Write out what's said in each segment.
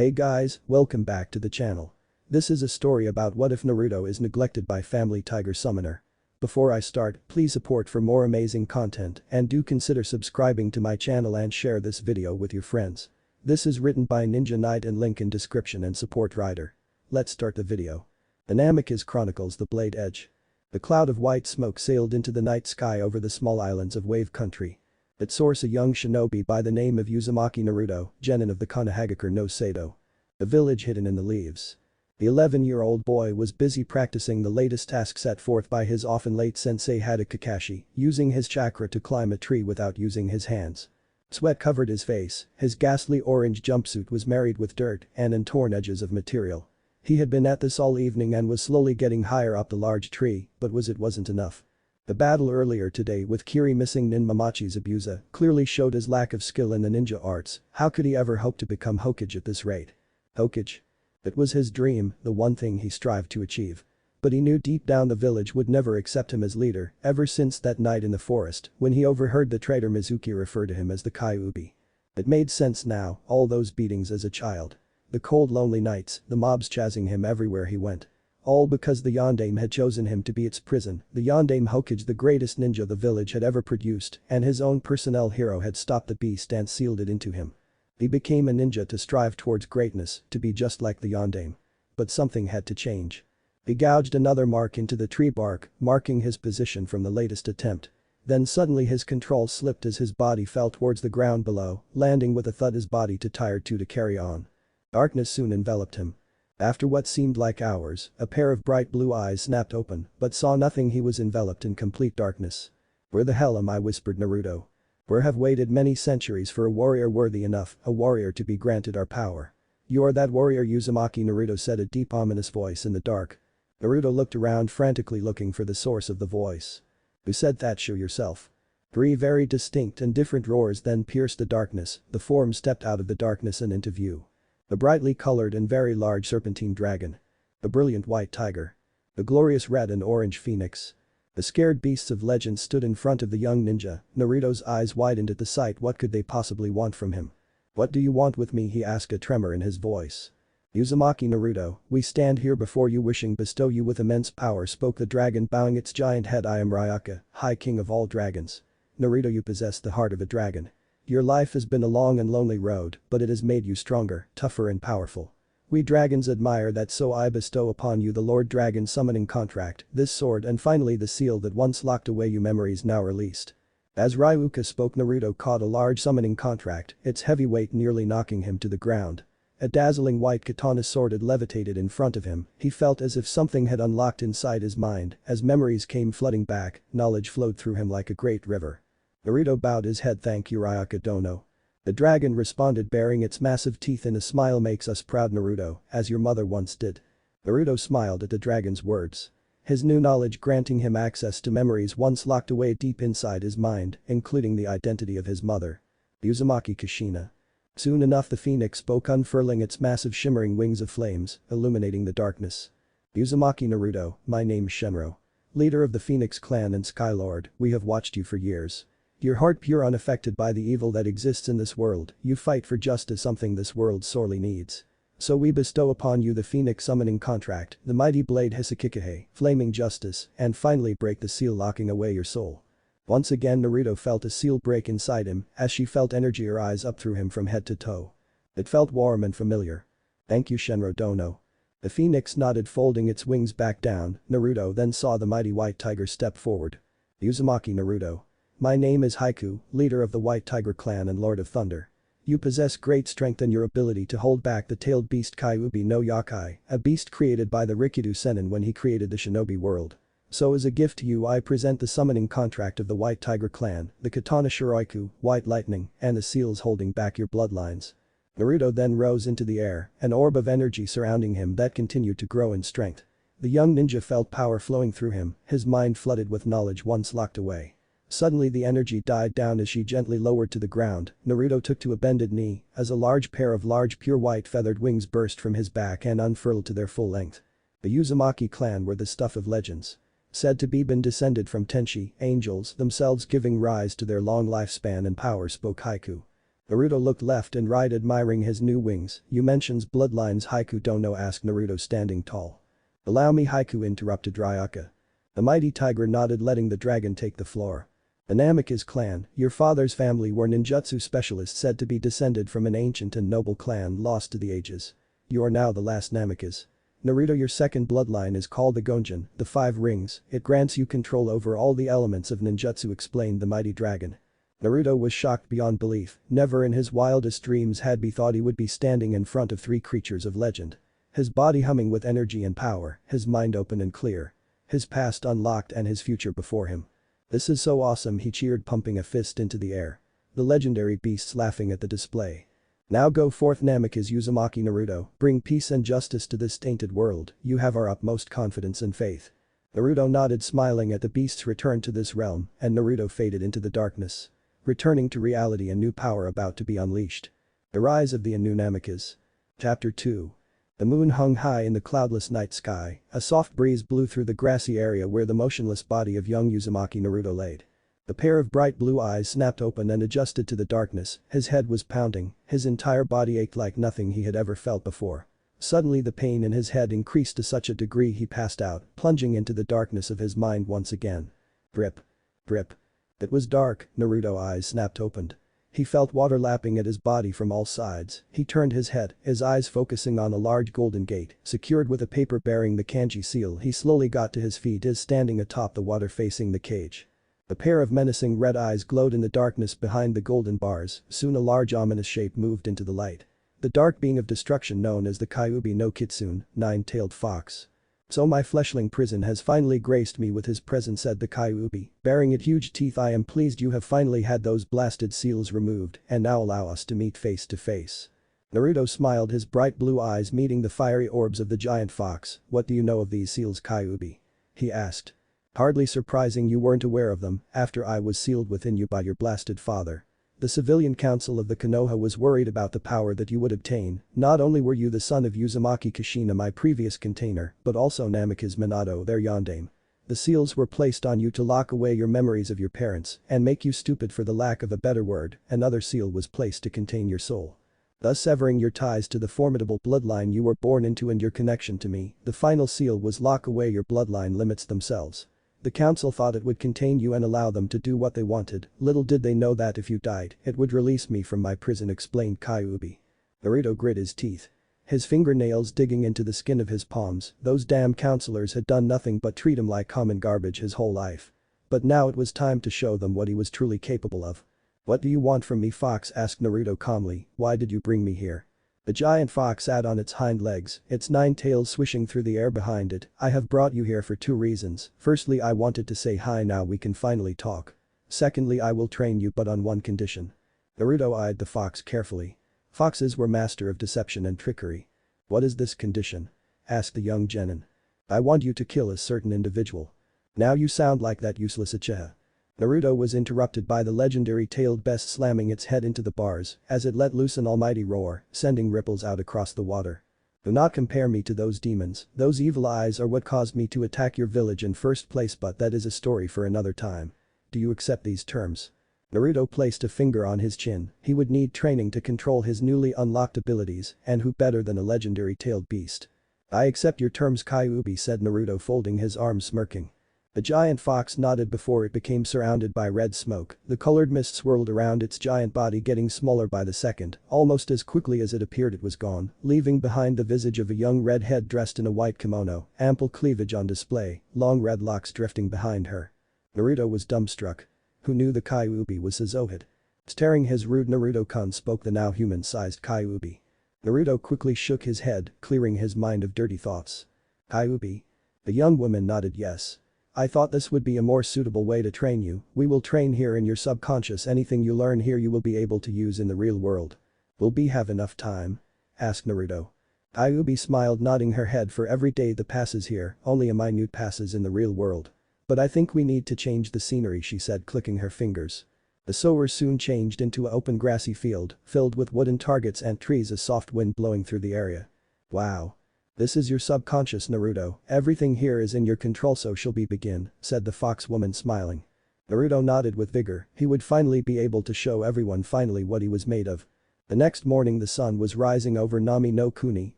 Hey guys, welcome back to the channel. This is a story about what if Naruto is neglected by family tiger summoner. Before I start, please support for more amazing content and do consider subscribing to my channel and share this video with your friends. This is written by Ninja Knight and link in description and support writer. Let's start the video. The Namikaze chronicles the Blade Edge. The cloud of white smoke sailed into the night sky over the small islands of Wave Country. Its source, a young shinobi by the name of Uzumaki Naruto, genin of the Konohagakure no Sado. The village hidden in the leaves. The 11-year-old boy was busy practicing the latest task set forth by his often late sensei Hada Kakashi, using his chakra to climb a tree without using his hands. Sweat covered his face, his ghastly orange jumpsuit was marred with dirt and torn edges of material. He had been at this all evening and was slowly getting higher up the large tree, but wasn't enough. The battle earlier today with Kiri missing Nin Momochi's Abusa clearly showed his lack of skill in the ninja arts. How could he ever hope to become Hokage at this rate? Hokage? It was his dream, the one thing he strived to achieve. But he knew deep down the village would never accept him as leader ever since that night in the forest when he overheard the traitor Mizuki refer to him as the Kyuubi. It made sense now, all those beatings as a child. The cold lonely nights, the mobs chasing him everywhere he went. All because the Yondaime had chosen him to be its prison. The Yondaime Hokage, the greatest ninja the village had ever produced, and his own personnel hero had stopped the beast and sealed it into him. He became a ninja to strive towards greatness, to be just like the Yondaime. But something had to change. He gouged another mark into the tree bark, marking his position from the latest attempt. Then suddenly his control slipped as his body fell towards the ground below, landing with a thud, his body too tired to carry on. Darkness soon enveloped him. After what seemed like hours, a pair of bright blue eyes snapped open but saw nothing. He was enveloped in complete darkness. "Where the hell am I?" whispered Naruto. "We have waited many centuries for a warrior worthy enough, a warrior to be granted our power. You are that warrior, Uzumaki," Naruto said, a deep ominous voice in the dark. Naruto looked around frantically looking for the source of the voice. "Who said that? Show yourself." 3 very distinct and different roars then pierced the darkness. The form stepped out of the darkness and into view. The brightly colored and very large serpentine dragon. The brilliant white tiger. The glorious red and orange phoenix. The scared beasts of legend stood in front of the young ninja. Naruto's eyes widened at the sight. What could they possibly want from him? "What do you want with me?" he asked, a tremor in his voice. "Uzumaki Naruto, we stand here before you wishing bestow you with immense power," spoke the dragon, bowing its giant head. "I am Ryaka, High King of all dragons. Naruto, you possess the heart of a dragon. Your life has been a long and lonely road, but it has made you stronger, tougher and powerful. We dragons admire that, so I bestow upon you the Lord Dragon summoning contract, this sword and finally the seal that once locked away you memories now released." As Ryuka spoke, Naruto caught a large summoning contract, its heavy weight nearly knocking him to the ground. A dazzling white katana sword had levitated in front of him. He felt as if something had unlocked inside his mind. As memories came flooding back, knowledge flowed through him like a great river. Naruto bowed his head. "Thank you, Ryuka Dono." The dragon responded, baring its massive teeth in a smile. "Makes us proud, Naruto, as your mother once did." Naruto smiled at the dragon's words. His new knowledge granting him access to memories once locked away deep inside his mind, including the identity of his mother. Uzumaki Kushina. Soon enough the phoenix spoke, unfurling its massive shimmering wings of flames, illuminating the darkness. "Uzumaki Naruto, my name's Shenro. Leader of the Phoenix clan and Skylord, we have watched you for years. Your heart pure, unaffected by the evil that exists in this world, you fight for justice, something this world sorely needs. So we bestow upon you the Phoenix summoning contract, the mighty blade Hisakikahe, flaming justice, and finally break the seal locking away your soul." Once again Naruto felt a seal break inside him as she felt energy rise up through him from head to toe. It felt warm and familiar. "Thank you, Shenro Dono." The phoenix nodded, folding its wings back down. Naruto then saw the mighty white tiger step forward. "Uzumaki Naruto. My name is Haiku, leader of the White Tiger clan and Lord of Thunder. You possess great strength in your ability to hold back the tailed beast Kyuubi no Yakai, a beast created by the Rikido Sennin when he created the shinobi world. So as a gift to you I present the summoning contract of the White Tiger clan, the katana Shiroiku, White Lightning, and the seals holding back your bloodlines." Naruto then rose into the air, an orb of energy surrounding him that continued to grow in strength. The young ninja felt power flowing through him, his mind flooded with knowledge once locked away. Suddenly the energy died down as she gently lowered to the ground. Naruto took to a bended knee as a large pair of large pure white feathered wings burst from his back and unfurled to their full length. The Uzumaki clan were the stuff of legends. Said to be been descended from Tenshi, angels themselves giving rise to their long lifespan and power, spoke Haiku. Naruto looked left and right admiring his new wings. You mentions bloodlines haiku don't know asked Naruto standing tall. Allow me haiku interrupted Ryuka. The mighty tiger nodded letting the dragon take the floor. The Namikaze clan, your father's family were ninjutsu specialists said to be descended from an ancient and noble clan lost to the ages. You are now the last Namikaze. Naruto your second bloodline is called the Gonjin, the Five Rings, it grants you control over all the elements of ninjutsu explained the mighty dragon. Naruto was shocked beyond belief, never in his wildest dreams had he thought he would be standing in front of three creatures of legend. His body humming with energy and power, his mind open and clear. His past unlocked and his future before him. This is so awesome he cheered pumping a fist into the air. The legendary beasts laughing at the display. Now go forth Namikaze Uzumaki Naruto, bring peace and justice to this tainted world, you have our utmost confidence and faith. Naruto nodded smiling at the beast's return to this realm and Naruto faded into the darkness. Returning to reality a new power about to be unleashed. The rise of the new Namikaze. Chapter 2. The moon hung high in the cloudless night sky, a soft breeze blew through the grassy area where the motionless body of young Uzumaki Naruto laid. The pair of bright blue eyes snapped open and adjusted to the darkness, his head was pounding, his entire body ached like nothing he had ever felt before. Suddenly the pain in his head increased to such a degree he passed out, plunging into the darkness of his mind once again. Drip. Drip. It was dark, Naruto's eyes snapped opened. He felt water lapping at his body from all sides, he turned his head, his eyes focusing on a large golden gate, secured with a paper bearing the kanji seal he slowly got to his feet is standing atop the water facing the cage. A pair of menacing red eyes glowed in the darkness behind the golden bars, soon a large ominous shape moved into the light. The dark being of destruction known as the Kyuubi no Kitsune, nine-tailed fox. So my fleshling prison has finally graced me with his presence said the Kyuubi, baring its huge teeth I am pleased you have finally had those blasted seals removed and now allow us to meet face to face. Naruto smiled his bright blue eyes meeting the fiery orbs of the giant fox, what do you know of these seals Kyuubi? He asked. Hardly surprising you weren't aware of them after I was sealed within you by your blasted father. The civilian council of the Konoha was worried about the power that you would obtain, not only were you the son of Uzumaki Kushina my previous container, but also Namikaze Minato their yondaime. The seals were placed on you to lock away your memories of your parents and make you stupid for the lack of a better word, another seal was placed to contain your soul. Thus severing your ties to the formidable bloodline you were born into and your connection to me, the final seal was lock away your bloodline limits themselves. The council thought it would contain you and allow them to do what they wanted, little did they know that if you died, it would release me from my prison explained Kyuubi. Naruto grit his teeth. His fingernails digging into the skin of his palms, those damn counselors had done nothing but treat him like common garbage his whole life. But now it was time to show them what he was truly capable of. What do you want from me Fox asked Naruto calmly, why did you bring me here? The giant fox sat on its hind legs, its nine tails swishing through the air behind it. I have brought you here for two reasons. Firstly I wanted to say hi now we can finally talk. Secondly I will train you but on one condition. Naruto eyed the fox carefully. Foxes were master of deception and trickery. What is this condition? Asked the young genin. I want you to kill a certain individual. Now you sound like that useless Uchiha. Naruto was interrupted by the legendary tailed beast slamming its head into the bars as it let loose an almighty roar, sending ripples out across the water. Do not compare me to those demons, those evil eyes are what caused me to attack your village in first place but that is a story for another time. Do you accept these terms? Naruto placed a finger on his chin, he would need training to control his newly unlocked abilities and who better than a legendary tailed beast. I accept your terms Kyuubi said Naruto folding his arms smirking. The giant fox nodded before it became surrounded by red smoke, the colored mist swirled around its giant body getting smaller by the second, almost as quickly as it appeared it was gone, leaving behind the visage of a young red head dressed in a white kimono, ample cleavage on display, long red locks drifting behind her. Naruto was dumbstruck. Who knew the Kyuubi was his Zohid? Staring his rude Naruto-kun spoke the now human-sized Kyuubi. Naruto quickly shook his head, clearing his mind of dirty thoughts. Kyuubi? The young woman nodded yes. I thought this would be a more suitable way to train you, we will train here in your subconscious anything you learn here you will be able to use in the real world. Will we have enough time? Asked Naruto. Kyuubi smiled nodding her head for every day that passes here, only a minute passes in the real world. But I think we need to change the scenery she said clicking her fingers. The sower soon changed into an open grassy field, filled with wooden targets and trees a soft wind blowing through the area. Wow. This is your subconscious Naruto, everything here is in your control so shall we begin, said the fox woman smiling. Naruto nodded with vigor, he would finally be able to show everyone finally what he was made of. The next morning the sun was rising over Nami no Kuni,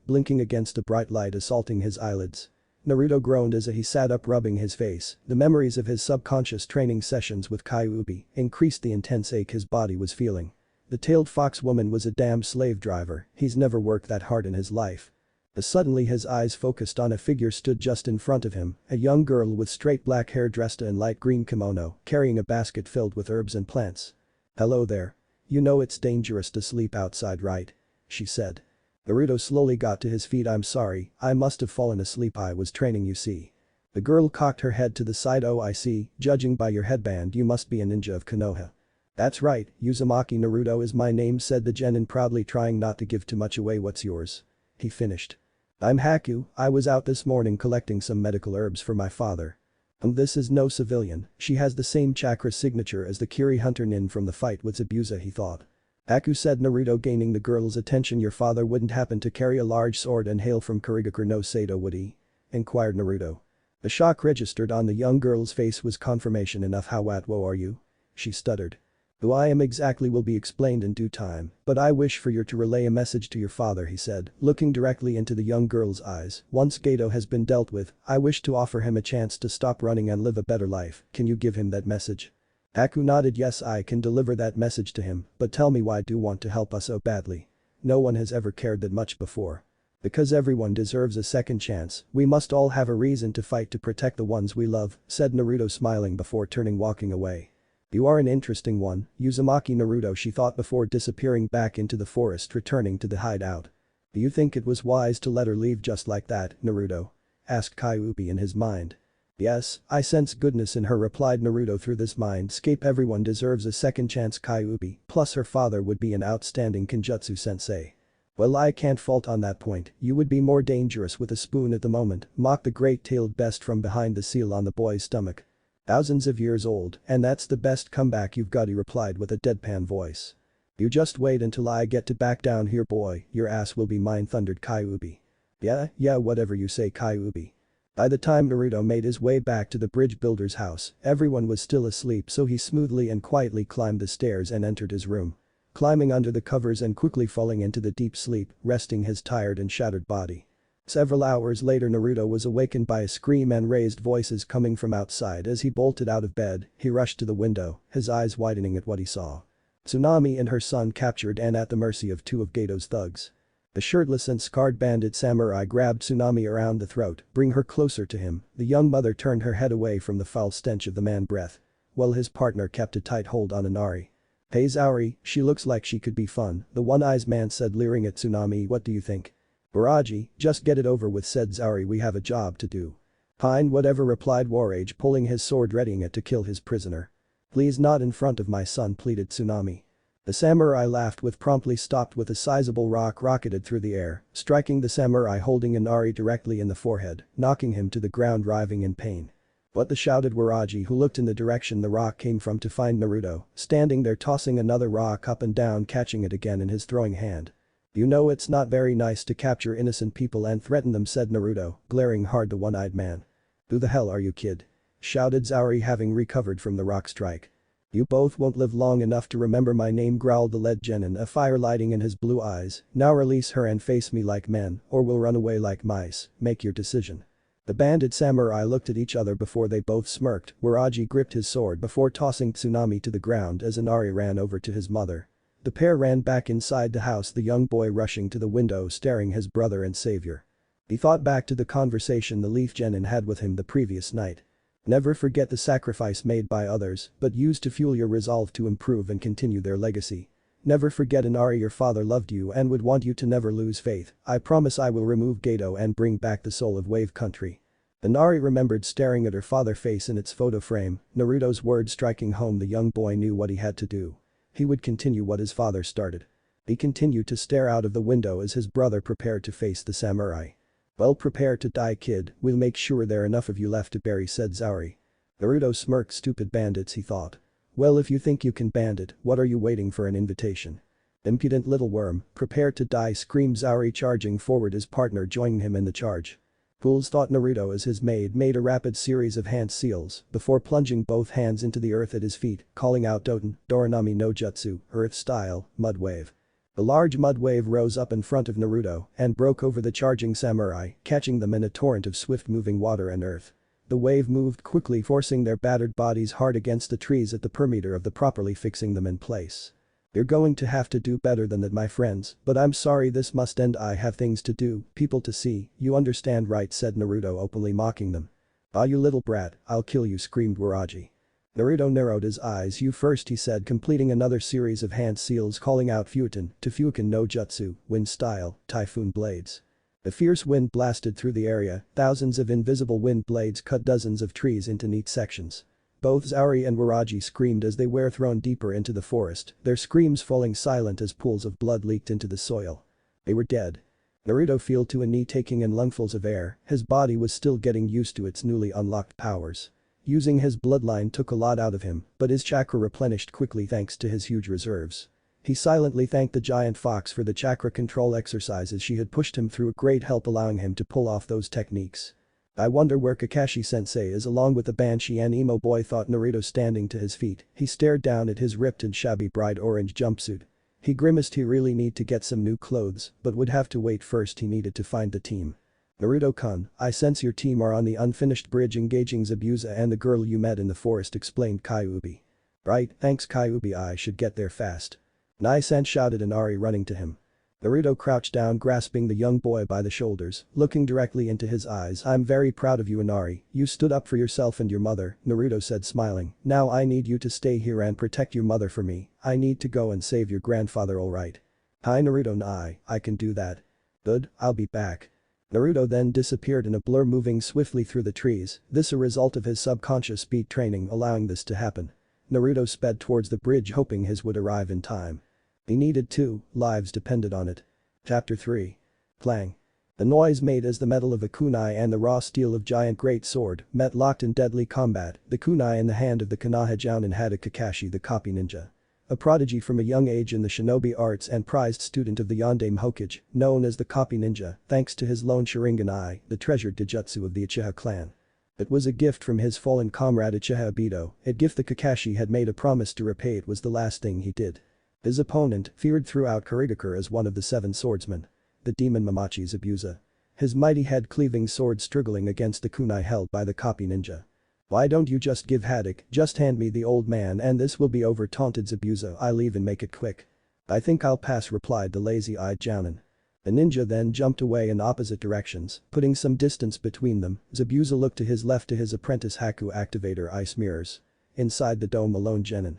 blinking against a bright light assaulting his eyelids. Naruto groaned as he sat up rubbing his face, the memories of his subconscious training sessions with Kyuubi increased the intense ache his body was feeling. The tailed fox woman was a damn slave driver, he's never worked that hard in his life. As suddenly his eyes focused on a figure stood just in front of him, a young girl with straight black hair dressed in light green kimono, carrying a basket filled with herbs and plants. "Hello there. You know it's dangerous to sleep outside, right?" she said. Naruto slowly got to his feet. "I'm sorry, I must have fallen asleep, I was training, you see." The girl cocked her head to the side. "Oh, I see, judging by your headband you must be a ninja of Konoha." "That's right, Uzumaki Naruto is my name," said the genin proudly, trying not to give too much away. "What's yours?" he finished. "I'm Haku, I was out this morning collecting some medical herbs for my father." "And this is no civilian, she has the same chakra signature as the Kiri hunter nin from the fight with Zabuza," he thought. "Haku," said Naruto, gaining the girl's attention. "Your father wouldn't happen to carry a large sword and hail from Kurigakure no Sato, would he?" inquired Naruto. The shock registered on the young girl's face was confirmation enough. "How Watwo are you?" she stuttered. "Who I am exactly will be explained in due time, but I wish for you to relay a message to your father," he said, looking directly into the young girl's eyes. "Once Gato has been dealt with, I wish to offer him a chance to stop running and live a better life. Can you give him that message?" Haku nodded. "Yes, I can deliver that message to him, but tell me, why do you want to help us so badly? No one has ever cared that much before." "Because everyone deserves a second chance, we must all have a reason to fight to protect the ones we love," said Naruto, smiling before turning walking away. "You are an interesting one, Uzumaki Naruto," she thought before disappearing back into the forest, returning to the hideout. "Do you think it was wise to let her leave just like that, Naruto?" asked Kyuubi in his mind. "Yes, I sense goodness in her," replied Naruto through this mindscape. "Everyone deserves a second chance, Kyuubi, plus her father would be an outstanding Kenjutsu sensei." "Well, I can't fault on that point, you would be more dangerous with a spoon at the moment," mocked the great-tailed beast from behind the seal on the boy's stomach. "Thousands of years old, and that's the best comeback you've got," he replied with a deadpan voice. "You just wait until I get to back down here, boy, your ass will be mine," thundered Kyuubi. Yeah, whatever you say, Kyuubi." By the time Naruto made his way back to the bridge builder's house, everyone was still asleep, so he smoothly and quietly climbed the stairs and entered his room. Climbing under the covers and quickly falling into the deep sleep, resting his tired and shattered body. Several hours later, Naruto was awakened by a scream and raised voices coming from outside. As he bolted out of bed, he rushed to the window, his eyes widening at what he saw. Tsunami and her son captured and at the mercy of two of Gato's thugs. The shirtless and scarred bandit samurai grabbed Tsunami around the throat, bring her closer to him. The young mother turned her head away from the foul stench of the man's breath, while his partner kept a tight hold on Inari. "Hey Zauri, she looks like she could be fun," the one-eyed man said, leering at Tsunami. "What do you think?" "Baraji, just get it over with," said Zauri, "we have a job to do." "Fine, whatever," replied Warage, pulling his sword, readying it to kill his prisoner. "Please, not in front of my son," pleaded Tsunami. The samurai laughed with promptly stopped with a sizable rock rocketed through the air, striking the samurai holding Inari directly in the forehead, knocking him to the ground, writhing in pain. "What the?" shouted Waraji, who looked in the direction the rock came from to find Naruto, standing there tossing another rock up and down, catching it again in his throwing hand. "You know it's not very nice to capture innocent people and threaten them," said Naruto, glaring hard at the one-eyed man. "Who the hell are you, kid?" shouted Zauri, having recovered from the rock strike. "You both won't live long enough to remember my name," growled the lead genin, a fire lighting in his blue eyes. "Now release her and face me like men, or we'll run away like mice, make your decision." The bandit samurai looked at each other before they both smirked. Waraji gripped his sword before tossing Tsunami to the ground as Inari ran over to his mother. The pair ran back inside the house, the young boy rushing to the window staring his brother and savior. He thought back to the conversation the leaf genin had with him the previous night. "Never forget the sacrifice made by others, but use to fuel your resolve to improve and continue their legacy. Never forget, Inari, your father loved you and would want you to never lose faith. I promise I will remove Gato and bring back the soul of Wave Country." Inari remembered staring at her father's face in its photo frame, Naruto's words striking home. The young boy knew what he had to do. He would continue what his father started. He continued to stare out of the window as his brother prepared to face the samurai. "Well, prepare to die, kid, we'll make sure there are enough of you left to bury," said Zauri. Naruto smirked. "Stupid bandits," he thought. "Well, if you think you can bandit, what are you waiting for, an invitation? Impudent little worm, prepare to die," screamed Zauri, charging forward, his partner joining him in the charge. Fools thought Naruto as his maid made a rapid series of hand seals before plunging both hands into the earth at his feet, calling out Doten, Doranami no Jutsu, earth style, mud wave. A large mud wave rose up in front of Naruto and broke over the charging samurai, catching them in a torrent of swift-moving water and earth. The wave moved quickly, forcing their battered bodies hard against the trees at the perimeter of the properly, fixing them in place. You're going to have to do better than that, my friends, but I'm sorry, this must end. I have things to do, people to see, you understand, right? Said Naruto, openly mocking them. Ah, you little brat, I'll kill you, screamed Waraji. Naruto narrowed his eyes. You first, he said, completing another series of hand seals, calling out Futon, Fukin no Jutsu, wind style, typhoon blades. A fierce wind blasted through the area, thousands of invisible wind blades cut dozens of trees into neat sections. Both Zauri and Waraji screamed as they were thrown deeper into the forest, their screams falling silent as pools of blood leaked into the soil. They were dead. Naruto fell to a knee, taking in lungfuls of air, his body was still getting used to its newly unlocked powers. Using his bloodline took a lot out of him, but his chakra replenished quickly thanks to his huge reserves. He silently thanked the giant fox for the chakra control exercises she had pushed him through, great help allowing him to pull off those techniques. I wonder where Kakashi-sensei is, along with the Banshee and emo boy, thought Naruto, standing to his feet. He stared down at his ripped and shabby bright orange jumpsuit. He grimaced. He really need to get some new clothes, but would have to wait. First he needed to find the team. Naruto-kun, I sense your team are on the unfinished bridge engaging Zabuza and the girl you met in the forest, explained Kyuubi. Right, thanks Kyuubi, I should get there fast. Nai-san shouted, Inari running to him. Naruto crouched down, grasping the young boy by the shoulders, looking directly into his eyes. I'm very proud of you, Inari, you stood up for yourself and your mother, Naruto said, smiling. Now I need you to stay here and protect your mother for me. I need to go and save your grandfather. Alright. Hi Naruto. Nai, I can do that. Good, I'll be back. Naruto then disappeared in a blur, moving swiftly through the trees, this a result of his subconscious speed training allowing this to happen. Naruto sped towards the bridge, hoping his would arrive in time. He needed to, lives depended on it. Chapter 3. Clang. The noise made as the metal of a kunai and the raw steel of giant great sword met, locked in deadly combat, the kunai in the hand of the Konoha Jounin had a Kakashi, the copy ninja. A prodigy from a young age in the shinobi arts and prized student of the Yondaime Hokage, known as the copy ninja, thanks to his lone Sharingan eye, the treasured Dijutsu of the Uchiha clan. It was a gift from his fallen comrade Uchiha Obito, a gift the Kakashi had made a promise to repay. It was the last thing he did. His opponent, feared throughout Kurigakure as one of the 7 swordsmen. The demon Mamachi Zabuza. His mighty head-cleaving sword struggling against the kunai held by the copy ninja. Why don't you just give Haddock, just hand me the old man and this will be over, taunted Zabuza. I'll even make it quick. I think I'll pass, replied the lazy-eyed Jounin. The ninja then jumped away in opposite directions, putting some distance between them. Zabuza looked to his left to his apprentice Haku activator ice mirrors. Inside the dome alone Genin.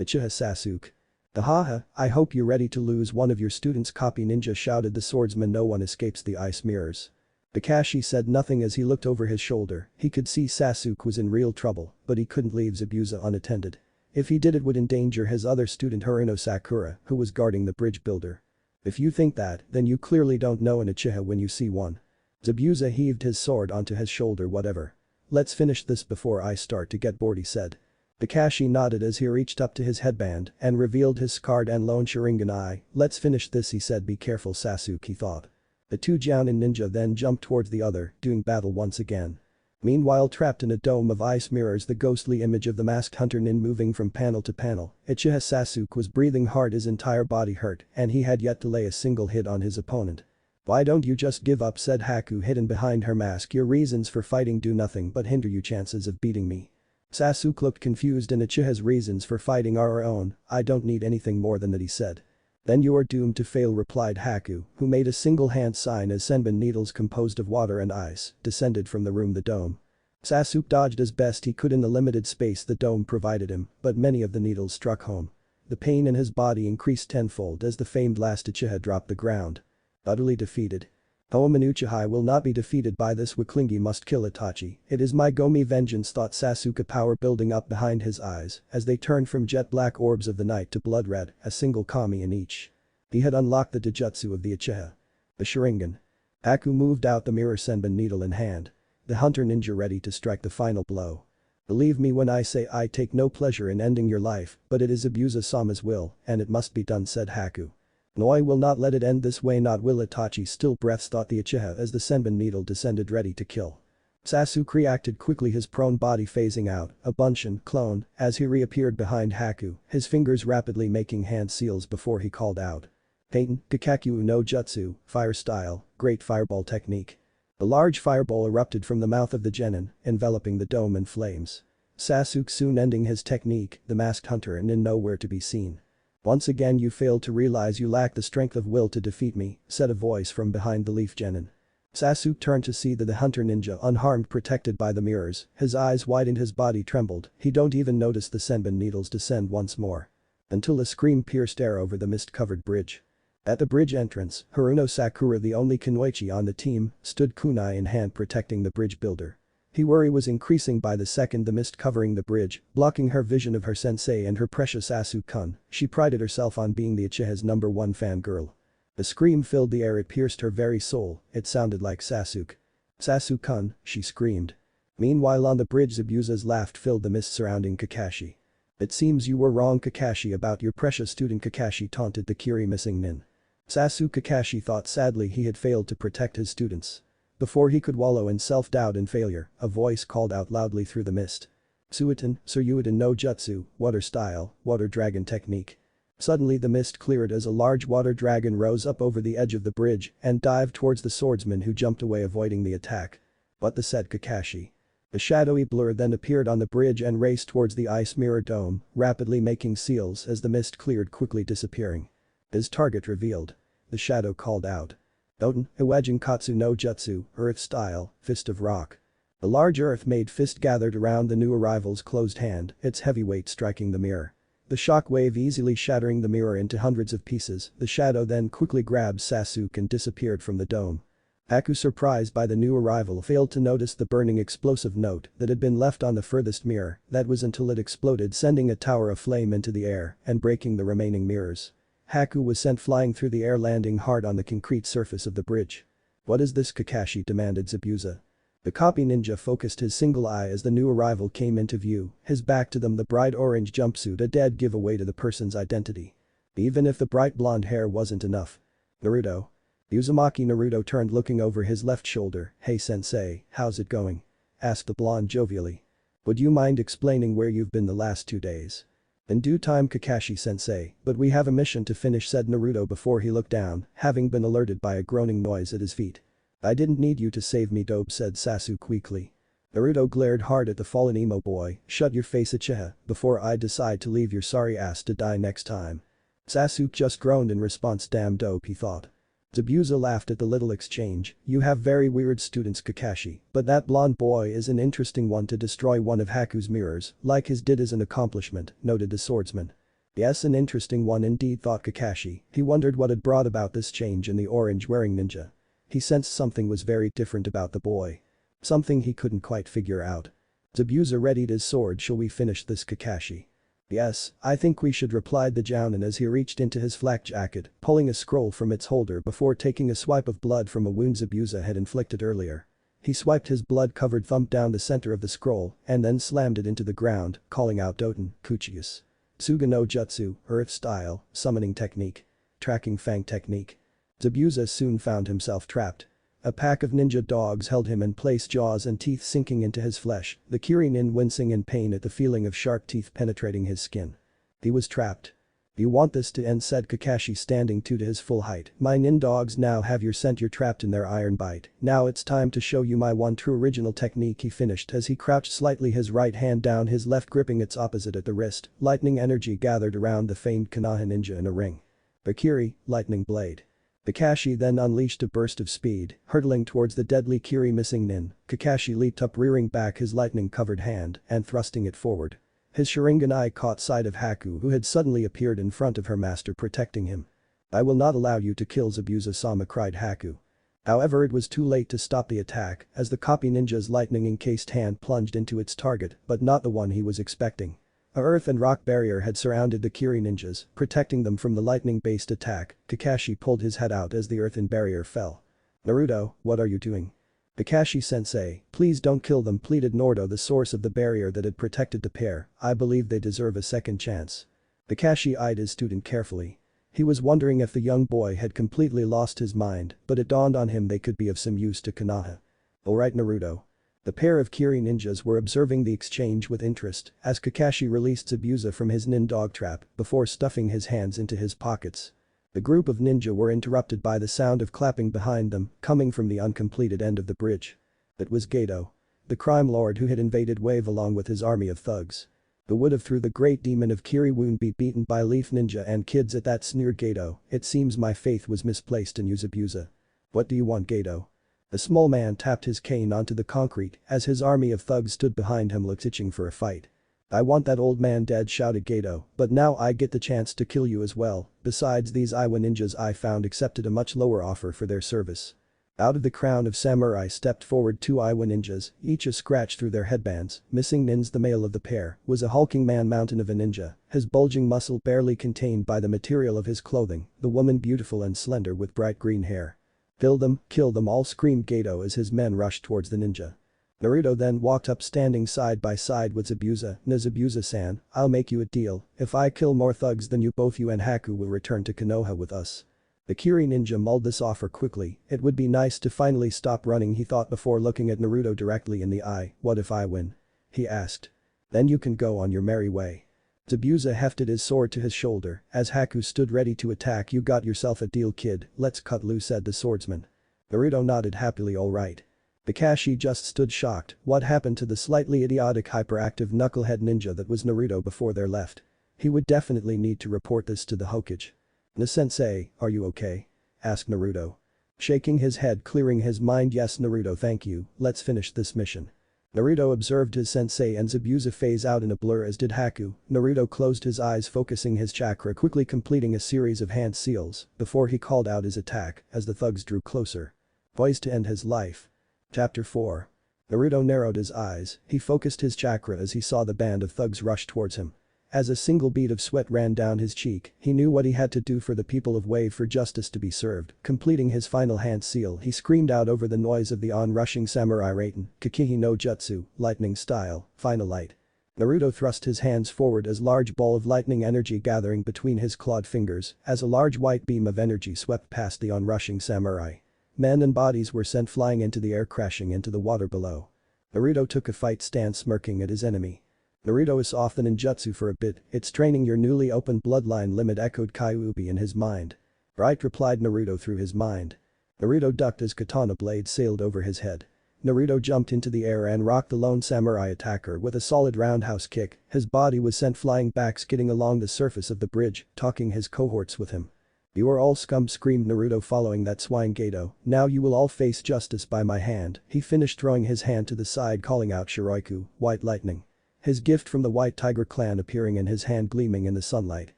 Uchiha Sasuke. Haha, I hope you're ready to lose one of your students, copy ninja shouted the swordsman. No one escapes the ice mirrors. Kakashi said nothing as he looked over his shoulder. He could see Sasuke was in real trouble, but he couldn't leave Zabuza unattended. If he did, it would endanger his other student Haruno Sakura, who was guarding the bridge builder. If you think that, then you clearly don't know an Uchiha when you see one. Zabuza heaved his sword onto his shoulder. Whatever. Let's finish this before I start to get bored, he said. Kakashi nodded as he reached up to his headband and revealed his scarred and lone Sharingan eye. Let's finish this, he said. Be careful, Sasuke, he thought. The 2 Jounin ninja then jumped towards the other, doing battle once again. Meanwhile, trapped in a dome of ice mirrors, the ghostly image of the masked hunter nin moving from panel to panel, Uchiha Sasuke was breathing hard, his entire body hurt, and he had yet to lay a single hit on his opponent. Why don't you just give up, said Haku, hidden behind her mask. Your reasons for fighting do nothing but hinder your chances of beating me. Sasuke looked confused, and Uchiha's reasons for fighting are our own. I don't need anything more than that, he said. Then you are doomed to fail, replied Haku, who made a single hand sign as senbon needles composed of water and ice descended from the room, the dome. Sasuke dodged as best he could in the limited space the dome provided him, but many of the needles struck home. The pain in his body increased tenfold as the famed last Uchiha dropped the ground. Utterly defeated. Hoenn Uchiha will not be defeated by this. Wiklingi must kill Itachi. It is my Gomi vengeance, thought Sasuke, power building up behind his eyes as they turned from jet black orbs of the night to blood red, a single kami in each. He had unlocked the Dijutsu of the Uchiha. The Sharingan. Haku moved out, the mirror senbon needle in hand. The hunter ninja ready to strike the final blow. Believe me when I say I take no pleasure in ending your life, but it is Zabuza-sama's will, and it must be done, said Haku. "No, I will not let it end this way, not will Itachi." Still breaths, thought the Uchiha as the Senbon needle descended ready to kill. Sasuke reacted quickly, his prone body phasing out, a Bunshin clone, as he reappeared behind Haku, his fingers rapidly making hand seals before he called out. Peyton, Kakakyu no Jutsu, fire style, great fireball technique. A large fireball erupted from the mouth of the genin, enveloping the dome in flames. Sasuke soon ending his technique, the masked hunter and in nowhere to be seen. "Once again you failed to realize you lack the strength of will to defeat me," said a voice from behind the leaf genin. Sasuke turned to see that the hunter ninja unharmed, protected by the mirrors, his eyes widened, his body trembled, he don't even notice the Senbon needles descend once more. Until a scream pierced air over the mist-covered bridge. At the bridge entrance, Haruno Sakura, the only kunoichi on the team, stood kunai in hand protecting the bridge builder. Her worry was increasing by the second, the mist covering the bridge, blocking her vision of her sensei and her precious Sasuke-kun. She prided herself on being the Uchiha's #1 fangirl. A scream filled the air, it pierced her very soul, it sounded like Sasuke. "Sasuke-kun," she screamed. Meanwhile on the bridge, Zabuza's laugh filled the mist surrounding Kakashi. "It seems you were wrong, Kakashi, about your precious student." Kakashi taunted the Kiri missing nin. Sasuke Kakashi thought sadly he had failed to protect his students. Before he could wallow in self-doubt and failure, a voice called out loudly through the mist. "Suiton, Suryuiton no Jutsu, water style, water dragon technique." Suddenly the mist cleared as a large water dragon rose up over the edge of the bridge and dived towards the swordsman, who jumped away avoiding the attack. "What the?" said Kakashi. A shadowy blur then appeared on the bridge and raced towards the ice mirror dome, rapidly making seals as the mist cleared, quickly disappearing. His target revealed. The shadow called out. "Oten, Iwajin Katsu no Jutsu, earth style, fist of rock." A large earth-made fist gathered around the new arrival's closed hand, its heavy weight striking the mirror. The shock wave easily shattering the mirror into hundreds of pieces, the shadow then quickly grabbed Sasuke and disappeared from the dome. Haku, surprised by the new arrival, failed to notice the burning explosive note that had been left on the furthest mirror, that was until it exploded, sending a tower of flame into the air and breaking the remaining mirrors. Haku was sent flying through the air, landing hard on the concrete surface of the bridge. "What is this?" Kakashi demanded Zabuza. The copy ninja focused his single eye as the new arrival came into view, his back to them, the bright orange jumpsuit, a dead giveaway to the person's identity. Even if the bright blonde hair wasn't enough. "Naruto." Uzumaki Naruto turned, looking over his left shoulder. "Hey sensei, how's it going?" asked the blonde jovially. "Would you mind explaining where you've been the last 2 days?" "In due time, Kakashi sensei, but we have a mission to finish," said Naruto before he looked down, having been alerted by a groaning noise at his feet. "I didn't need you to save me, dope," said Sasuke weakly. Naruto glared hard at the fallen emo boy. "Shut your face, Uchiha, before I decide to leave your sorry ass to die next time." Sasuke just groaned in response. "Damn dope," he thought. Zabuza laughed at the little exchange. "You have very weird students, Kakashi, but that blonde boy is an interesting one. To destroy one of Haku's mirrors, like his did, is an accomplishment," noted the swordsman. "Yes, an interesting one indeed," thought Kakashi. He wondered what had brought about this change in the orange-wearing ninja. He sensed something was very different about the boy. Something he couldn't quite figure out. Zabuza readied his sword. "Shall we finish this, Kakashi?" "Yes, I think we should," replied the jounin as he reached into his flak jacket, pulling a scroll from its holder before taking a swipe of blood from a wound Zabuza had inflicted earlier. He swiped his blood-covered thumb down the center of the scroll and then slammed it into the ground, calling out, "Doten, Kuchius. Tsuga no Jutsu, earth style, summoning technique. Tracking fang technique." Zabuza soon found himself trapped. A pack of ninja dogs held him in place, jaws and teeth sinking into his flesh, the Kirin wincing in pain at the feeling of sharp teeth penetrating his skin. He was trapped. "You want this to end," said Kakashi, standing to his full height. "My nin dogs now have your scent, you're trapped in their iron bite. Now it's time to show you my one true original technique," he finished as he crouched slightly, his right hand down, his left gripping its opposite at the wrist. Lightning energy gathered around the famed Konoha ninja in a ring. "Bakiri, lightning blade." Kakashi then unleashed a burst of speed, hurtling towards the deadly Kiri missing nin. Kakashi leaped up, rearing back his lightning-covered hand and thrusting it forward. His Sharingan eye caught sight of Haku, who had suddenly appeared in front of her master, protecting him. "I will not allow you to kill Zabuza-sama," cried Haku. However, it was too late to stop the attack as the copy ninja's lightning-encased hand plunged into its target, but not the one he was expecting. A earth and rock barrier had surrounded the Kiri ninjas, protecting them from the lightning-based attack. Kakashi pulled his head out as the earthen barrier fell. "Naruto, what are you doing?" "Kakashi-sensei, please don't kill them," pleaded Naruto, the source of the barrier that had protected the pair. "I believe they deserve a second chance." Kakashi eyed his student carefully. He was wondering if the young boy had completely lost his mind, but it dawned on him they could be of some use to Konoha. Alright Naruto. The pair of Kiri ninjas were observing the exchange with interest as Kakashi released Zabuza from his nin dog trap before stuffing his hands into his pockets. The group of ninja were interrupted by the sound of clapping behind them coming from the uncompleted end of the bridge. It was Gato. The crime lord who had invaded Wave along with his army of thugs. Who would have through the great demon of Kiri wound be beaten by Leaf Ninja and kids at that, sneered Gato. It seems my faith was misplaced in you Zabuza. What do you want Gato? The small man tapped his cane onto the concrete as his army of thugs stood behind him looks itching for a fight. I want that old man dead, shouted Gato, but now I get the chance to kill you as well. Besides, these Iwa ninjas I found accepted a much lower offer for their service. Out of the crowd of samurai stepped forward two Iwa ninjas, each a scratch through their headbands. Missing Nins, the male of the pair, was a hulking man mountain of a ninja, his bulging muscle barely contained by the material of his clothing, the woman beautiful and slender with bright green hair. Kill them all, screamed Gato as his men rushed towards the ninja. Naruto then walked up standing side by side with Zabuza. Zabuza-san, I'll make you a deal, if I kill more thugs than you both, you and Haku will return to Konoha with us. The Kiri ninja mulled this offer quickly. It would be nice to finally stop running, he thought before looking at Naruto directly in the eye. What if I win? He asked. Then you can go on your merry way. Zabuza hefted his sword to his shoulder as Haku stood ready to attack. You got yourself a deal kid, let's cut loose, said the swordsman. Naruto nodded happily. Alright. Kakashi just stood shocked. What happened to the slightly idiotic hyperactive knucklehead ninja that was Naruto before they left? He would definitely need to report this to the Hokage. "Na-sensei, are you okay?" asked Naruto. Shaking his head, clearing his mind. Yes Naruto, thank you, let's finish this mission. Naruto observed his sensei and Zabuza phase out in a blur, as did Haku. Naruto closed his eyes, focusing his chakra, quickly completing a series of hand seals before he called out his attack as the thugs drew closer. Poised to end his life. Chapter 4. Naruto narrowed his eyes, he focused his chakra as he saw the band of thugs rush towards him. As a single bead of sweat ran down his cheek, he knew what he had to do for the people of Wave, for justice to be served. Completing his final hand seal, he screamed out over the noise of the onrushing samurai Raiden, Kakihi no Jutsu, lightning style, final light. Naruto thrust his hands forward as large ball of lightning energy gathering between his clawed fingers as a large white beam of energy swept past the onrushing samurai. Men and bodies were sent flying into the air, crashing into the water below. Naruto took a fight stance, smirking at his enemy. Naruto is off the ninjutsu for a bit, it's training your newly opened bloodline limit, echoed Kyuubi in his mind. Right, replied Naruto through his mind. Naruto ducked as katana blade sailed over his head. Naruto jumped into the air and rocked the lone samurai attacker with a solid roundhouse kick. His body was sent flying back, skidding along the surface of the bridge, talking his cohorts with him. You are all scum, screamed Naruto following that swine Gato. Now you will all face justice by my hand. He finished throwing his hand to the side, calling out Shiroiku, white lightning. His gift from the White Tiger clan appearing in his hand, gleaming in the sunlight.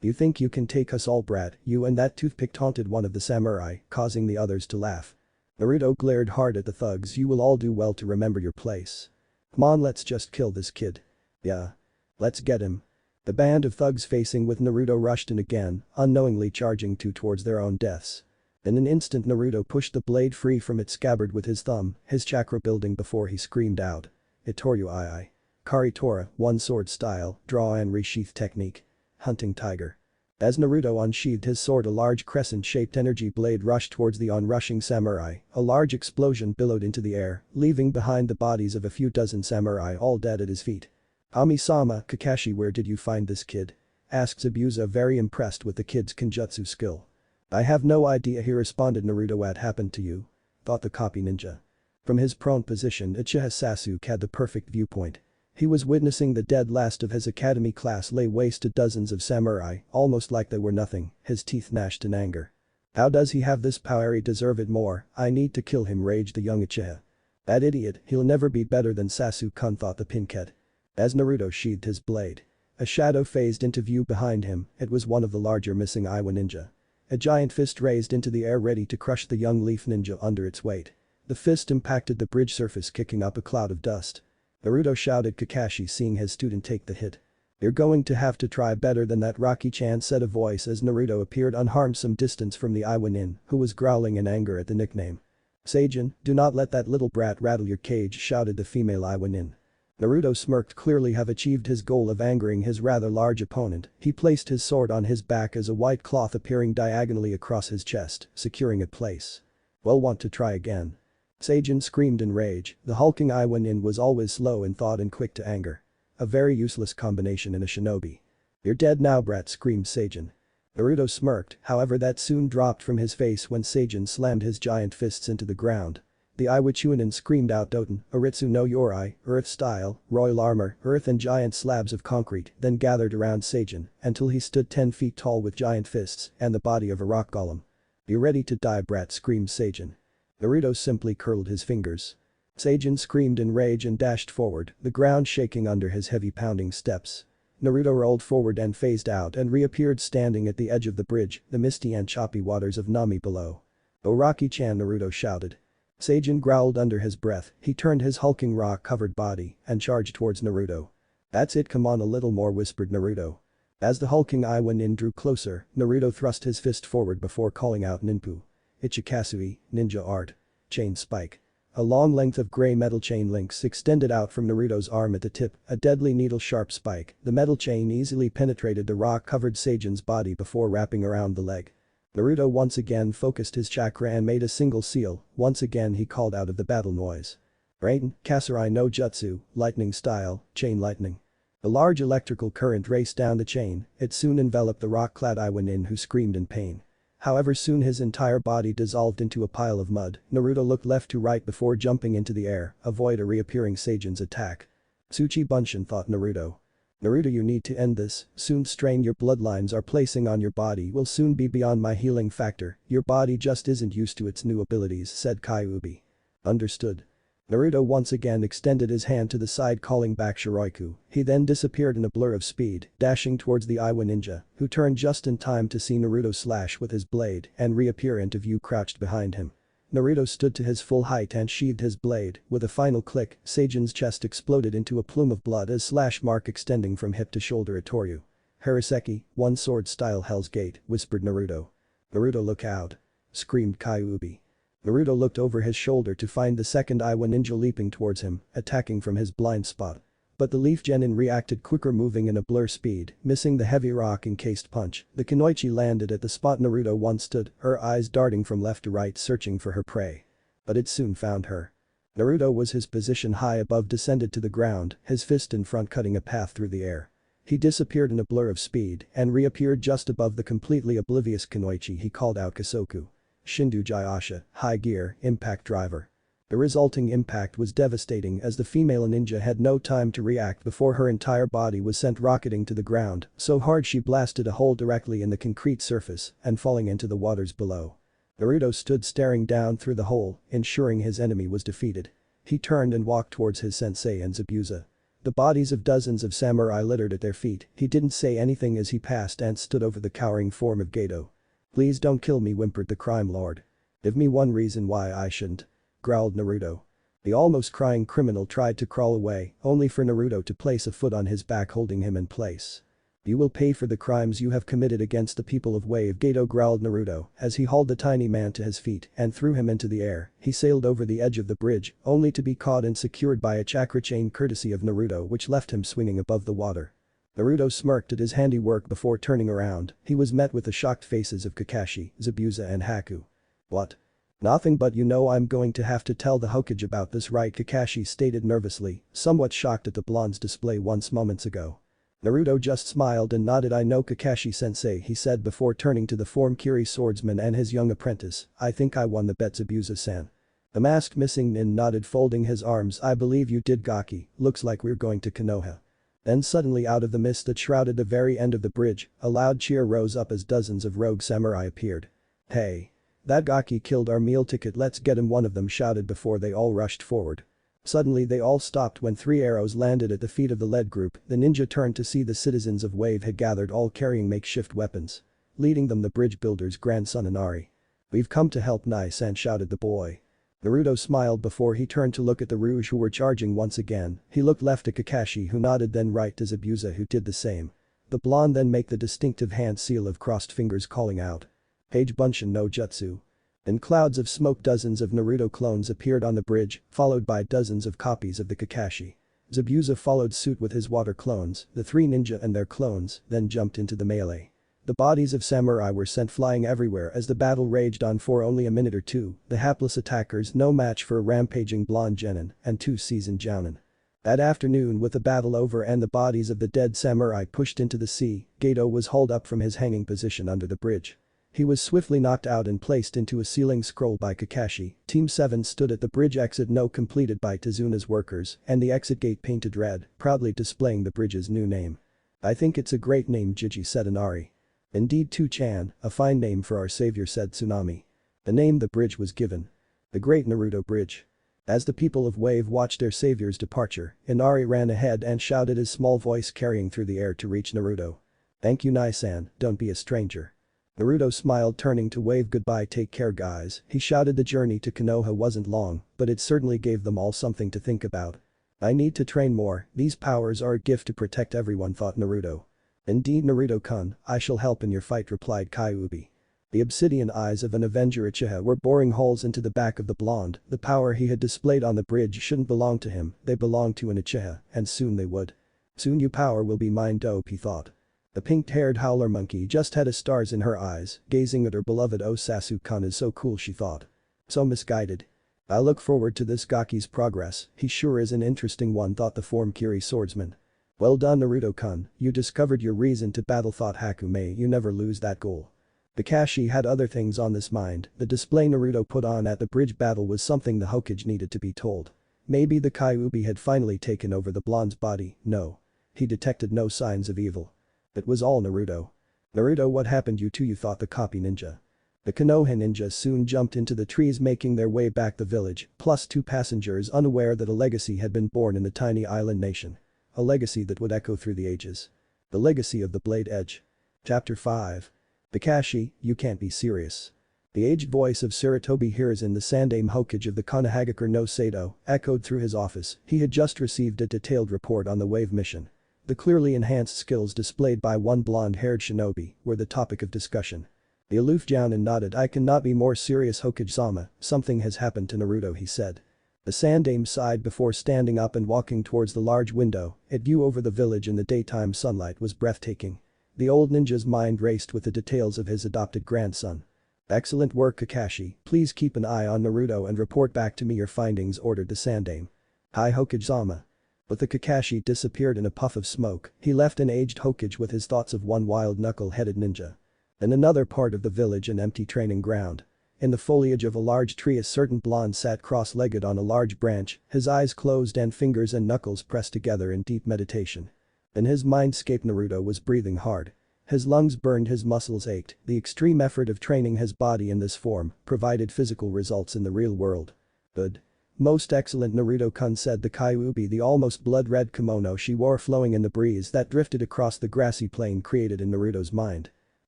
You think you can take us all, brat? You and that toothpick, taunted one of the samurai, causing the others to laugh. Naruto glared hard at the thugs. You will all do well to remember your place. Come on, let's just kill this kid. Yeah. Let's get him. The band of thugs facing with Naruto rushed in again, unknowingly charging towards their own deaths. In an instant Naruto pushed the blade free from its scabbard with his thumb, his chakra building before he screamed out. Itoryu Ii. Kari Tora, one sword style, draw and resheath technique. Hunting tiger. As Naruto unsheathed his sword, a large crescent-shaped energy blade rushed towards the onrushing samurai. A large explosion billowed into the air, leaving behind the bodies of a few dozen samurai, all dead at his feet. Ami-sama, Kakashi, where did you find this kid? Asked Zabuza, very impressed with the kid's kenjutsu skill. I have no idea, he responded. Naruto, what happened to you? Thought the copy ninja. From his prone position, Uchiha Sasuke had the perfect viewpoint. He was witnessing the dead last of his academy class lay waste to dozens of samurai, almost like they were nothing, his teeth gnashed in anger. How does he have this power? He deserve it more, I need to kill him, raged the young Uchiha. That idiot, he'll never be better than Sasuke-kun, thought the pinket. As Naruto sheathed his blade. A shadow phased into view behind him, it was one of the larger missing Iwa ninja. A giant fist raised into the air, ready to crush the young leaf ninja under its weight. The fist impacted the bridge surface, kicking up a cloud of dust. Naruto shouted, Kakashi, seeing his student take the hit. You're going to have to try better than that, Rocky-chan, said a voice as Naruto appeared unharmed some distance from the Iwa nin, who was growling in anger at the nickname. Seijin, do not let that little brat rattle your cage, shouted the female Iwa nin. Naruto smirked, clearly have achieved his goal of angering his rather large opponent. He placed his sword on his back as a white cloth appearing diagonally across his chest, securing it place. Well, want to try again? Seijin screamed in rage. The hulking Iwanin was always slow in thought and quick to anger. A very useless combination in a shinobi. You're dead now, brat, screamed Seijin. Naruto smirked, however that soon dropped from his face when Seijin slammed his giant fists into the ground. The Iwachuanin screamed out Doten, Aritsu no Yorai, Earth Style, Royal Armor, Earth and giant slabs of concrete, then gathered around Seijin until he stood 10 feet tall with giant fists and the body of a rock golem. "You ready to die, brat?" screamed Seijin. Naruto simply curled his fingers. Seijin screamed in rage and dashed forward, the ground shaking under his heavy pounding steps. Naruto rolled forward and phased out and reappeared standing at the edge of the bridge, the misty and choppy waters of Nami below. "Oraki-chan," Naruto shouted. Seijin growled under his breath, he turned his hulking rock-covered body and charged towards Naruto. "That's it, come on a little more," whispered Naruto. As the hulking Iwanin drew closer, Naruto thrust his fist forward before calling out Ninpu. Ichikasui, ninja art. Chain spike. A long length of gray metal chain links extended out from Naruto's arm at the tip, a deadly needle-sharp spike. The metal chain easily penetrated the rock-covered Seijin's body before wrapping around the leg. Naruto once again focused his chakra and made a single seal. Once again he called out of the battle noise. Raiden, Kasurai no Jutsu, lightning style, chain lightning. A large electrical current raced down the chain, it soon enveloped the rock-clad Iwanin, who screamed in pain. However, soon his entire body dissolved into a pile of mud. Naruto looked left to right before jumping into the air, avoid a reappearing Seijin's attack. Tsuchi Bunshin, thought Naruto. Naruto, you need to end this, soon strain your bloodlines are placing on your body will soon be beyond my healing factor, your body just isn't used to its new abilities, said Kyuubi. Understood. Naruto once again extended his hand to the side calling back Shiroiku, he then disappeared in a blur of speed, dashing towards the Iwa ninja, who turned just in time to see Naruto slash with his blade and reappear into view crouched behind him. Naruto stood to his full height and sheathed his blade, with a final click, Seijin's chest exploded into a plume of blood as slash mark extending from hip to shoulder at Toryu. "Haraseki, one sword style Hell's Gate," whispered Naruto. "Naruto, look out!" screamed Kyuubi. Naruto looked over his shoulder to find the second Iwa ninja leaping towards him, attacking from his blind spot. But the Leaf Genin reacted quicker, moving in a blur speed, missing the heavy rock-encased punch. The Kunoichi landed at the spot Naruto once stood, her eyes darting from left to right searching for her prey. But it soon found her. Naruto was his position high above descended to the ground, his fist in front cutting a path through the air. He disappeared in a blur of speed and reappeared just above the completely oblivious Kunoichi. He called out Kasoku. Shindu Jayasha, high gear, impact driver. The resulting impact was devastating as the female ninja had no time to react before her entire body was sent rocketing to the ground, so hard she blasted a hole directly in the concrete surface and falling into the waters below. Naruto stood staring down through the hole, ensuring his enemy was defeated. He turned and walked towards his sensei and Zabuza. The bodies of dozens of samurai littered at their feet. He didn't say anything as he passed and stood over the cowering form of Geto. "Please don't kill me," whimpered the crime lord. "Give me one reason why I shouldn't," growled Naruto. The almost crying criminal tried to crawl away, only for Naruto to place a foot on his back holding him in place. "You will pay for the crimes you have committed against the people of Wave," Geto growled Naruto as he hauled the tiny man to his feet and threw him into the air. He sailed over the edge of the bridge, only to be caught and secured by a chakra chain courtesy of Naruto, which left him swinging above the water. Naruto smirked at his handiwork before turning around. He was met with the shocked faces of Kakashi, Zabuza and Haku. "What? Nothing, but you know I'm going to have to tell the Hokage about this, right?" Kakashi stated nervously, somewhat shocked at the blonde's display once moments ago. Naruto just smiled and nodded. "I know, Kakashi-sensei," he said before turning to the Formkiri swordsman and his young apprentice. "I think I won the bet, Zabuza-san." The masked missing nin nodded, folding his arms. "I believe you did, Gaki, looks like we're going to Konoha." Then suddenly, out of the mist that shrouded the very end of the bridge, a loud cheer rose up as dozens of rogue samurai appeared. "Hey! That Gaki killed our meal ticket, let's get him," one of them shouted before they all rushed forward. Suddenly they all stopped when 3 arrows landed at the feet of the lead group. The ninja turned to see the citizens of Wave had gathered, all carrying makeshift weapons. Leading them, the bridge builder's grandson Inari. "We've come to help, Nai-san," shouted the boy. Naruto smiled before he turned to look at the Rouge, who were charging once again. He looked left at Kakashi, who nodded, then right to Zabuza, who did the same. The blonde then make the distinctive hand seal of crossed fingers, calling out. "Page Bunshin no Jutsu." In clouds of smoke, dozens of Naruto clones appeared on the bridge, followed by dozens of copies of the Kakashi. Zabuza followed suit with his water clones, the three ninja and their clones, then jumped into the melee. The bodies of samurai were sent flying everywhere as the battle raged on for only a minute or two, the hapless attackers no match for a rampaging blonde genin and two seasoned jounin. That afternoon with the battle over and the bodies of the dead samurai pushed into the sea, Gato was hauled up from his hanging position under the bridge. He was swiftly knocked out and placed into a ceiling scroll by Kakashi. Team 7 stood at the bridge exit no completed by Tezuna's workers and the exit gate painted red, proudly displaying the bridge's new name. "I think it's a great name," Gigi said. Inari. "Indeed, 2chan, a fine name for our savior," said Tsunami. The name the bridge was given. The Great Naruto Bridge. As the people of Wave watched their savior's departure, Inari ran ahead and shouted, his small voice carrying through the air to reach Naruto. "Thank you, Nai-san, don't be a stranger." Naruto smiled, turning to Wave. "Goodbye, take care guys," he shouted. The journey to Konoha wasn't long, but it certainly gave them all something to think about. "I need to train more, these powers are a gift to protect everyone," thought Naruto. "Indeed, Naruto-kun, I shall help in your fight," replied Kyuubi. The obsidian eyes of an Avenger Uchiha were boring holes into the back of the blonde. The power he had displayed on the bridge shouldn't belong to him, they belonged to an Uchiha, and soon they would. "Soon your power will be mine, dope," he thought. The pink-haired howler monkey just had a stars in her eyes, gazing at her beloved. "Oh, Sasuke-kun is so cool," she thought. "So misguided. I look forward to this Gaki's progress, he sure is an interesting one," thought the Form-Kiri swordsman. "Well done, Naruto-kun, you discovered your reason to battle," thought Haku. "May you never lose that goal." Kakashi had other things on his mind. The display Naruto put on at the bridge battle was something the Hokage needed to be told. Maybe the Kyuubi had finally taken over the blonde's body. No. He detected no signs of evil. It was all Naruto. "Naruto, what happened to you?" thought the copy ninja. The Konoha ninja soon jumped into the trees, making their way back the village, plus two passengers unaware that a legacy had been born in the tiny island nation. A legacy that would echo through the ages. The legacy of the Blade Edge. Chapter 5. Kakashi, you can't be serious. The aged voice of Sarutobi Hiruzen, the Sandaime Hokage of the Konohagakure no Sado, echoed through his office. He had just received a detailed report on the Wave mission. The clearly enhanced skills displayed by one blonde-haired shinobi were the topic of discussion. The aloof Jounin nodded. "I cannot be more serious, Hokage-sama, something has happened to Naruto," he said. The Sandaime sighed before standing up and walking towards the large window. Its view over the village in the daytime sunlight was breathtaking. The old ninja's mind raced with the details of his adopted grandson. "Excellent work, Kakashi, please keep an eye on Naruto and report back to me your findings," ordered the Sandaime. "Hi, Hokage-sama." But the Kakashi disappeared in a puff of smoke. He left an aged Hokage with his thoughts of one wild knuckle-headed ninja. In another part of the village, an empty training ground. In the foliage of a large tree, a certain blonde sat cross-legged on a large branch, his eyes closed and fingers and knuckles pressed together in deep meditation. In his mindscape, Naruto was breathing hard. His lungs burned, his muscles ached. The extreme effort of training his body in this form provided physical results in the real world. "Good. Most excellent, Naruto-kun," said the Kyuubi. The almost blood-red kimono she wore flowing in the breeze that drifted across the grassy plain created in Naruto's mind.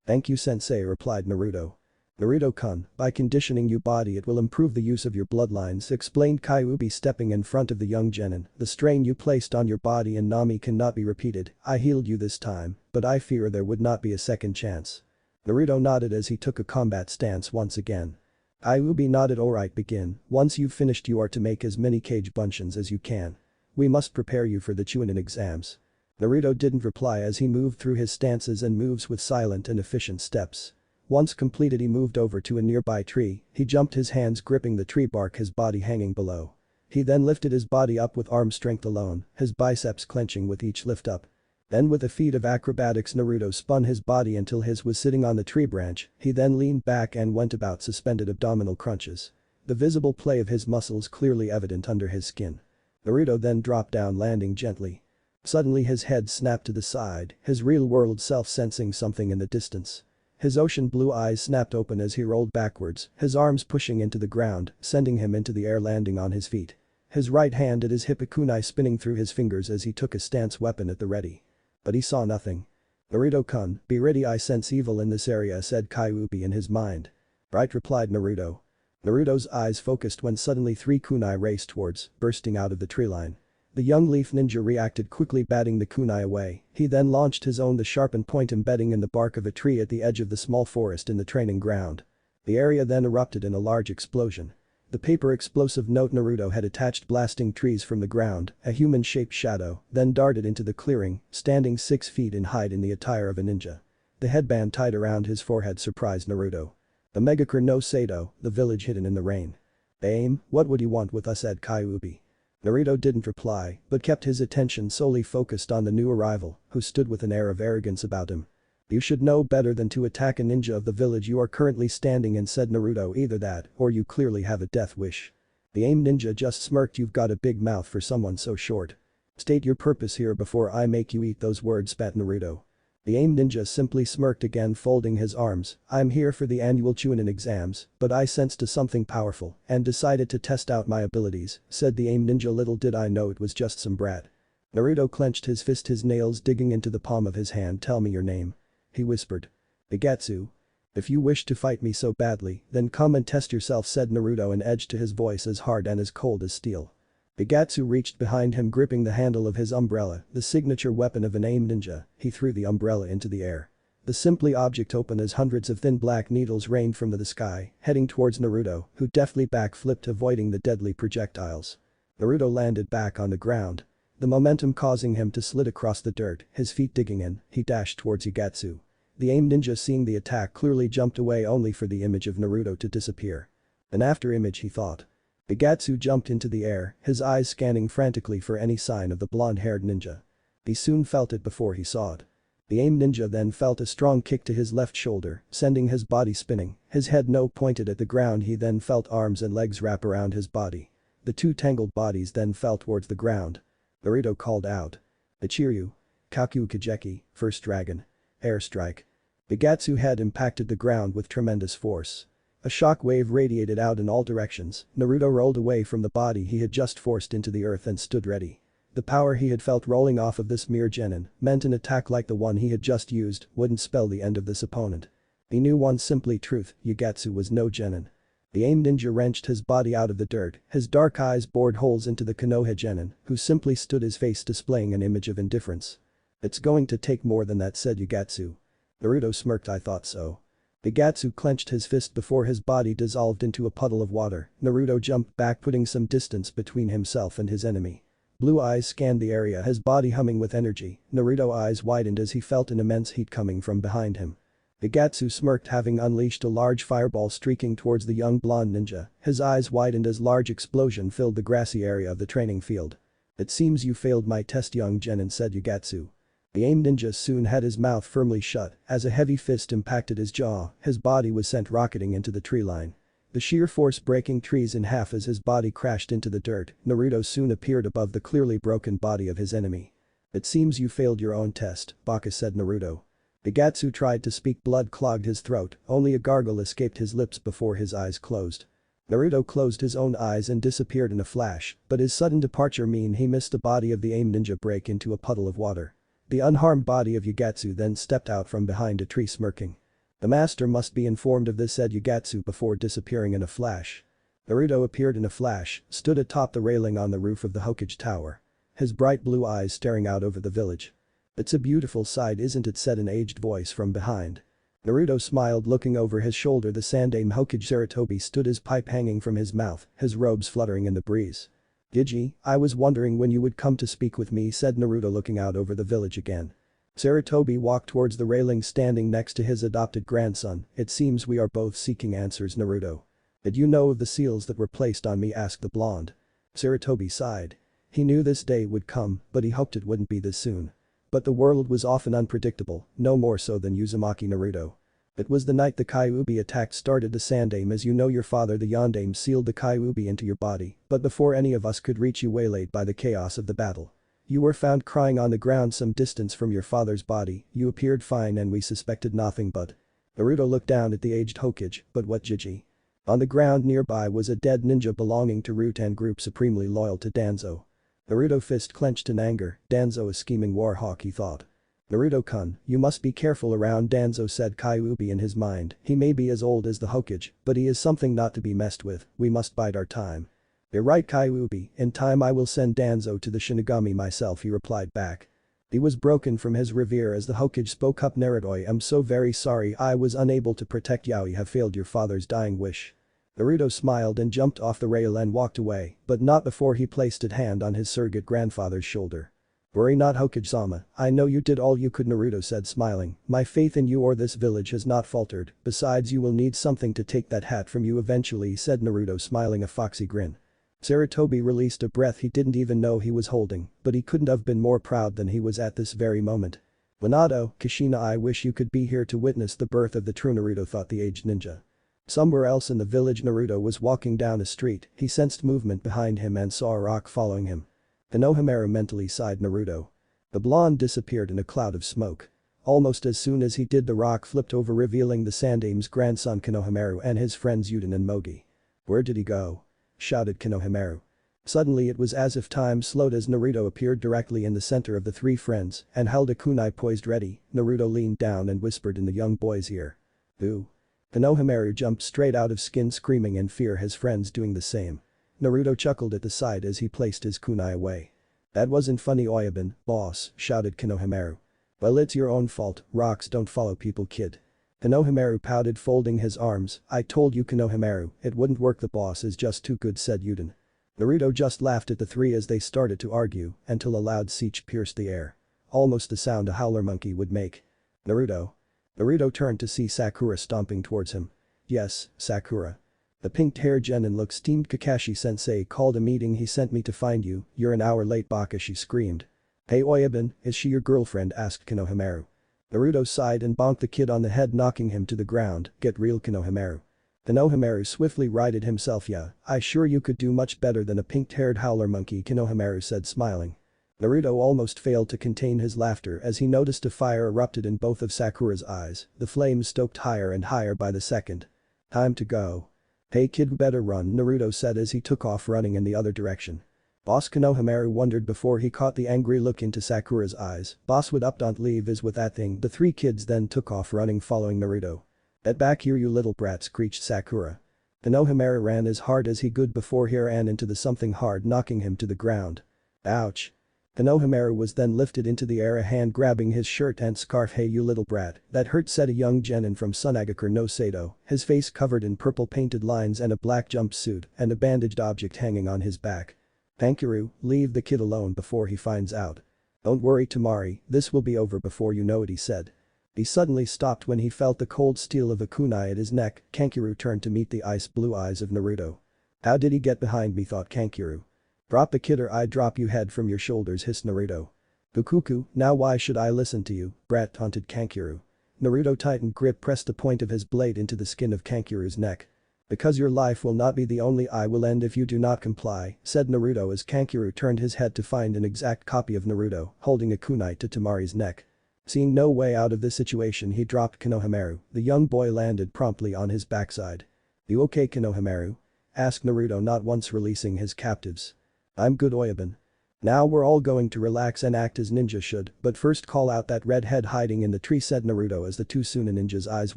"Thank you, sensei," replied Naruto. "Naruto-kun, by conditioning your body it will improve the use of your bloodlines," explained Kyuubi, stepping in front of the young genin. "The strain you placed on your body in Nami cannot be repeated. I healed you this time, but I fear there would not be a second chance." Naruto nodded as he took a combat stance once again. Kyuubi nodded. "Alright, begin. Once you've finished you are to make as many cage bunshin as you can. We must prepare you for the Chunin exams." Naruto didn't reply as he moved through his stances and moves with silent and efficient steps. Once completed, he moved over to a nearby tree. He jumped, his hands gripping the tree bark, his body hanging below. He then lifted his body up with arm strength alone, his biceps clenching with each lift up. Then with a feat of acrobatics, Naruto spun his body until his was sitting on the tree branch. He then leaned back and went about suspended abdominal crunches. The visible play of his muscles clearly evident under his skin. Naruto then dropped down, landing gently. Suddenly his head snapped to the side, his real-world self sensing something in the distance. His ocean blue eyes snapped open as he rolled backwards, his arms pushing into the ground, sending him into the air, landing on his feet. His right hand at his hip, a kunai spinning through his fingers as he took a stance, weapon at the ready. But he saw nothing. "Naruto-kun, be ready, I sense evil in this area," said Kyuubi in his mind. "Right," replied Naruto. Naruto's eyes focused when suddenly three kunai raced towards, bursting out of the tree line. The young leaf ninja reacted quickly, batting the kunai away. He then launched his own, the sharpened point embedding in the bark of a tree at the edge of the small forest in the training ground. The area then erupted in a large explosion. The paper explosive note Naruto had attached blasting trees from the ground, a human-shaped shadow, then darted into the clearing, standing 6 feet in height in the attire of a ninja. The headband tied around his forehead surprised Naruto. The Megakure no Sato, the village hidden in the rain. "Aim, what would you want with us?" said Kyuubi. Naruto didn't reply, but kept his attention solely focused on the new arrival, who stood with an air of arrogance about him. "You should know better than to attack a ninja of the village you are currently standing in," said Naruto. "Either that, or you clearly have a death wish." The AIM ninja just smirked. "You've got a big mouth for someone so short. State your purpose here before I make you eat those words," spat Naruto. The AIM ninja simply smirked again, folding his arms. "I'm here for the annual Chunin exams, but I sensed something powerful and decided to test out my abilities," said the AIM ninja. "Little did I know it was just some brat." Naruto clenched his fist, his nails digging into the palm of his hand. "Tell me your name," he whispered. "Bigatsu. If you wish to fight me so badly, then come and test yourself," said Naruto, an edge to his voice as hard and as cold as steel. Bigatsu reached behind him, gripping the handle of his umbrella, the signature weapon of an AIM ninja. He threw the umbrella into the air. The simply object opened as hundreds of thin black needles rained from the sky, heading towards Naruto, who deftly backflipped, avoiding the deadly projectiles. Naruto landed back on the ground. The momentum causing him to slid across the dirt, his feet digging in, he dashed towards Bigatsu. The AIM ninja, seeing the attack, clearly jumped away, only for the image of Naruto to disappear. An after image, he thought. Bigatsu jumped into the air, his eyes scanning frantically for any sign of the blonde-haired ninja. He soon felt it before he saw it. The AIM ninja then felt a strong kick to his left shoulder, sending his body spinning, his head pointed at the ground. He then felt arms and legs wrap around his body. The two tangled bodies then fell towards the ground. Naruto called out. "Ichiryu. Kakyu Kajeki, First Dragon. Airstrike." Bigatsu had impacted the ground with tremendous force. A shock wave radiated out in all directions. Naruto rolled away from the body he had just forced into the earth and stood ready. The power he had felt rolling off of this mere genin meant an attack like the one he had just used wouldn't spell the end of this opponent. He knew one simply truth: Bigatsu was no genin. The AIM ninja wrenched his body out of the dirt, his dark eyes bored holes into the Konoha genin, who simply stood, his face displaying an image of indifference. "It's going to take more than that," said Bigatsu. Naruto smirked. "I thought so." Bigatsu clenched his fist before his body dissolved into a puddle of water. Naruto jumped back, putting some distance between himself and his enemy. Blue eyes scanned the area, his body humming with energy. Naruto's eyes widened as he felt an immense heat coming from behind him. Bigatsu smirked, having unleashed a large fireball streaking towards the young blonde ninja. His eyes widened as large explosion filled the grassy area of the training field. "It seems you failed my test, young genin," said Bigatsu. The AIM ninja soon had his mouth firmly shut as a heavy fist impacted his jaw. His body was sent rocketing into the tree line. The sheer force breaking trees in half as his body crashed into the dirt. Naruto soon appeared above the clearly broken body of his enemy. "It seems you failed your own test," Baka said Naruto. Bigatsu tried to speak, blood clogged his throat, only a gargle escaped his lips before his eyes closed. Naruto closed his own eyes and disappeared in a flash, but his sudden departure meant he missed the body of the AIM ninja break into a puddle of water. The unharmed body of Bigatsu then stepped out from behind a tree, smirking. "The master must be informed of this," said Bigatsu before disappearing in a flash. Naruto appeared in a flash, stood atop the railing on the roof of the Hokage Tower. His bright blue eyes staring out over the village. "It's a beautiful sight, isn't it?" said an aged voice from behind. Naruto smiled, looking over his shoulder. The Sandaime Hokage Sarutobi stood, his pipe hanging from his mouth, his robes fluttering in the breeze. "Gigi, I was wondering when you would come to speak with me," said Naruto, looking out over the village again. Sarutobi walked towards the railing, standing next to his adopted grandson. "It seems we are both seeking answers, Naruto." "Did you know of the seals that were placed on me?" asked the blonde. Sarutobi sighed. He knew this day would come, but he hoped it wouldn't be this soon. But the world was often unpredictable, no more so than Uzumaki Naruto. "It was the night the Kyuubi attack started the Sandaime. As you know, your father the Yondaime sealed the Kyuubi into your body, but before any of us could reach you, waylaid by the chaos of the battle. You were found crying on the ground some distance from your father's body. You appeared fine and we suspected nothing but." Naruto looked down at the aged Hokage. "But what, Gigi?" On the ground nearby was a dead ninja belonging to Rutan group, supremely loyal to Danzo. Naruto fist clenched in anger. "Danzo, a scheming war hawk," he thought. "Naruto-kun, you must be careful around Danzo," said Kyuubi in his mind. "He may be as old as the Hokage, but he is something not to be messed with. We must bide our time." "You're right, Kyuubi, in time I will send Danzo to the Shinigami myself," he replied back. He was broken from his revere as the Hokage spoke up. "Naruto, I'm so very sorry I was unable to protect you. You have failed your father's dying wish." Naruto smiled and jumped off the rail and walked away, but not before he placed a hand on his surrogate grandfather's shoulder. "Worry not, Hokage-sama, I know you did all you could," Naruto said, smiling. "My faith in you or this village has not faltered, besides you will need something to take that hat from you eventually," said Naruto, smiling a foxy grin. Sarutobi released a breath he didn't even know he was holding, but he couldn't have been more proud than he was at this very moment. "Minato, Kushina, I wish you could be here to witness the birth of the true Naruto," thought the aged ninja. Somewhere else in the village, Naruto was walking down a street, he sensed movement behind him and saw a rock following him. "Konohamaru," mentally sighed Naruto. The blonde disappeared in a cloud of smoke. Almost as soon as he did, the rock flipped over, revealing the Sandame's grandson Konohamaru and his friends Yuden and Mogi. "Where did he go?" shouted Konohamaru. Suddenly it was as if time slowed as Naruto appeared directly in the center of the three friends and held a kunai poised ready. Naruto leaned down and whispered in the young boy's ear. "Ooh." Konohamaru jumped straight out of skin, screaming in fear, his friends doing the same. Naruto chuckled at the sight as he placed his kunai away. "That wasn't funny, Oyabun, boss," shouted Konohamaru. "Well, it's your own fault, rocks don't follow people, kid." Konohamaru pouted, folding his arms. "I told you, Konohamaru, it wouldn't work, the boss is just too good," said Yuden. Naruto just laughed at the three as they started to argue until a loud screech pierced the air. Almost the sound a howler monkey would make. "Naruto?" Naruto turned to see Sakura stomping towards him. "Yes, Sakura." The pink-haired genin looked steamed. "Kakashi-sensei called a meeting, he sent me to find you, you're an hour late, Baka," she screamed. "Hey Oyabun, is she your girlfriend?" asked Konohamaru. Naruto sighed and bonked the kid on the head, knocking him to the ground. "Get real, Konohamaru." Konohamaru swiftly righted himself. "Yeah, I sure you could do much better than a pink-haired howler monkey," Konohamaru said, smiling. Naruto almost failed to contain his laughter as he noticed a fire erupted in both of Sakura's eyes, the flames stoked higher and higher by the second. "Time to go." "Hey kid, better run," Naruto said as he took off running in the other direction. "Boss?" Konohamaru wondered before he caught the angry look into Sakura's eyes. "Boss, would up don't leave is with that thing." The three kids then took off running, following Naruto. "Get back here, you little brat," screeched Sakura. Konohamaru ran as hard as he could before he ran into the something hard, knocking him to the ground. "Ouch." Konohamaru was then lifted into the air, a hand grabbing his shirt and scarf. "Hey you little brat, that hurt," said a young genin from Sunagakure no Sato, his face covered in purple painted lines and a black jumpsuit and a bandaged object hanging on his back. "Kankuro, leave the kid alone before he finds out." "Don't worry Temari, this will be over before you know it," he said. He suddenly stopped when he felt the cold steel of a kunai at his neck. Kankuro turned to meet the ice blue eyes of Naruto. "How did he get behind me?" thought Kankuro. "Drop the kid or I drop you head from your shoulders," hissed Naruto. "Fukuku, now why should I listen to you, brat?" taunted Kankuro. Naruto tightened grip, pressed the point of his blade into the skin of Kankuro's neck. "Because your life will not be the only I will end if you do not comply," said Naruto as Kankuro turned his head to find an exact copy of Naruto holding a kunai to Temari's neck. Seeing no way out of this situation, he dropped Konohamaru. The young boy landed promptly on his backside. "You okay, Konohamaru?" asked Naruto, not once releasing his captives. "I'm good, Oyabun. Now we're all going to relax and act as ninja should, but first call out that red head hiding in the tree," said Naruto as the two Suna ninjas' eyes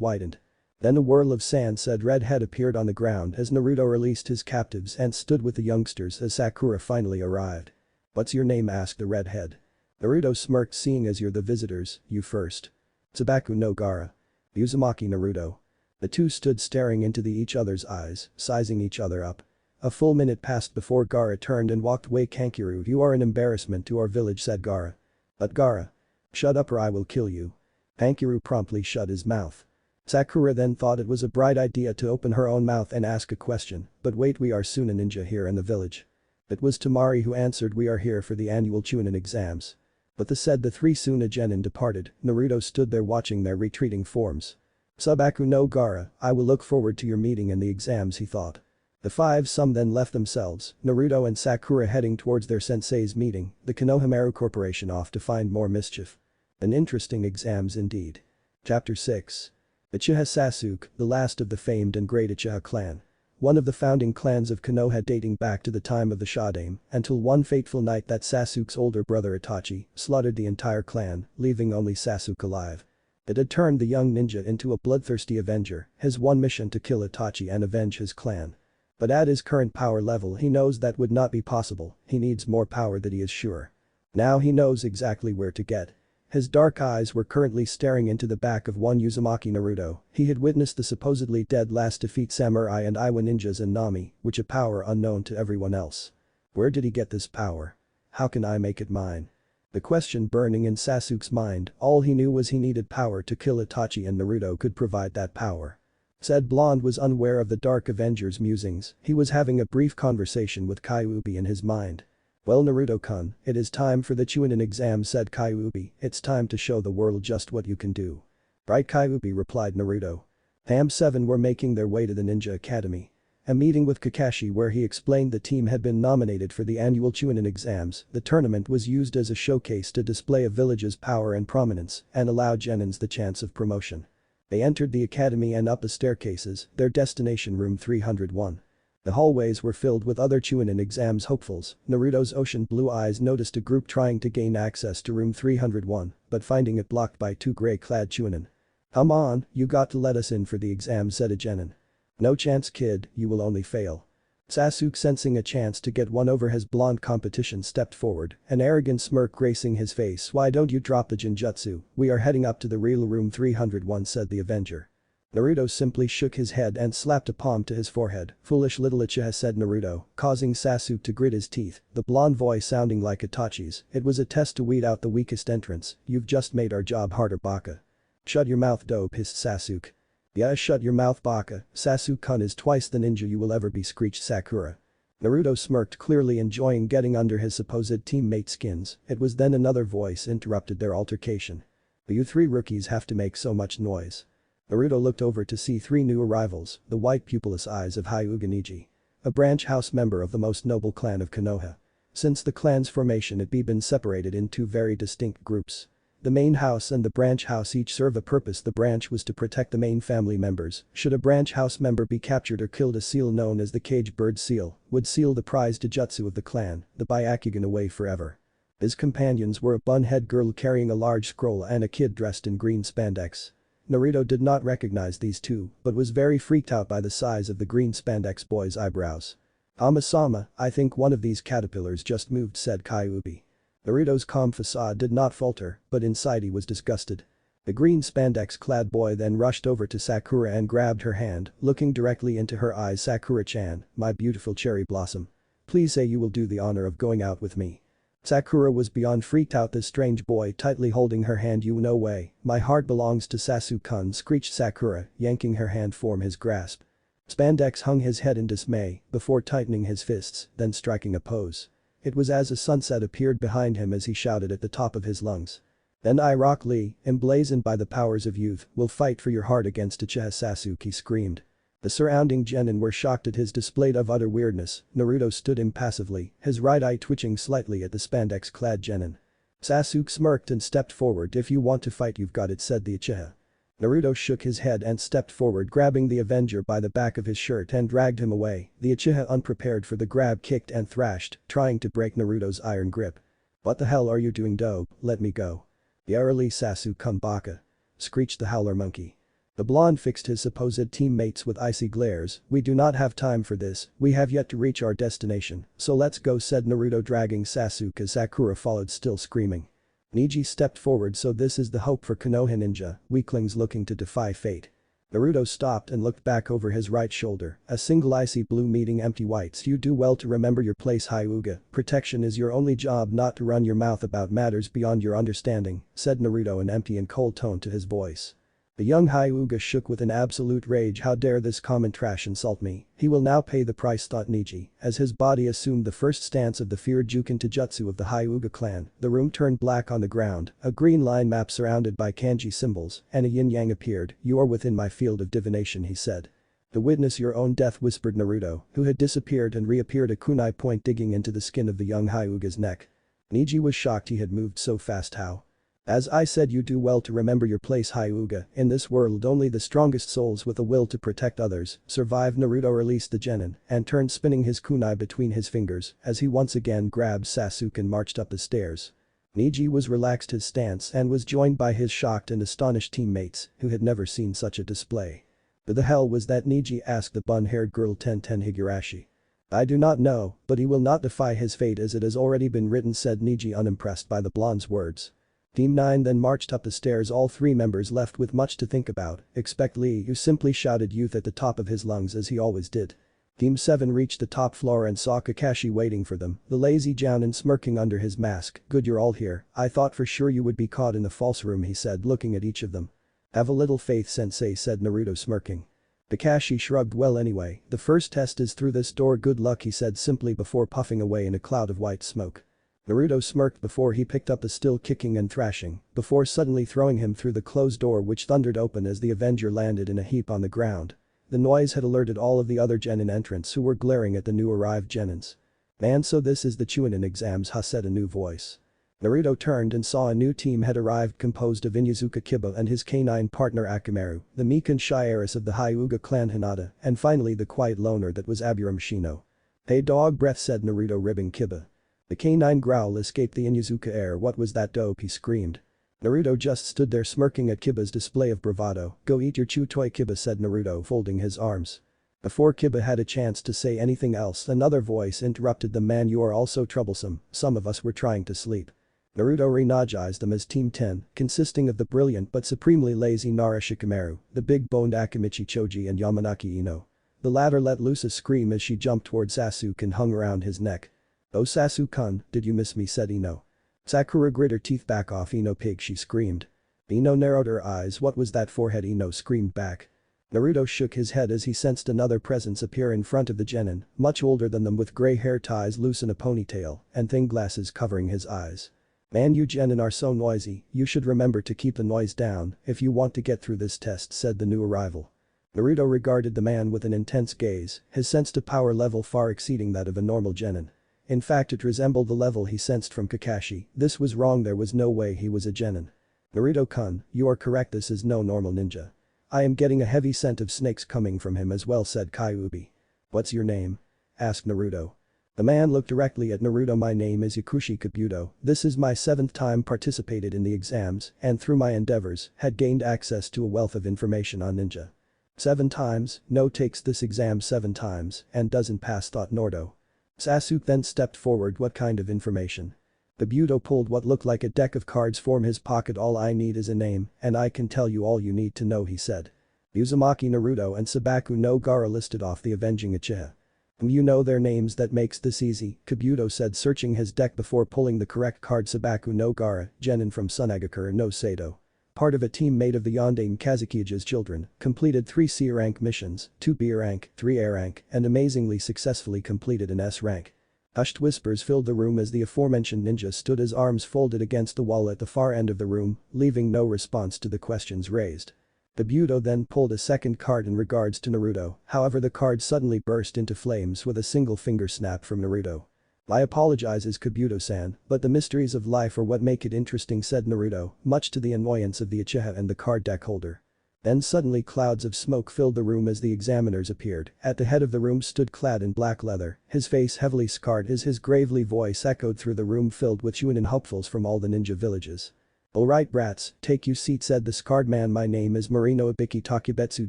widened. Then a whirl of sand said red head appeared on the ground as Naruto released his captives and stood with the youngsters as Sakura finally arrived. "What's your name?" asked the red head. Naruto smirked, "Seeing as you're the visitors, you first." "Tsubaku no Gaara." "Uzumaki Naruto." The two stood staring into each other's eyes, sizing each other up. A full minute passed before Gaara turned and walked away. "Kankuro, you are an embarrassment to our village," said Gaara. "But Gaara." "Shut up or I will kill you." Kankuro promptly shut his mouth. Sakura then thought it was a bright idea to open her own mouth and ask a question, "But wait, we are Suna ninja here in the village." It was Temari who answered, "We are here for the annual Chunin exams." But the three Suna genin departed. Naruto stood there watching their retreating forms. "Tsubaku no Gaara, I will look forward to your meeting and the exams," he thought. The five some then left themselves, Naruto and Sakura heading towards their sensei's meeting, the Konohamaru Corporation off to find more mischief. An interesting exams indeed. Chapter 6. Uchiha Sasuke, the last of the famed and great Uchiha clan. One of the founding clans of Konoha dating back to the time of the Shodaime, until one fateful night that Sasuke's older brother Itachi slaughtered the entire clan, leaving only Sasuke alive. It had turned the young ninja into a bloodthirsty avenger, his one mission to kill Itachi and avenge his clan. But at his current power level he knows that would not be possible, he needs more power, that he is sure. Now he knows exactly where to get. His dark eyes were currently staring into the back of one Uzumaki Naruto. He had witnessed the supposedly dead last defeat samurai and Iwa ninjas and Nami, which a power unknown to everyone else. Where did he get this power? How can I make it mine? The question burning in Sasuke's mind, all he knew was he needed power to kill Itachi and Naruto could provide that power. Said blonde was unaware of the Dark Avenger's musings, he was having a brief conversation with Kyuubi in his mind. Well Naruto-kun, it is time for the Chunin exam said Kyuubi, it's time to show the world just what you can do. Right Kyuubi replied Naruto. Ham7 were making their way to the Ninja Academy. A meeting with Kakashi where he explained the team had been nominated for the annual Chunin exams, the tournament was used as a showcase to display a village's power and prominence and allow genins the chance of promotion. They entered the academy and up the staircases, their destination room 301. The hallways were filled with other Chunin exams hopefuls. Naruto's ocean blue eyes noticed a group trying to gain access to room 301, but finding it blocked by two gray-clad Chunin. Come on, you got to let us in for the exam said a genin. No chance kid, you will only fail. Sasuke sensing a chance to get one over his blonde competition stepped forward, an arrogant smirk gracing his face. Why don't you drop the genjutsu, we are heading up to the real room 301 said the Avenger. Naruto simply shook his head and slapped a palm to his forehead. Foolish little Uchiha said Naruto, causing Sasuke to grit his teeth, the blonde voice sounding like Itachi's. It was a test to weed out the weakest entrants, you've just made our job harder baka. Shut your mouth dope hissed Sasuke. Yeah shut your mouth baka, Sasuke-kun is twice the ninja you will ever be screeched Sakura. Naruto smirked clearly enjoying getting under his supposed teammate skins. It was then another voice interrupted their altercation. You three rookies have to make so much noise. Naruto looked over to see three new arrivals, the white pupilless eyes of Hyuga Neji. A branch house member of the most noble clan of Konoha. Since the clan's formation it had been separated in two very distinct groups. The main house and the branch house each serve a purpose. The branch was to protect the main family members. Should a branch house member be captured or killed, a seal known as the cage bird seal would seal the prized jutsu of the clan, the Byakugan away forever. His companions were a bun-head girl carrying a large scroll and a kid dressed in green spandex. Naruto did not recognize these two, but was very freaked out by the size of the green spandex boy's eyebrows. Ama-sama, I think one of these caterpillars just moved said Kyuubi. Naruto's calm facade did not falter, but inside he was disgusted. The green spandex-clad boy then rushed over to Sakura and grabbed her hand, looking directly into her eyes. Sakura-chan, my beautiful cherry blossom. Please say you will do the honor of going out with me. Sakura was beyond freaked out, this strange boy tightly holding her hand. You no way, my heart belongs to Sasuke-kun screeched Sakura, yanking her hand from his grasp. Spandex hung his head in dismay, before tightening his fists, then striking a pose. It was as a sunset appeared behind him as he shouted at the top of his lungs. Then I, Rock Lee, emblazoned by the powers of youth, will fight for your heart against Uchiha Sasuke, he screamed. The surrounding genin were shocked at his display of utter weirdness. Naruto stood impassively, his right eye twitching slightly at the spandex-clad genin. Sasuke smirked and stepped forward. If you want to fight you've got it said the Uchiha. Naruto shook his head and stepped forward, grabbing the Avenger by the back of his shirt and dragged him away. The Uchiha, unprepared for the grab, kicked and thrashed, trying to break Naruto's iron grip. What the hell are you doing dope, let me go. Yarely Sasuke-kun baka. Screeched the howler monkey. The blonde fixed his supposed teammates with icy glares. We do not have time for this, we have yet to reach our destination, so let's go said Naruto, dragging Sasuke as Sakura followed, still screaming. Neji stepped forward. So this is the hope for Konoha ninja, weaklings looking to defy fate. Naruto stopped and looked back over his right shoulder, a single icy blue meeting empty whites. You do well to remember your place Hyuga, protection is your only job, not to run your mouth about matters beyond your understanding, said Naruto, an empty and cold tone to his voice. The young Hyuga shook with an absolute rage. How dare this common trash insult me, he will now pay the price, thought Neji, as his body assumed the first stance of the feared Juken Taijutsu of the Hyuga clan. The room turned black on the ground, a green line map surrounded by kanji symbols, and a yin-yang appeared. You are within my field of divination, he said. To witness your own death, whispered Naruto, who had disappeared and reappeared, a kunai point digging into the skin of the young Hyuga's neck. Neji was shocked he had moved so fast. How? As I said, you do well to remember your place Hyuga, in this world only the strongest souls with a will to protect others survive. Naruto released the genin and turned, spinning his kunai between his fingers as he once again grabbed Sasuke and marched up the stairs. Neji was relaxed his stance and was joined by his shocked and astonished teammates who had never seen such a display. Who the hell was that, Neji asked the bun-haired girl Tenten Higurashi. I do not know, but he will not defy his fate as it has already been written, said Neji, unimpressed by the blonde's words. Team 9 then marched up the stairs, all three members left with much to think about, except Lee, who simply shouted youth at the top of his lungs as he always did. Team 7 reached the top floor and saw Kakashi waiting for them, the lazy Jounin smirking under his mask. "Good, you're all here. I thought for sure you would be caught in the false room," he said, looking at each of them. "Have a little faith, sensei," said Naruto, smirking. Kakashi shrugged. "Well, anyway, the first test is through this door. Good luck," he said simply before puffing away in a cloud of white smoke. Naruto smirked before he picked up the still kicking and thrashing, before suddenly throwing him through the closed door, which thundered open as the Avenger landed in a heap on the ground. The noise had alerted all of the other Genin entrants who were glaring at the new arrived Genins. "Man, so this is the Chunin exams, huh?" said a new voice. Naruto turned and saw a new team had arrived, composed of Inuzuka Kiba and his canine partner Akamaru, the meek and shy heiress of the Hyuga clan Hinata, and finally the quiet loner that was Aburame Shino. "Hey dog breath," said Naruto, ribbing Kiba. The canine growl escaped the Inuzuka heir. "What was that dope?" he screamed. Naruto just stood there smirking at Kiba's display of bravado. "Go eat your chew toy, Kiba," said Naruto, folding his arms. Before Kiba had a chance to say anything else, another voice interrupted them. "Man, you are all so troublesome, some of us were trying to sleep." Naruto re-energized them as Team 10, consisting of the brilliant but supremely lazy Nara Shikamaru, the big-boned Akimichi Choji and Yamanaki Ino. The latter let loose a scream as she jumped toward Sasuke and hung around his neck. "Oh Sasuke-kun, did you miss me?" said Ino. Sakura grit her teeth. "Back off, Ino pig," she screamed. Ino narrowed her eyes. "What was that forehead?" Ino screamed back. Naruto shook his head as he sensed another presence appear in front of the Genin, much older than them, with grey hair ties loose in a ponytail and thin glasses covering his eyes. "Man, you Genin are so noisy, you should remember to keep the noise down if you want to get through this test," said the new arrival. Naruto regarded the man with an intense gaze, his sense to power level far exceeding that of a normal Genin. In fact, it resembled the level he sensed from Kakashi. This was wrong, there was no way he was a Genin. "Naruto-kun, you are correct, this is no normal ninja. I am getting a heavy scent of snakes coming from him as well," said Kyuubi. "What's your name?" asked Naruto. The man looked directly at Naruto. "My name is Yakushi Kabuto, this is my 7th time participated in the exams and through my endeavors had gained access to a wealth of information on ninja." 7 times, no takes this exam 7 times and doesn't pass, thought Naruto. Sasuke then stepped forward. "What kind of information?" Kabuto pulled what looked like a deck of cards from his pocket. "All I need is a name and I can tell you all you need to know," he said. Uzumaki, Naruto and Sabaku no Gaara listed off the avenging Uchiha. "You know their names, that makes this easy," Kabuto said, searching his deck before pulling the correct card. Sabaku no Gaara, Genin from Sunagakure no Sato. Part of a team made of the Yondaime Kazukiya's children, completed 3 C rank missions, 2 B rank, 3 A rank, and amazingly successfully completed an S rank. Hushed whispers filled the room as the aforementioned ninja stood, his arms folded against the wall at the far end of the room, leaving no response to the questions raised. Kabuto then pulled a second card in regards to Naruto, however the card suddenly burst into flames with a single finger snap from Naruto. "I apologizes, Kabuto-san, but the mysteries of life are what make it interesting," said Naruto, much to the annoyance of the Uchiha and the card deck holder. Then suddenly clouds of smoke filled the room as the examiners appeared. At the head of the room stood, clad in black leather, his face heavily scarred as his gravely voice echoed through the room filled with Chunin hopefuls from all the ninja villages. "Alright brats, take you seat," said the scarred man. "My name is Marino Ibiki Takebetsu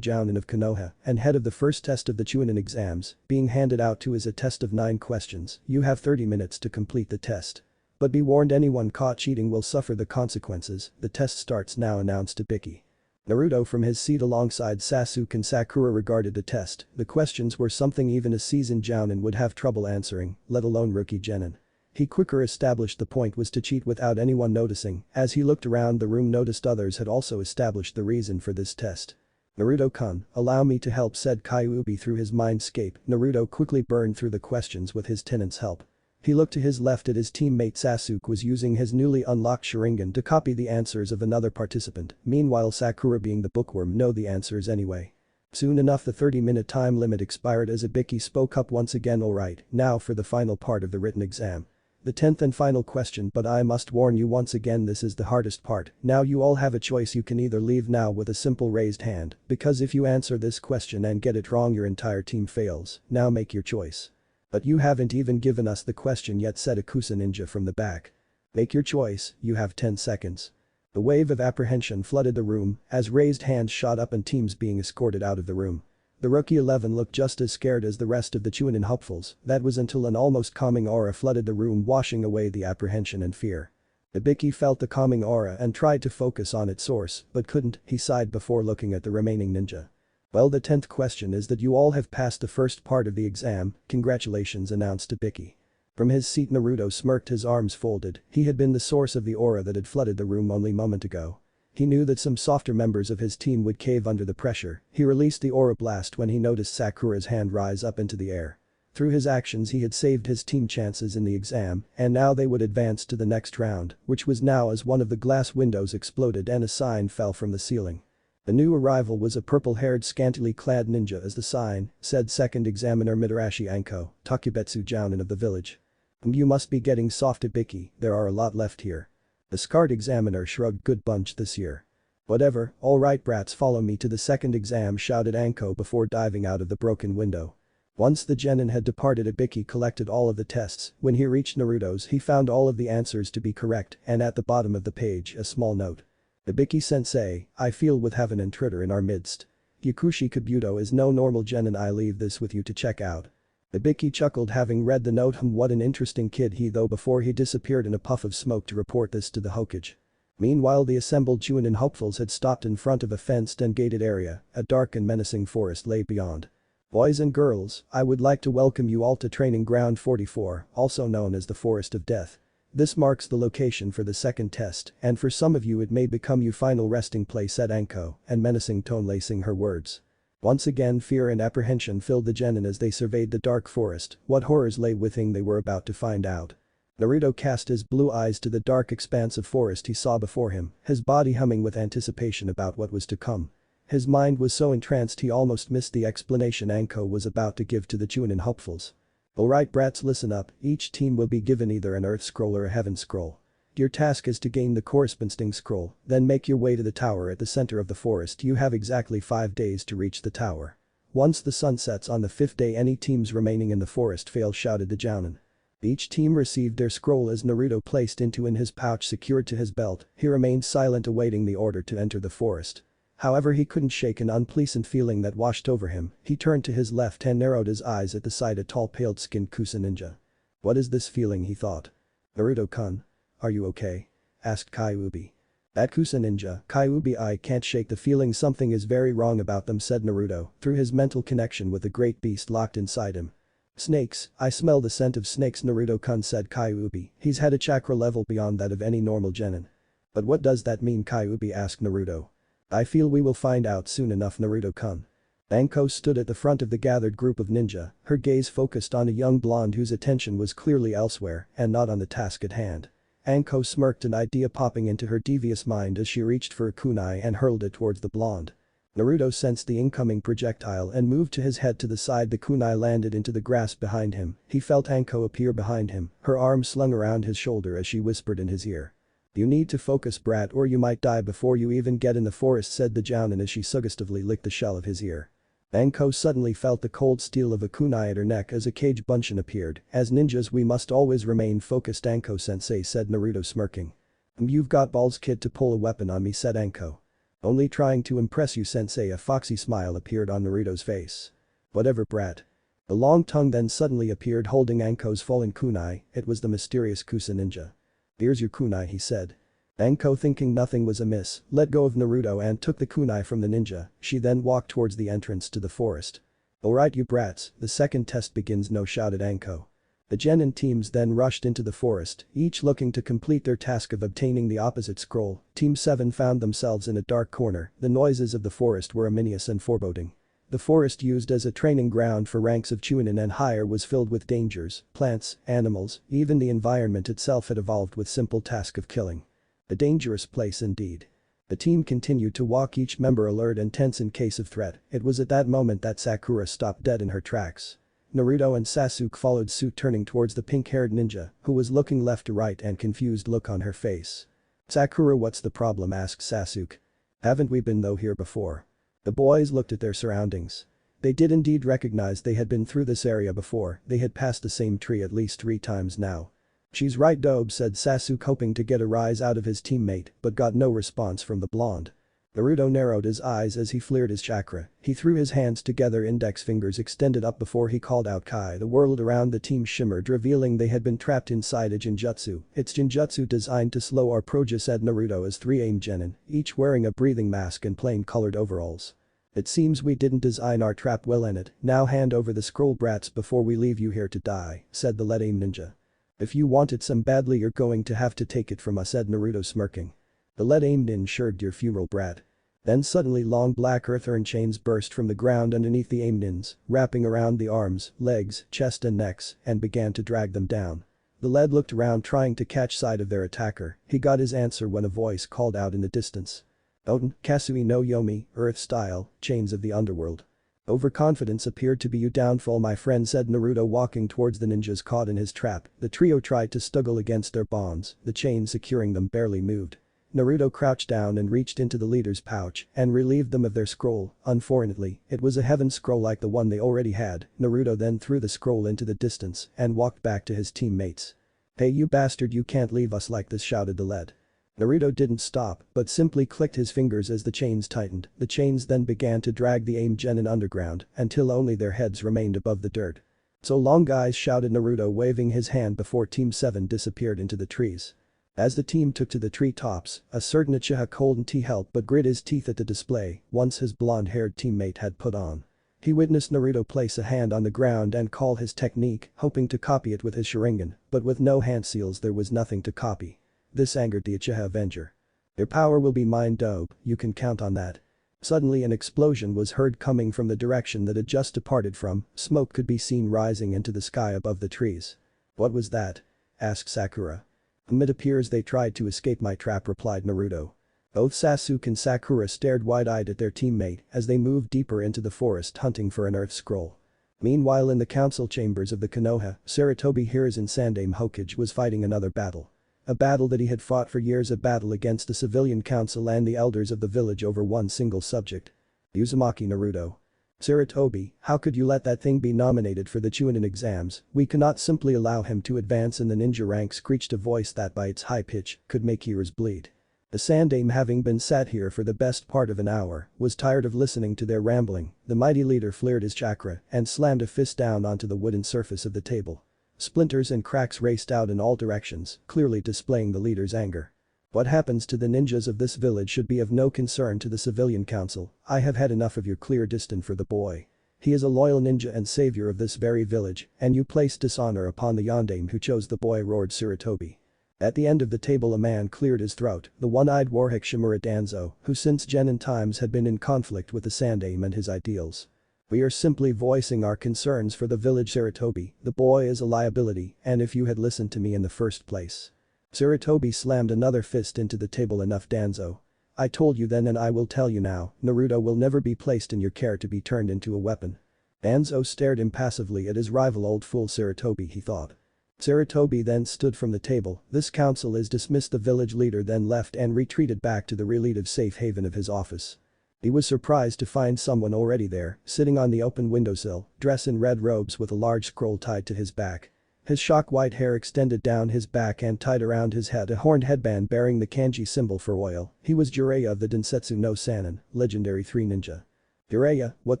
Jounin of Konoha and head of the first test of the Chunin exams, being handed out to is a test of 9 questions. You have 30 minutes to complete the test. But be warned, anyone caught cheating will suffer the consequences. The test starts now," announced Ibiki. Naruto from his seat alongside Sasuke and Sakura regarded the test. The questions were something even a seasoned Jounin would have trouble answering, let alone rookie Genin. He quicker established the point was to cheat without anyone noticing. As he looked around the room, noticed others had also established the reason for this test. "Naruto-kun, allow me to help," said Kyuubi through his mindscape. Naruto quickly burned through the questions with his tenant's help. He looked to his left at his teammate. Sasuke was using his newly unlocked Sharingan to copy the answers of another participant. Meanwhile, Sakura, being the bookworm, know the answers anyway. Soon enough the 30-minute time limit expired as Ibiki spoke up once again. "Alright, now for the final part of the written exam. The 10th and final question, but I must warn you once again, this is the hardest part. Now you all have a choice. You can either leave now with a simple raised hand, because if you answer this question and get it wrong your entire team fails. Now make your choice." "But you haven't even given us the question yet," said Akusa Ninja from the back. "Make your choice, you have 10 seconds. A wave of apprehension flooded the room as raised hands shot up and teams being escorted out of the room. The rookie 11 looked just as scared as the rest of the Chunin hopefuls. That was until an almost calming aura flooded the room, washing away the apprehension and fear. Ibiki felt the calming aura and tried to focus on its source, but couldn't, he sighed before looking at the remaining ninja. Well, the 10th question is that you all have passed the first part of the exam, congratulations, announced Ibiki. From his seat Naruto smirked, his arms folded, he had been the source of the aura that had flooded the room only a moment ago. He knew that some softer members of his team would cave under the pressure, he released the aura blast when he noticed Sakura's hand rise up into the air. Through his actions he had saved his team chances in the exam, and now they would advance to the next round, which was now as one of the glass windows exploded and a sign fell from the ceiling. The new arrival was a purple-haired scantily clad ninja as the sign, said second examiner Mitarashi Anko, Takubetsu Jounin of the village. You must be getting soft, Ibiki, there are a lot left here. The scarred examiner shrugged, good bunch this year. Whatever, alright brats, follow me to the second exam, shouted Anko before diving out of the broken window. Once the genin had departed, Ibiki collected all of the tests. When he reached Naruto's he found all of the answers to be correct and at the bottom of the page a small note. Ibiki-sensei, I feel we have an intruder in our midst. Yakushi Kabuto is no normal genin, I leave this with you to check out. Ibiki chuckled having read the note. What an interesting kid he though, before he disappeared in a puff of smoke to report this to the Hokage. Meanwhile the assembled Chunin hopefuls had stopped in front of a fenced and gated area, a dark and menacing forest lay beyond. Boys and girls, I would like to welcome you all to Training Ground 44, also known as the Forest of Death. This marks the location for the second test, and for some of you it may become your final resting place, said Anko, and menacing tone lacing her words. Once again fear and apprehension filled the genin as they surveyed the dark forest. What horrors lay within they were about to find out. Naruto cast his blue eyes to the dark expanse of forest he saw before him, his body humming with anticipation about what was to come. His mind was so entranced he almost missed the explanation Anko was about to give to the Chunin hopefuls. Alright brats, listen up, each team will be given either an earth scroll or a heaven scroll. Your task is to gain the corresponding scroll, then make your way to the tower at the center of the forest. You have exactly 5 days to reach the tower. Once the sun sets on the 5th day any teams remaining in the forest fail, shouted the Jounin. Each team received their scroll as Naruto placed into in his pouch secured to his belt. He remained silent awaiting the order to enter the forest. However, he couldn't shake an unpleasant feeling that washed over him. He turned to his left and narrowed his eyes at the sight of a tall pale-skinned Kusa ninja. What is this feeling, he thought. Naruto-kun. Are you okay? Asked Kyuubi. That Kusa ninja, Kyuubi, I can't shake the feeling something is very wrong about them, said Naruto, through his mental connection with the great beast locked inside him. Snakes, I smell the scent of snakes, Naruto-kun, said Kyuubi. He's had a chakra level beyond that of any normal genin. But what does that mean, Kyuubi asked Naruto. I feel we will find out soon enough, Naruto-kun. Anko stood at the front of the gathered group of ninja, her gaze focused on a young blonde whose attention was clearly elsewhere and not on the task at hand. Anko smirked, an idea popping into her devious mind as she reached for a kunai and hurled it towards the blonde. Naruto sensed the incoming projectile and moved to his head to the side. The kunai landed into the grass behind him. He felt Anko appear behind him, her arm slung around his shoulder as she whispered in his ear. You need to focus, brat, or you might die before you even get in the forest, said the Jounin as she suggestively licked the shell of his ear. Anko suddenly felt the cold steel of a kunai at her neck as a cage bunshin appeared. As ninjas we must always remain focused, Anko-sensei, said Naruto smirking. You've got balls, kid, to pull a weapon on me, said Anko. Only trying to impress you, sensei. A foxy smile appeared on Naruto's face. Whatever, brat. The long tongue then suddenly appeared holding Anko's fallen kunai. It was the mysterious Kusa ninja. Here's your kunai, he said. Anko, thinking nothing was amiss, let go of Naruto and took the kunai from the ninja. She then walked towards the entrance to the forest. Alright you brats, the second test begins, no, shouted Anko. The genin teams then rushed into the forest, each looking to complete their task of obtaining the opposite scroll. Team 7 found themselves in a dark corner. The noises of the forest were ominous and foreboding. The forest used as a training ground for ranks of Chunin and higher was filled with dangers, plants, animals, even the environment itself had evolved with simple task of killing. A dangerous place indeed. The team continued to walk, each member alert and tense in case of threat. It was at that moment that Sakura stopped dead in her tracks. Naruto and Sasuke followed suit, turning towards the pink-haired ninja, who was looking left to right and confused look on her face. Sakura, what's the problem, asked Sasuke. Haven't we been though here before? The boys looked at their surroundings. They did indeed recognize they had been through this area before, they had passed the same tree at least 3 times now. She's right, Dobe, said Sasuke, hoping to get a rise out of his teammate, but got no response from the blonde. Naruto narrowed his eyes as he flared his chakra. He threw his hands together, index fingers extended up before he called out Kai. The world around the team shimmered, revealing they had been trapped inside a Jinjutsu. It's Jinjutsu designed to slow our progress, said Naruto as three aim genin, each wearing a breathing mask and plain colored overalls. It seems we didn't design our trap well in it. Now hand over the scroll, brats, before we leave you here to die, said the lead aim ninja. If you want it some badly, you're going to have to take it from us, said Naruto, smirking. The lead aim nin shrugged. Your funeral, brat. Then suddenly long black earthern chains burst from the ground underneath the aim nins, wrapping around the arms, legs, chest and necks, and began to drag them down. The lead looked around, trying to catch sight of their attacker. He got his answer when a voice called out in the distance. Oten, Kasui no Yomi, Earth style, chains of the underworld. Overconfidence appeared to be your downfall, my friend, said Naruto, walking towards the ninjas caught in his trap. The trio tried to struggle against their bonds, the chain securing them barely moved. Naruto crouched down and reached into the leader's pouch and relieved them of their scroll. Unfortunately, it was a heaven scroll like the one they already had. Naruto then threw the scroll into the distance and walked back to his teammates. Hey you bastard, you can't leave us like this, shouted the lead. Naruto didn't stop, but simply clicked his fingers as the chains tightened. The chains then began to drag the aim genin underground until only their heads remained above the dirt. So long, guys, shouted Naruto, waving his hand before Team 7 disappeared into the trees. As the team took to the tree tops, a certain Uchiha Golden Tea helped but grit his teeth at the display once his blonde-haired teammate had put on. He witnessed Naruto place a hand on the ground and call his technique, hoping to copy it with his Sharingan, but with no hand seals there was nothing to copy. This angered the Uchiha Avenger. Your power will be mine, dope, you can count on that. Suddenly an explosion was heard coming from the direction that had just departed from. Smoke could be seen rising into the sky above the trees. What was that? Asked Sakura. It appears they tried to escape my trap, replied Naruto. Both Sasuke and Sakura stared wide-eyed at their teammate as they moved deeper into the forest hunting for an earth scroll. Meanwhile, in the council chambers of the Konoha, Sarutobi Hiruzen Sandaime Hokage was fighting another battle. A battle that he had fought for years, a battle against the civilian council and the elders of the village over one single subject. Uzumaki Naruto. Sarutobi, how could you let that thing be nominated for the Chunin exams? We cannot simply allow him to advance in the ninja ranks, screeched a voice that by its high pitch could make ears bleed. The Sandaime, having been sat here for the best part of an hour, was tired of listening to their rambling. The mighty leader flared his chakra and slammed a fist down onto the wooden surface of the table. Splinters and cracks raced out in all directions, clearly displaying the leader's anger. What happens to the ninjas of this village should be of no concern to the civilian council. I have had enough of your clear disdain for the boy. He is a loyal ninja and savior of this very village, and you place dishonor upon the Yondaime who chose the boy, roared Sarutobi. At the end of the table a man cleared his throat, the one-eyed warhawk Shimura Danzo, who since Genin times had been in conflict with the Sandaime and his ideals. We are simply voicing our concerns for the village, Sarutobi. The boy is a liability, and if you had listened to me in the first place. Sarutobi slammed another fist into the table. Enough, Danzo. I told you then and I will tell you now, Naruto will never be placed in your care to be turned into a weapon. Danzo stared impassively at his rival. Old fool Sarutobi, he thought. Sarutobi then stood from the table. This council is dismissed. The village leader then left and retreated back to the relative safe haven of his office. He was surprised to find someone already there, sitting on the open windowsill, dressed in red robes with a large scroll tied to his back. His shock white hair extended down his back and tied around his head a horned headband bearing the kanji symbol for oil. He was Jiraiya of the Densetsu no Sannin, legendary 3 ninja. Jiraiya, what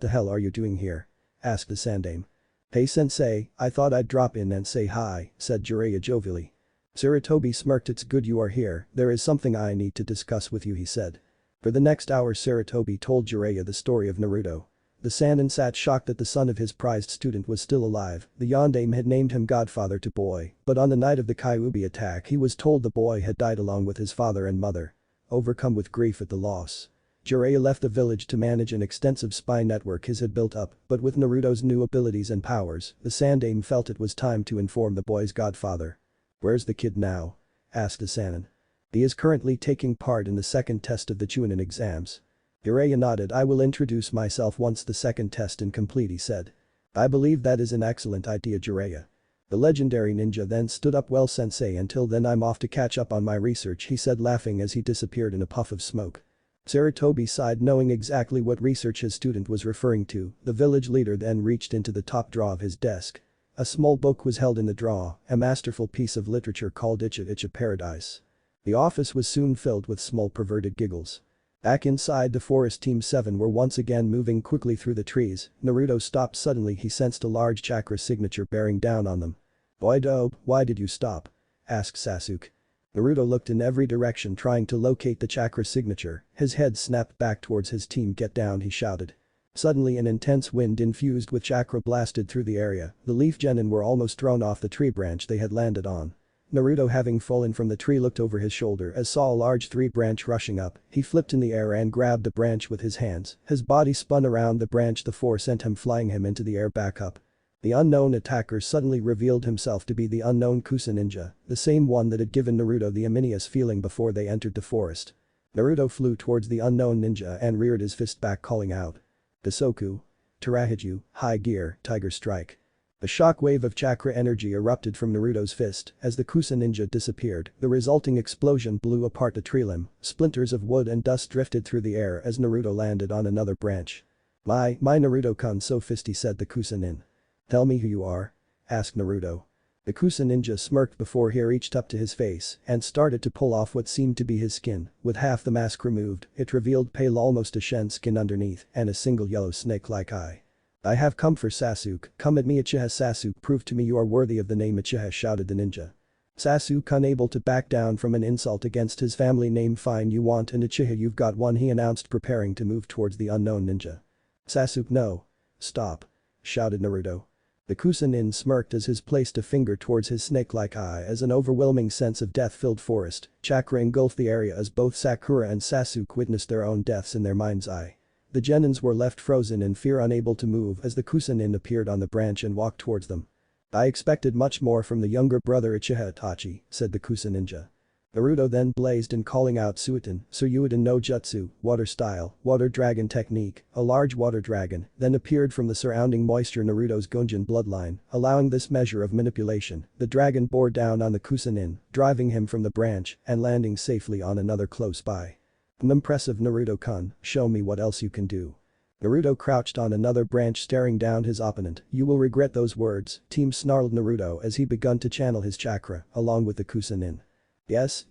the hell are you doing here? Asked the Sandaime. Hey sensei, I thought I'd drop in and say hi, said Jiraiya jovially. Sarutobi smirked. It's good you are here, there is something I need to discuss with you, he said. For the next hour Sarutobi told Jiraiya the story of Naruto. The Sannin sat shocked that the son of his prized student was still alive. The Yondaime had named him godfather to boy, but on the night of the Kyuubi attack he was told the boy had died along with his father and mother. Overcome with grief at the loss, Jiraiya left the village to manage an extensive spy network his had built up, but with Naruto's new abilities and powers, the Sandaime felt it was time to inform the boy's godfather. Where's the kid now? Asked the Sannin. He is currently taking part in the second test of the Chunin exams. Jiraiya nodded. I will introduce myself once the second test is complete, he said. I believe that is an excellent idea, Jiraiya. The legendary ninja then stood up. Well sensei, until then I'm off to catch up on my research, he said, laughing as he disappeared in a puff of smoke. Sarutobi sighed, knowing exactly what research his student was referring to. The village leader then reached into the top drawer of his desk. A small book was held in the drawer, a masterful piece of literature called Icha Icha Paradise. The office was soon filled with small perverted giggles. Back inside the forest, Team 7 were once again moving quickly through the trees. Naruto stopped suddenly. He sensed a large chakra signature bearing down on them. "Boy dope, why did you stop?" asked Sasuke. Naruto looked in every direction trying to locate the chakra signature. His head snapped back towards his team. "Get down," he shouted. Suddenly an intense wind infused with chakra blasted through the area. The leaf genin were almost thrown off the tree branch they had landed on. Naruto, having fallen from the tree, looked over his shoulder as saw a large tree branch rushing up. He flipped in the air and grabbed the branch with his hands. His body spun around the branch. The force sent him flying into the air back up. The unknown attacker suddenly revealed himself to be the unknown Kusa ninja, the same one that had given Naruto the ominous feeling before they entered the forest. Naruto flew towards the unknown ninja and reared his fist back, calling out, "Dasoku. Terahiju, high gear, tiger strike." A shockwave of chakra energy erupted from Naruto's fist as the Kusa ninja disappeared. The resulting explosion blew apart the tree limb. Splinters of wood and dust drifted through the air as Naruto landed on another branch. My Naruto-kun so fisty," said the Kusa nin. "Tell me who you are?" asked Naruto. The Kusa ninja smirked before he reached up to his face and started to pull off what seemed to be his skin. With half the mask removed, it revealed pale, almost a shen skin underneath and a single yellow snake-like eye. "I have come for Sasuke, come at me Uchiha Sasuke, prove to me you are worthy of the name Uchiha," shouted the ninja. Sasuke, unable to back down from an insult against his family name. "Fine, you want an Uchiha, you've got one," he announced, preparing to move towards the unknown ninja. "Sasuke, no. Stop," shouted Naruto. The Kusa nin smirked as he placed a finger towards his snake-like eye as an overwhelming sense of death filled forest. Chakra engulfed the area as both Sakura and Sasuke witnessed their own deaths in their mind's eye. The genins were left frozen in fear, unable to move as the Kusa nin appeared on the branch and walked towards them. "I expected much more from the younger brother Uchiha Itachi," said the Kusa ninja. Naruto then blazed in, calling out, "Suiton, Suiuden no Jutsu, water style, water dragon technique." A large water dragon then appeared from the surrounding moisture, Naruto's Gonjin bloodline, allowing this measure of manipulation. The dragon bore down on the Kusa nin, driving him from the branch and landing safely on another close by. "Impressive, Naruto-kun, show me what else you can do." Naruto crouched on another branch staring down his opponent. "You will regret those words," team snarled Naruto as he begun to channel his chakra along with the Kusa nin. Yes,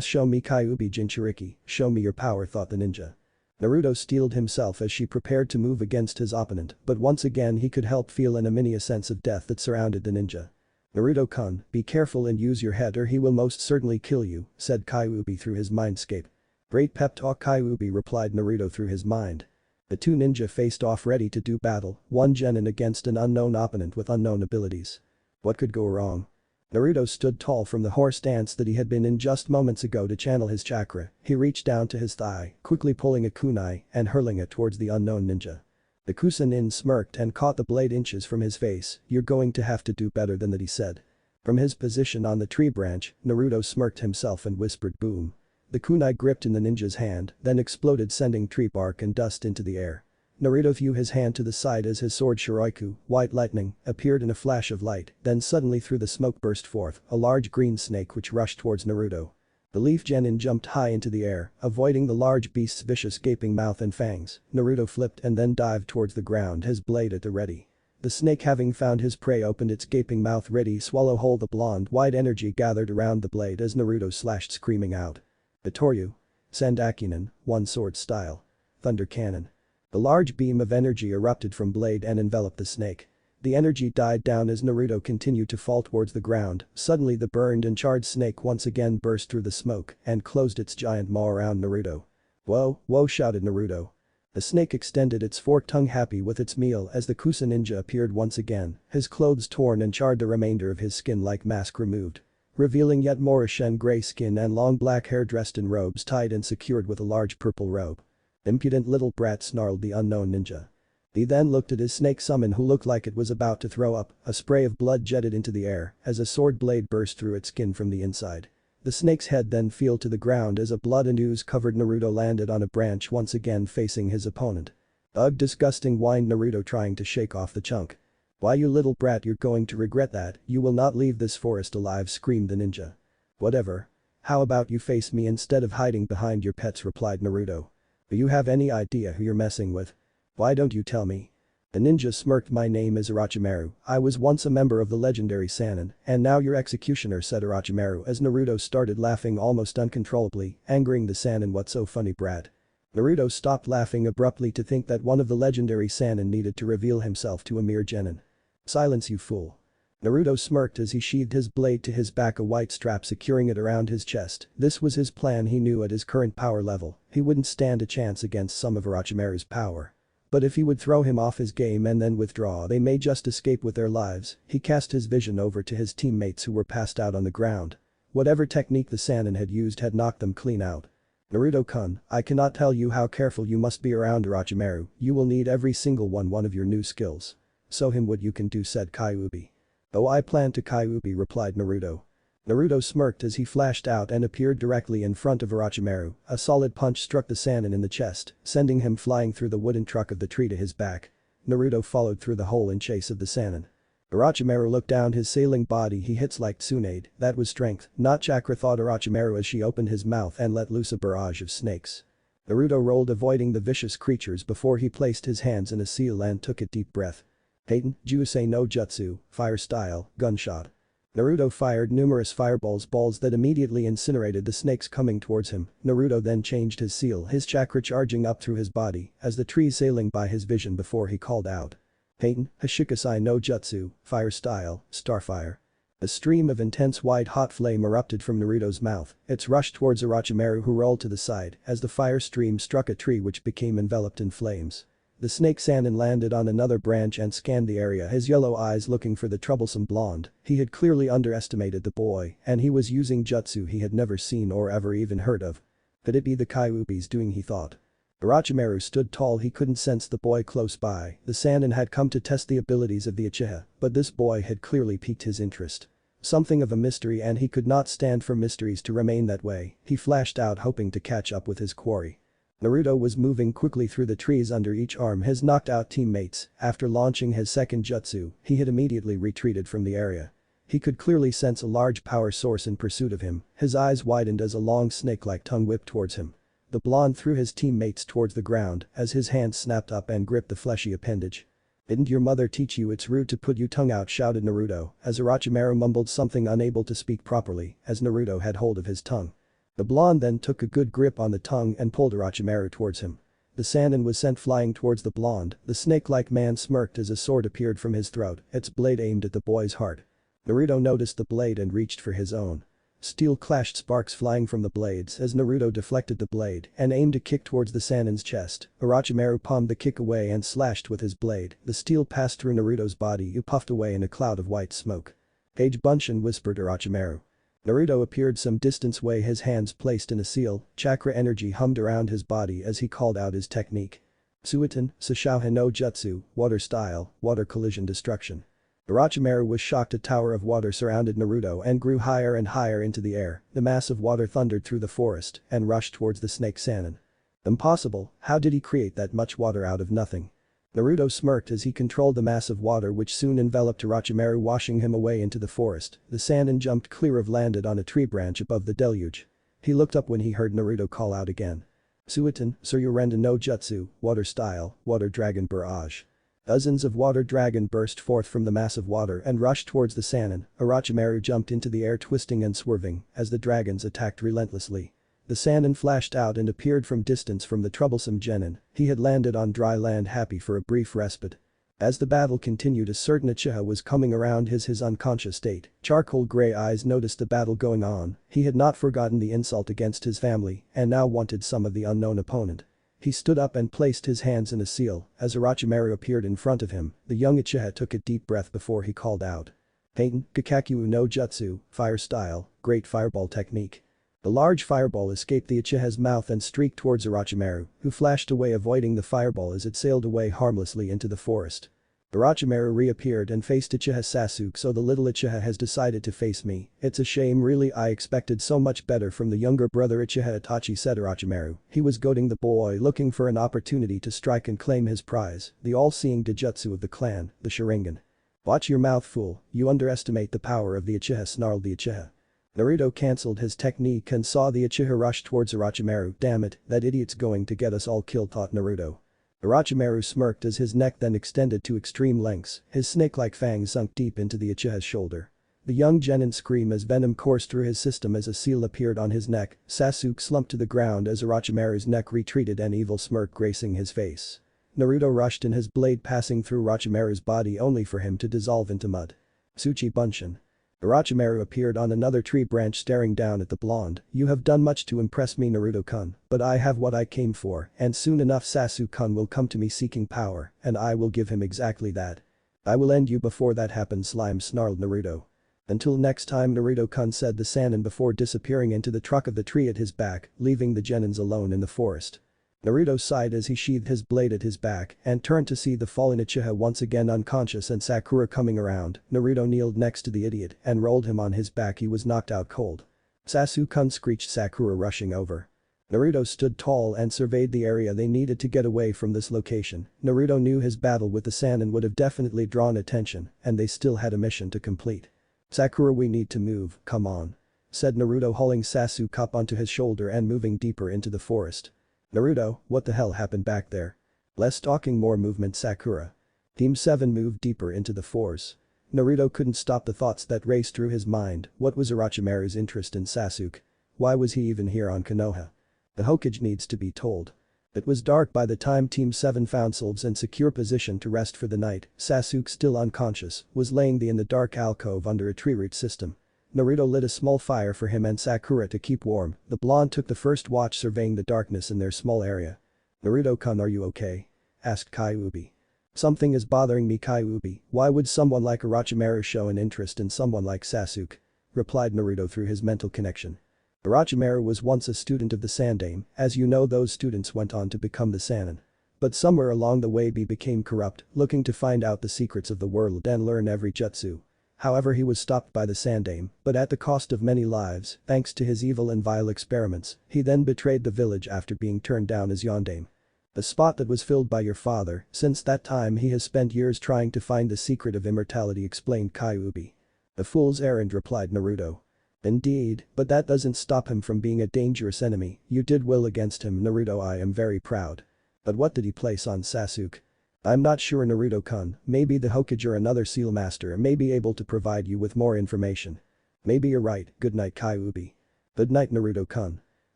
show me Kyuubi Jinchuriki, show me your power," thought the ninja. Naruto steeled himself as she prepared to move against his opponent, but once again he could help feel an ominous sense of death that surrounded the ninja. "Naruto-kun, be careful and use your head or he will most certainly kill you," said Kyuubi through his mindscape. "Great pep talk, Kyuubi," replied Naruto through his mind. The two ninja faced off, ready to do battle, one genin against an unknown opponent with unknown abilities. What could go wrong? Naruto stood tall from the horse stance that he had been in just moments ago to channel his chakra. He reached down to his thigh, quickly pulling a kunai and hurling it towards the unknown ninja. The Kusa nin smirked and caught the blade inches from his face. "You're going to have to do better than that," he said. From his position on the tree branch, Naruto smirked himself and whispered, "Boom." The kunai gripped in the ninja's hand, then exploded, sending tree bark and dust into the air. Naruto threw his hand to the side as his sword Shiraiku, white lightning, appeared in a flash of light, then suddenly through the smoke burst forth a large green snake which rushed towards Naruto. The leaf genin jumped high into the air, avoiding the large beast's vicious gaping mouth and fangs. Naruto flipped and then dived towards the ground, his blade at the ready. The snake, having found his prey, opened its gaping mouth ready to swallow whole. The blonde white energy gathered around the blade as Naruto slashed, screaming out, "Bitoryu. Sandakinen, one sword style. Thunder cannon." The large beam of energy erupted from blade and enveloped the snake. The energy died down as Naruto continued to fall towards the ground. Suddenly the burned and charred snake once again burst through the smoke and closed its giant maw around Naruto. "Whoa, whoa," shouted Naruto. The snake extended its forked tongue, happy with its meal, as the Kusa ninja appeared once again, his clothes torn and charred, the remainder of his skin-like mask removed, revealing yet more ashen gray skin and long black hair, dressed in robes tied and secured with a large purple robe. "Impudent little brat," snarled the unknown ninja. He then looked at his snake summon, who looked like it was about to throw up. A spray of blood jetted into the air as a sword blade burst through its skin from the inside. The snake's head then fell to the ground as a blood and ooze covered Naruto landed on a branch, once again facing his opponent. "Ugh, disgusting," whined Naruto, trying to shake off the chunk. "Why, you little brat, you're going to regret that, you will not leave this forest alive," screamed the ninja. "Whatever. How about you face me instead of hiding behind your pets," replied Naruto. "Do you have any idea who you're messing with? Why don't you tell me?" The ninja smirked. "My name is Orochimaru. I was once a member of the legendary Sannin, and now your executioner," said Orochimaru as Naruto started laughing almost uncontrollably, angering the Sannin. "What's so funny, brat? Naruto stopped laughing abruptly to think that one of the legendary Sannin needed to reveal himself to a mere genin. Silence, you fool. Naruto smirked as he sheathed his blade to his back, a white strap securing it around his chest. This was his plan. He knew at his current power level, he wouldn't stand a chance against some of Orochimaru's power. But if he would throw him off his game and then withdraw, they may just escape with their lives. He cast his vision over to his teammates who were passed out on the ground. Whatever technique the Sannin had used had knocked them clean out. Naruto-kun, I cannot tell you how careful you must be around Orochimaru. You will need every single one of your new skills. Show him what you can do, said Kyuubi. Oh, I plan to, Kyuubi replied Naruto. Naruto smirked as he flashed out and appeared directly in front of Orochimaru. A solid punch struck the Sannin in the chest, sending him flying through the wooden truck of the tree to his back. Naruto followed through the hole in chase of the Sannin. Orochimaru looked down his sailing body. He hits like Tsunade. That was strength, not chakra, thought Orochimaru as she opened his mouth and let loose a barrage of snakes. Naruto rolled, avoiding the vicious creatures before he placed his hands in a seal and took a deep breath. Heitan, Jusei no Jutsu, fire style, gunshot. Naruto fired numerous fireballs that immediately incinerated the snakes coming towards him. Naruto then changed his seal, his chakra charging up through his body as the trees sailing by his vision before he called out. Heitan, Hashikasai no Jutsu, fire style, starfire. A stream of intense white-hot flame erupted from Naruto's mouth. It rushed towards Orochimaru, who rolled to the side as the fire stream struck a tree which became enveloped in flames. The snake Sannin landed on another branch and scanned the area, his yellow eyes looking for the troublesome blonde. He had clearly underestimated the boy, and he was using jutsu he had never seen or ever even heard of. Could it be the Kyuubi's doing, he thought. Orochimaru stood tall. He couldn't sense the boy close by. The Sannin had come to test the abilities of the Uchiha, but this boy had clearly piqued his interest. Something of a mystery, and he could not stand for mysteries to remain that way. He flashed out, hoping to catch up with his quarry. Naruto was moving quickly through the trees under each arm his knocked out teammates. After launching his second jutsu, he had immediately retreated from the area. He could clearly sense a large power source in pursuit of him. His eyes widened as a long snake-like tongue whipped towards him. The blonde threw his teammates towards the ground as his hand snapped up and gripped the fleshy appendage. Didn't your mother teach you it's rude to put your tongue out, shouted Naruto as Orochimaru mumbled something, unable to speak properly as Naruto had hold of his tongue. The blonde then took a good grip on the tongue and pulled Orochimaru towards him. The Sannin was sent flying towards the blonde. The snake-like man smirked as a sword appeared from his throat, its blade aimed at the boy's heart. Naruto noticed the blade and reached for his own. Steel clashed, sparks flying from the blades as Naruto deflected the blade and aimed a kick towards the Sannin's chest. Orochimaru palmed the kick away and slashed with his blade. The steel passed through Naruto's body, who puffed away in a cloud of white smoke. Page Bunshin, whispered Orochimaru. Naruto appeared some distance away, his hands placed in a seal. Chakra energy hummed around his body as he called out his technique. Suiton, Sashouha no Jutsu, water style, water collision destruction. Orochimaru was shocked. A tower of water surrounded Naruto and grew higher and higher into the air. The mass of water thundered through the forest and rushed towards the snake Sannin. Impossible, how did he create that much water out of nothing? Naruto smirked as he controlled the mass of water which soon enveloped Orochimaru, washing him away into the forest. The Sannin jumped clear of, landed on a tree branch above the deluge. He looked up when he heard Naruto call out again. Suiton, Suryurenda no Jutsu, water style, water dragon barrage. Dozens of water dragon burst forth from the mass of water and rushed towards the Sannin. Orochimaru jumped into the air, twisting and swerving as the dragons attacked relentlessly. The Sannin flashed out and appeared from distance from the troublesome genin. He had landed on dry land, happy for a brief respite. As the battle continued, a certain Uchiha was coming around his unconscious state. Charcoal gray eyes noticed the battle going on. He had not forgotten the insult against his family and now wanted some of the unknown opponent. He stood up and placed his hands in a seal as Orochimaru appeared in front of him. The young Uchiha took a deep breath before he called out. Heitan, Kakakyu no Jutsu, fire style, great fireball technique. The large fireball escaped the Uchiha's mouth and streaked towards Orochimaru, who flashed away, avoiding the fireball as it sailed away harmlessly into the forest. Orochimaru reappeared and faced Uchiha Sasuke. So the little Uchiha has decided to face me. It's a shame, really. I expected so much better from the younger brother Uchiha Itachi, said Orochimaru. He was goading the boy, looking for an opportunity to strike and claim his prize, the all-seeing Dojutsu of the clan, the Sharingan. Watch your mouth, fool, you underestimate the power of the Uchiha, snarled the Uchiha. Naruto cancelled his technique and saw the Uchiha rush towards Orochimaru. Damn it, that idiot's going to get us all killed, thought Naruto. Orochimaru smirked as his neck then extended to extreme lengths, his snake-like fangs sunk deep into the Uchiha's shoulder. The young genin screamed as venom coursed through his system as a seal appeared on his neck. Sasuke slumped to the ground as Orochimaru's neck retreated, an evil smirk gracing his face. Naruto rushed in, his blade passing through Orochimaru's body only for him to dissolve into mud. Tsuchi Bunshin. Orochimaru appeared on another tree branch staring down at the blonde. You have done much to impress me, Naruto-kun, but I have what I came for, and soon enough Sasuke-kun will come to me seeking power, and I will give him exactly that. I will end you before that happens, slime, snarled Naruto. Until next time, Naruto-kun, said the Sannin before disappearing into the trunk of the tree at his back, leaving the genins alone in the forest. Naruto sighed as he sheathed his blade at his back and turned to see the fallen Uchiha once again unconscious and Sakura coming around. Naruto kneeled next to the idiot and rolled him on his back. He was knocked out cold. Sasuke-kun, screeched Sakura, rushing over. Naruto stood tall and surveyed the area. They needed to get away from this location. Naruto knew his battle with the Sannin would have definitely drawn attention, and they still had a mission to complete. Sakura, we need to move, come on, said Naruto, hauling Sasuke up onto his shoulder and moving deeper into the forest. Naruto, what the hell happened back there? Less talking, more movement, Sakura. Team 7 moved deeper into the forest. Naruto couldn't stop the thoughts that raced through his mind. What was Orochimaru's interest in Sasuke? Why was he even here on Konoha? The Hokage needs to be told. It was dark by the time Team 7 found themselves in secure position to rest for the night. Sasuke, still unconscious, was laying in the dark alcove under a tree root system. Naruto lit a small fire for him and Sakura to keep warm. The blonde took the first watch, surveying the darkness in their small area. Naruto-kun, are you okay? Asked Kyuubi. Something is bothering me, Kyuubi. Why would someone like Orochimaru show an interest in someone like Sasuke? Replied Naruto through his mental connection. Orochimaru was once a student of the Sandaime. As you know, those students went on to become the Sannin. But somewhere along the way he became corrupt, looking to find out the secrets of the world and learn every jutsu. However, he was stopped by the Sandaime, but at the cost of many lives, thanks to his evil and vile experiments. He then betrayed the village after being turned down as Yondaime. The spot that was filled by your father. Since that time he has spent years trying to find the secret of immortality, explained Kyuubi. A fool's errand, replied Naruto. Indeed, but that doesn't stop him from being a dangerous enemy. You did well against him, Naruto. I am very proud. But what did he place on Sasuke? I'm not sure, Naruto-kun. Maybe the Hokage or another seal master may be able to provide you with more information. Maybe you're right. Good night, Kyuubi. Good night, Naruto-kun.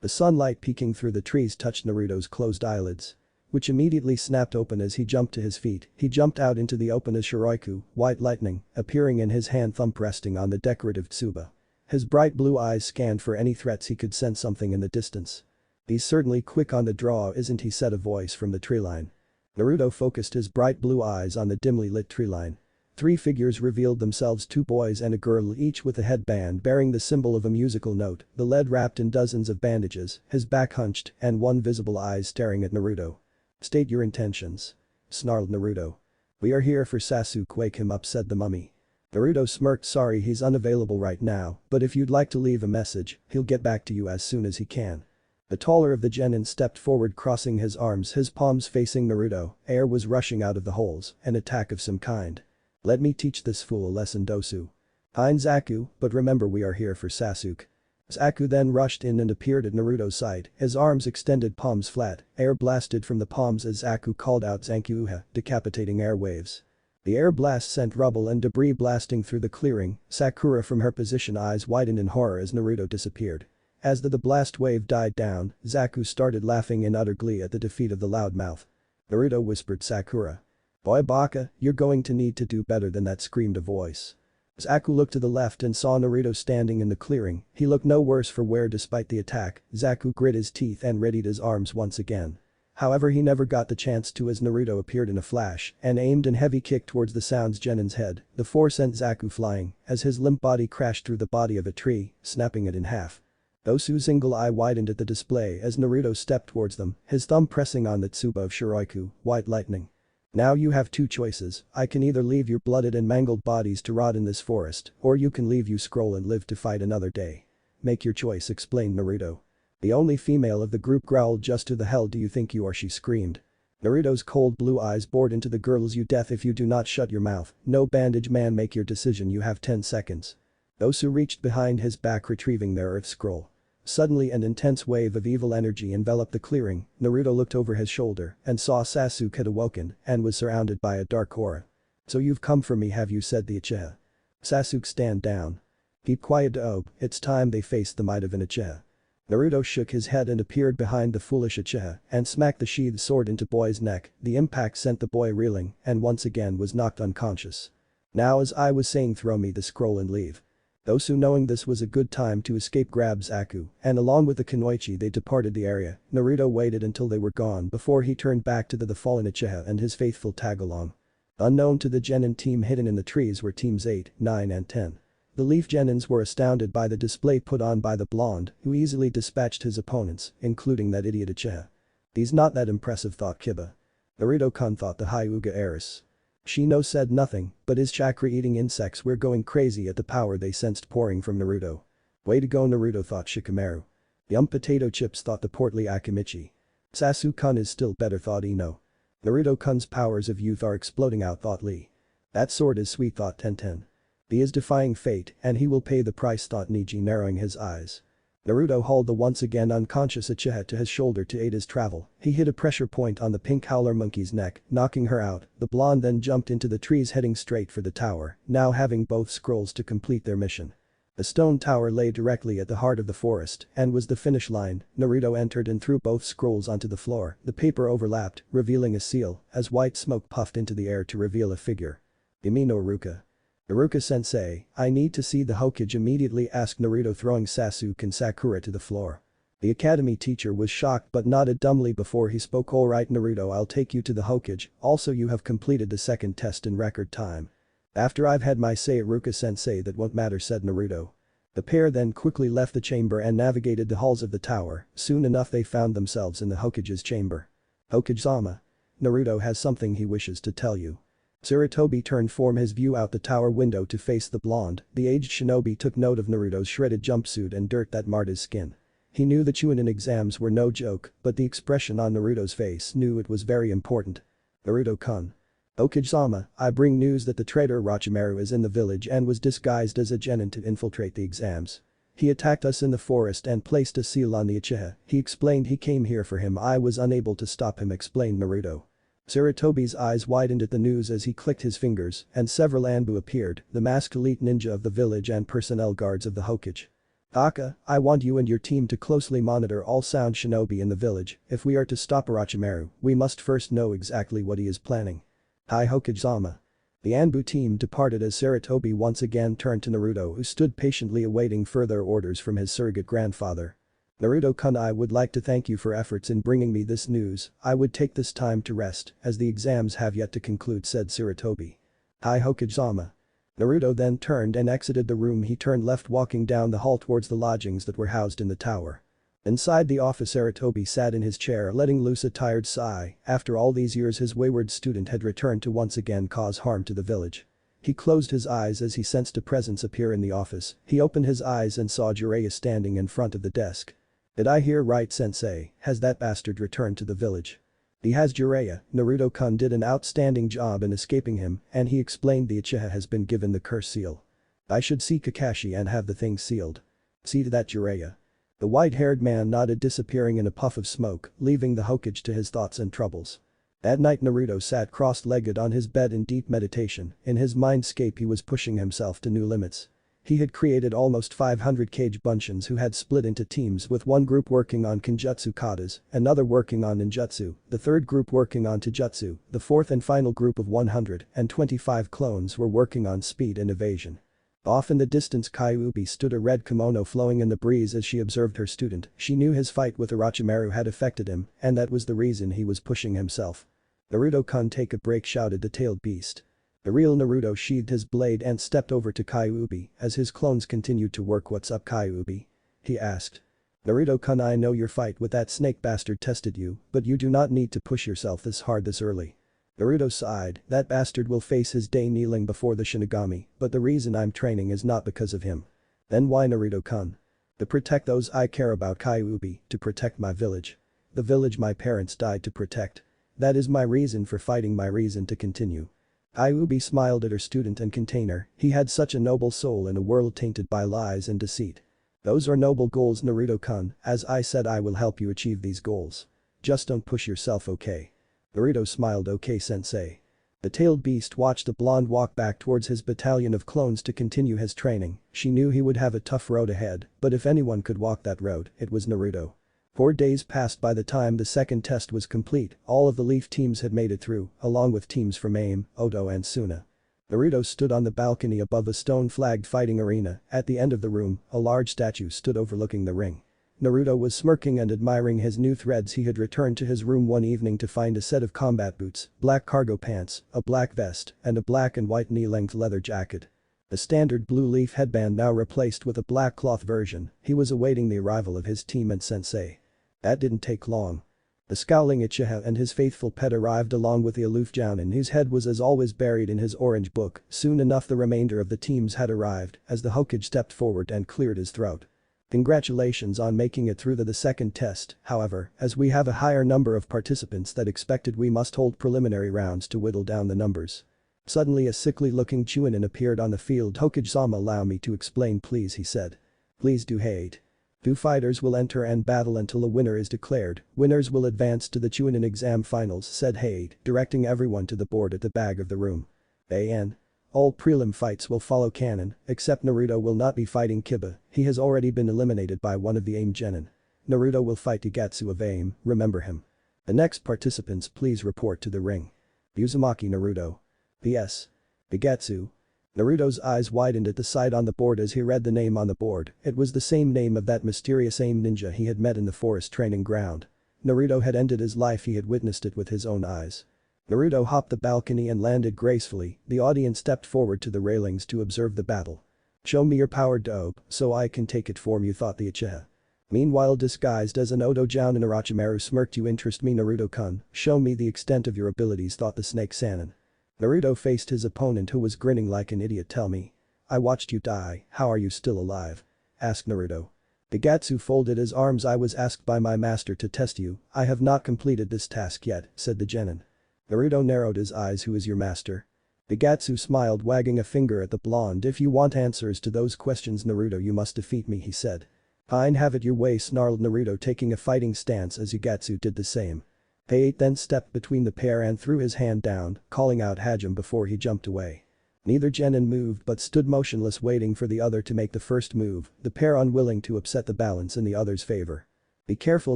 The sunlight peeking through the trees touched Naruto's closed eyelids, which immediately snapped open as he jumped to his feet. He jumped out into the open as Shiroiku, white lightning, appearing in his hand, thumb resting on the decorative tsuba. His bright blue eyes scanned for any threats. He could sense something in the distance. He's certainly quick on the draw, isn't he? Said a voice from the tree line. Naruto focused his bright blue eyes on the dimly lit tree line. 3 figures revealed themselves, 2 boys and a girl, each with a headband bearing the symbol of a musical note, the lead wrapped in dozens of bandages, his back hunched, and one visible eye staring at Naruto. State your intentions, snarled Naruto. We are here for Sasuke, wake him up, said the mummy. Naruto smirked. Sorry, he's unavailable right now, but if you'd like to leave a message, he'll get back to you as soon as he can. The taller of the genin stepped forward, crossing his arms, his palms facing Naruto. Air was rushing out of the holes, an attack of some kind. Let me teach this fool a lesson, Dosu. Hein Zaku, but remember we are here for Sasuke. Zaku then rushed in and appeared at Naruto's side, his arms extended, palms flat. Air blasted from the palms as Zaku called out Zankyuha, decapitating airwaves. The air blast sent rubble and debris blasting through the clearing. Sakura from her position, eyes widened in horror as Naruto disappeared. As the blast wave died down, Zaku started laughing in utter glee at the defeat of the loudmouth. Naruto whispered Sakura. Boy Baka, you're going to need to do better than that, screamed a voice. Zaku looked to the left and saw Naruto standing in the clearing. He looked no worse for wear despite the attack. Zaku grit his teeth and readied his arms once again. However, he never got the chance to as Naruto appeared in a flash and aimed an heavy kick towards the Sound's genin's head. The force sent Zaku flying as his limp body crashed through the body of a tree, snapping it in half. Dosu's single eye widened at the display as Naruto stepped towards them, his thumb pressing on the tsuba of Shiroiku, white lightning. Now you have 2 choices. I can either leave your blooded and mangled bodies to rot in this forest, or you can leave you scroll and live to fight another day. Make your choice, explained Naruto. The only female of the group growled. Just who the hell do you think you are, she screamed. Naruto's cold blue eyes bored into the girl's. You deaf if you do not shut your mouth. No bandage man, make your decision, you have 10 seconds. Dosu reached behind his back, retrieving their earth scroll. Suddenly an intense wave of evil energy enveloped the clearing. Naruto looked over his shoulder and saw Sasuke had awoken and was surrounded by a dark aura. So you've come for me, have you, said the Uchiha. Sasuke stand down. Keep quiet it's time they faced the might of an Uchiha. Naruto shook his head and appeared behind the foolish Uchiha and smacked the sheathed sword into boy's neck. The impact sent the boy reeling and once again was knocked unconscious. Now as I was saying, throw me the scroll and leave. Osu, knowing this was a good time to escape, grabbed Zaku and along with the Kunoichi they departed the area. Naruto waited until they were gone before he turned back to the fallen Uchiha and his faithful tag-along. Unknown to the genin team hidden in the trees were teams 8, 9 and 10. The Leaf Genins were astounded by the display put on by the blonde, who easily dispatched his opponents, including that idiot Uchiha. He's not that impressive, thought Kiba. Naruto-kun thought the Hyuga heiress. Shino said nothing, but his chakra-eating insects were going crazy at the power they sensed pouring from Naruto. Way to go Naruto, thought Shikamaru. Yum potato chips, thought the portly Akimichi. Sasuke-kun is still better, thought Ino. Naruto-kun's powers of youth are exploding out, thought Lee. That sword is sweet, thought Tenten. He is defying fate and he will pay the price, thought Niji, narrowing his eyes. Naruto hauled the once again unconscious Uchiha to his shoulder to aid his travel. He hit a pressure point on the pink howler monkey's neck, knocking her out. The blonde then jumped into the trees heading straight for the tower, now having both scrolls to complete their mission. The stone tower lay directly at the heart of the forest and was the finish line. Naruto entered and threw both scrolls onto the floor. The paper overlapped, revealing a seal, as white smoke puffed into the air to reveal a figure. Imi no Ruka. Naruto-sensei, I need to see the Hokage, immediately asked Naruto, throwing Sasuke and Sakura to the floor. The academy teacher was shocked but nodded dumbly before he spoke. Alright Naruto, I'll take you to the Hokage, also you have completed the second test in record time. After I've had my say, Ruka-sensei, that won't matter, said Naruto. The pair then quickly left the chamber and navigated the halls of the tower. Soon enough they found themselves in the Hokage's chamber. Hokage-sama. Naruto has something he wishes to tell you. Sarutobi turned from his view out the tower window to face the blonde. The aged shinobi took note of Naruto's shredded jumpsuit and dirt that marred his skin. He knew the Chunin exams were no joke, but the expression on Naruto's face knew it was very important. Naruto-kun. Hokage-sama, I bring news that the traitor Orochimaru is in the village and was disguised as a genin to infiltrate the exams. He attacked us in the forest and placed a seal on the Uchiha. He explained he came here for him. I was unable to stop him, explained Naruto. Sarutobi's eyes widened at the news as he clicked his fingers and several Anbu appeared, the masked elite ninja of the village and personnel guards of the Hokage. Aka, I want you and your team to closely monitor all sound shinobi in the village. If we are to stop Orochimaru, we must first know exactly what he is planning. Hi Hokage-sama. The Anbu team departed as Sarutobi once again turned to Naruto, who stood patiently awaiting further orders from his surrogate grandfather. Naruto-kun, I would like to thank you for efforts in bringing me this news. I would take this time to rest as the exams have yet to conclude, said Sarutobi. Hi Hokage-sama. Naruto then turned and exited the room. He turned left, walking down the hall towards the lodgings that were housed in the tower. Inside the office, Sarutobi sat in his chair, letting loose a tired sigh. After all these years his wayward student had returned to once again cause harm to the village. He closed his eyes as he sensed a presence appear in the office. He opened his eyes and saw Jiraiya standing in front of the desk. Did I hear right, sensei? Has that bastard returned to the village? He has, Jiraiya. Naruto-kun did an outstanding job in escaping him and he explained the Uchiha has been given the curse seal. I should see Kakashi and have the thing sealed. See to that, Jiraiya. The white-haired man nodded, disappearing in a puff of smoke, leaving the Hokage to his thoughts and troubles. That night Naruto sat cross-legged on his bed in deep meditation. In his mindscape he was pushing himself to new limits. He had created almost 500 Kage Bunshins who had split into teams, with one group working on Kenjutsu katas, another working on ninjutsu, the third group working on taijutsu, the fourth and final group of 125 clones were working on speed and evasion. Off in the distance Kyuubi stood, a red kimono flowing in the breeze as she observed her student. She knew his fight with Orochimaru had affected him and that was the reason he was pushing himself. Naruto-kun, take a break, shouted the tailed beast. The real Naruto sheathed his blade and stepped over to Kyuubi as his clones continued to work. What's up, Kyuubi? He asked. Naruto-kun, I know your fight with that snake bastard tested you, but you do not need to push yourself this hard this early. Naruto sighed, that bastard will face his day kneeling before the Shinigami, but the reason I'm training is not because of him. Then why, Naruto-kun? To protect those I care about, Kyuubi, to protect my village. The village my parents died to protect. That is my reason for fighting, my reason to continue. Kyuubi smiled at her student and container. He had such a noble soul in a world tainted by lies and deceit. Those are noble goals, Naruto-kun. As I said, I will help you achieve these goals. Just don't push yourself, okay? Naruto smiled, okay sensei. The tailed beast watched the blonde walk back towards his battalion of clones to continue his training. She knew he would have a tough road ahead, but if anyone could walk that road, it was Naruto. 4 days passed by the time the second test was complete. All of the Leaf teams had made it through, along with teams from AIM, Odo and Suna. Naruto stood on the balcony above a stone-flagged fighting arena. At the end of the room, a large statue stood overlooking the ring. Naruto was smirking and admiring his new threads. He had returned to his room one evening to find a set of combat boots, black cargo pants, a black vest, and a black and white knee-length leather jacket. The standard blue leaf headband now replaced with a black cloth version. He was awaiting the arrival of his team and sensei. That didn't take long. The scowling Uchiha and his faithful pet arrived along with the aloof Jounin, whose head was as always buried in his orange book. Soon enough the remainder of the teams had arrived as the Hokage stepped forward and cleared his throat. Congratulations on making it through the second test, however, as we have a higher number of participants than expected we must hold preliminary rounds to whittle down the numbers. Suddenly a sickly-looking Chunin appeared on the field. Hokage-sama, allow me to explain please, he said. Please do. Hate. 2 fighters will enter and battle until a winner is declared. Winners will advance to the Chunin exam finals, said Hade, directing everyone to the board at the back of the room. AN. All prelim fights will follow canon, except Naruto will not be fighting Kiba. He has already been eliminated by one of the AIM genin. Naruto will fight Igatsu of AIM, remember him. The next participants please report to the ring. Uzumaki Naruto. P.S. Igatsu. Naruto's eyes widened at the sight on the board as he read the name on the board. It was the same name of that mysterious AIM ninja he had met in the forest training ground. Naruto had ended his life, he had witnessed it with his own eyes. Naruto hopped the balcony and landed gracefully. The audience stepped forward to the railings to observe the battle. Show me your power, dope, so I can take it from you, thought the Uchiha. Meanwhile, disguised as an Odo Jounin, Orochimaru smirked. You interest me, Naruto-kun. Show me the extent of your abilities, thought the snake Sannin. Naruto faced his opponent, who was grinning like an idiot. Tell me. I watched you die, how are you still alive? Asked Naruto. Igatsu folded his arms. I was asked by my master to test you. I have not completed this task yet, said the genin. Naruto narrowed his eyes. Who is your master? Igatsu smiled, wagging a finger at the blonde. If you want answers to those questions, Naruto, you must defeat me, he said. Fine, have it your way, snarled Naruto, taking a fighting stance as Igatsu did the same. Pei then stepped between the pair and threw his hand down, calling out Hajime before he jumped away. Neither genin moved but stood motionless, waiting for the other to make the first move, the pair unwilling to upset the balance in the other's favor. Be careful,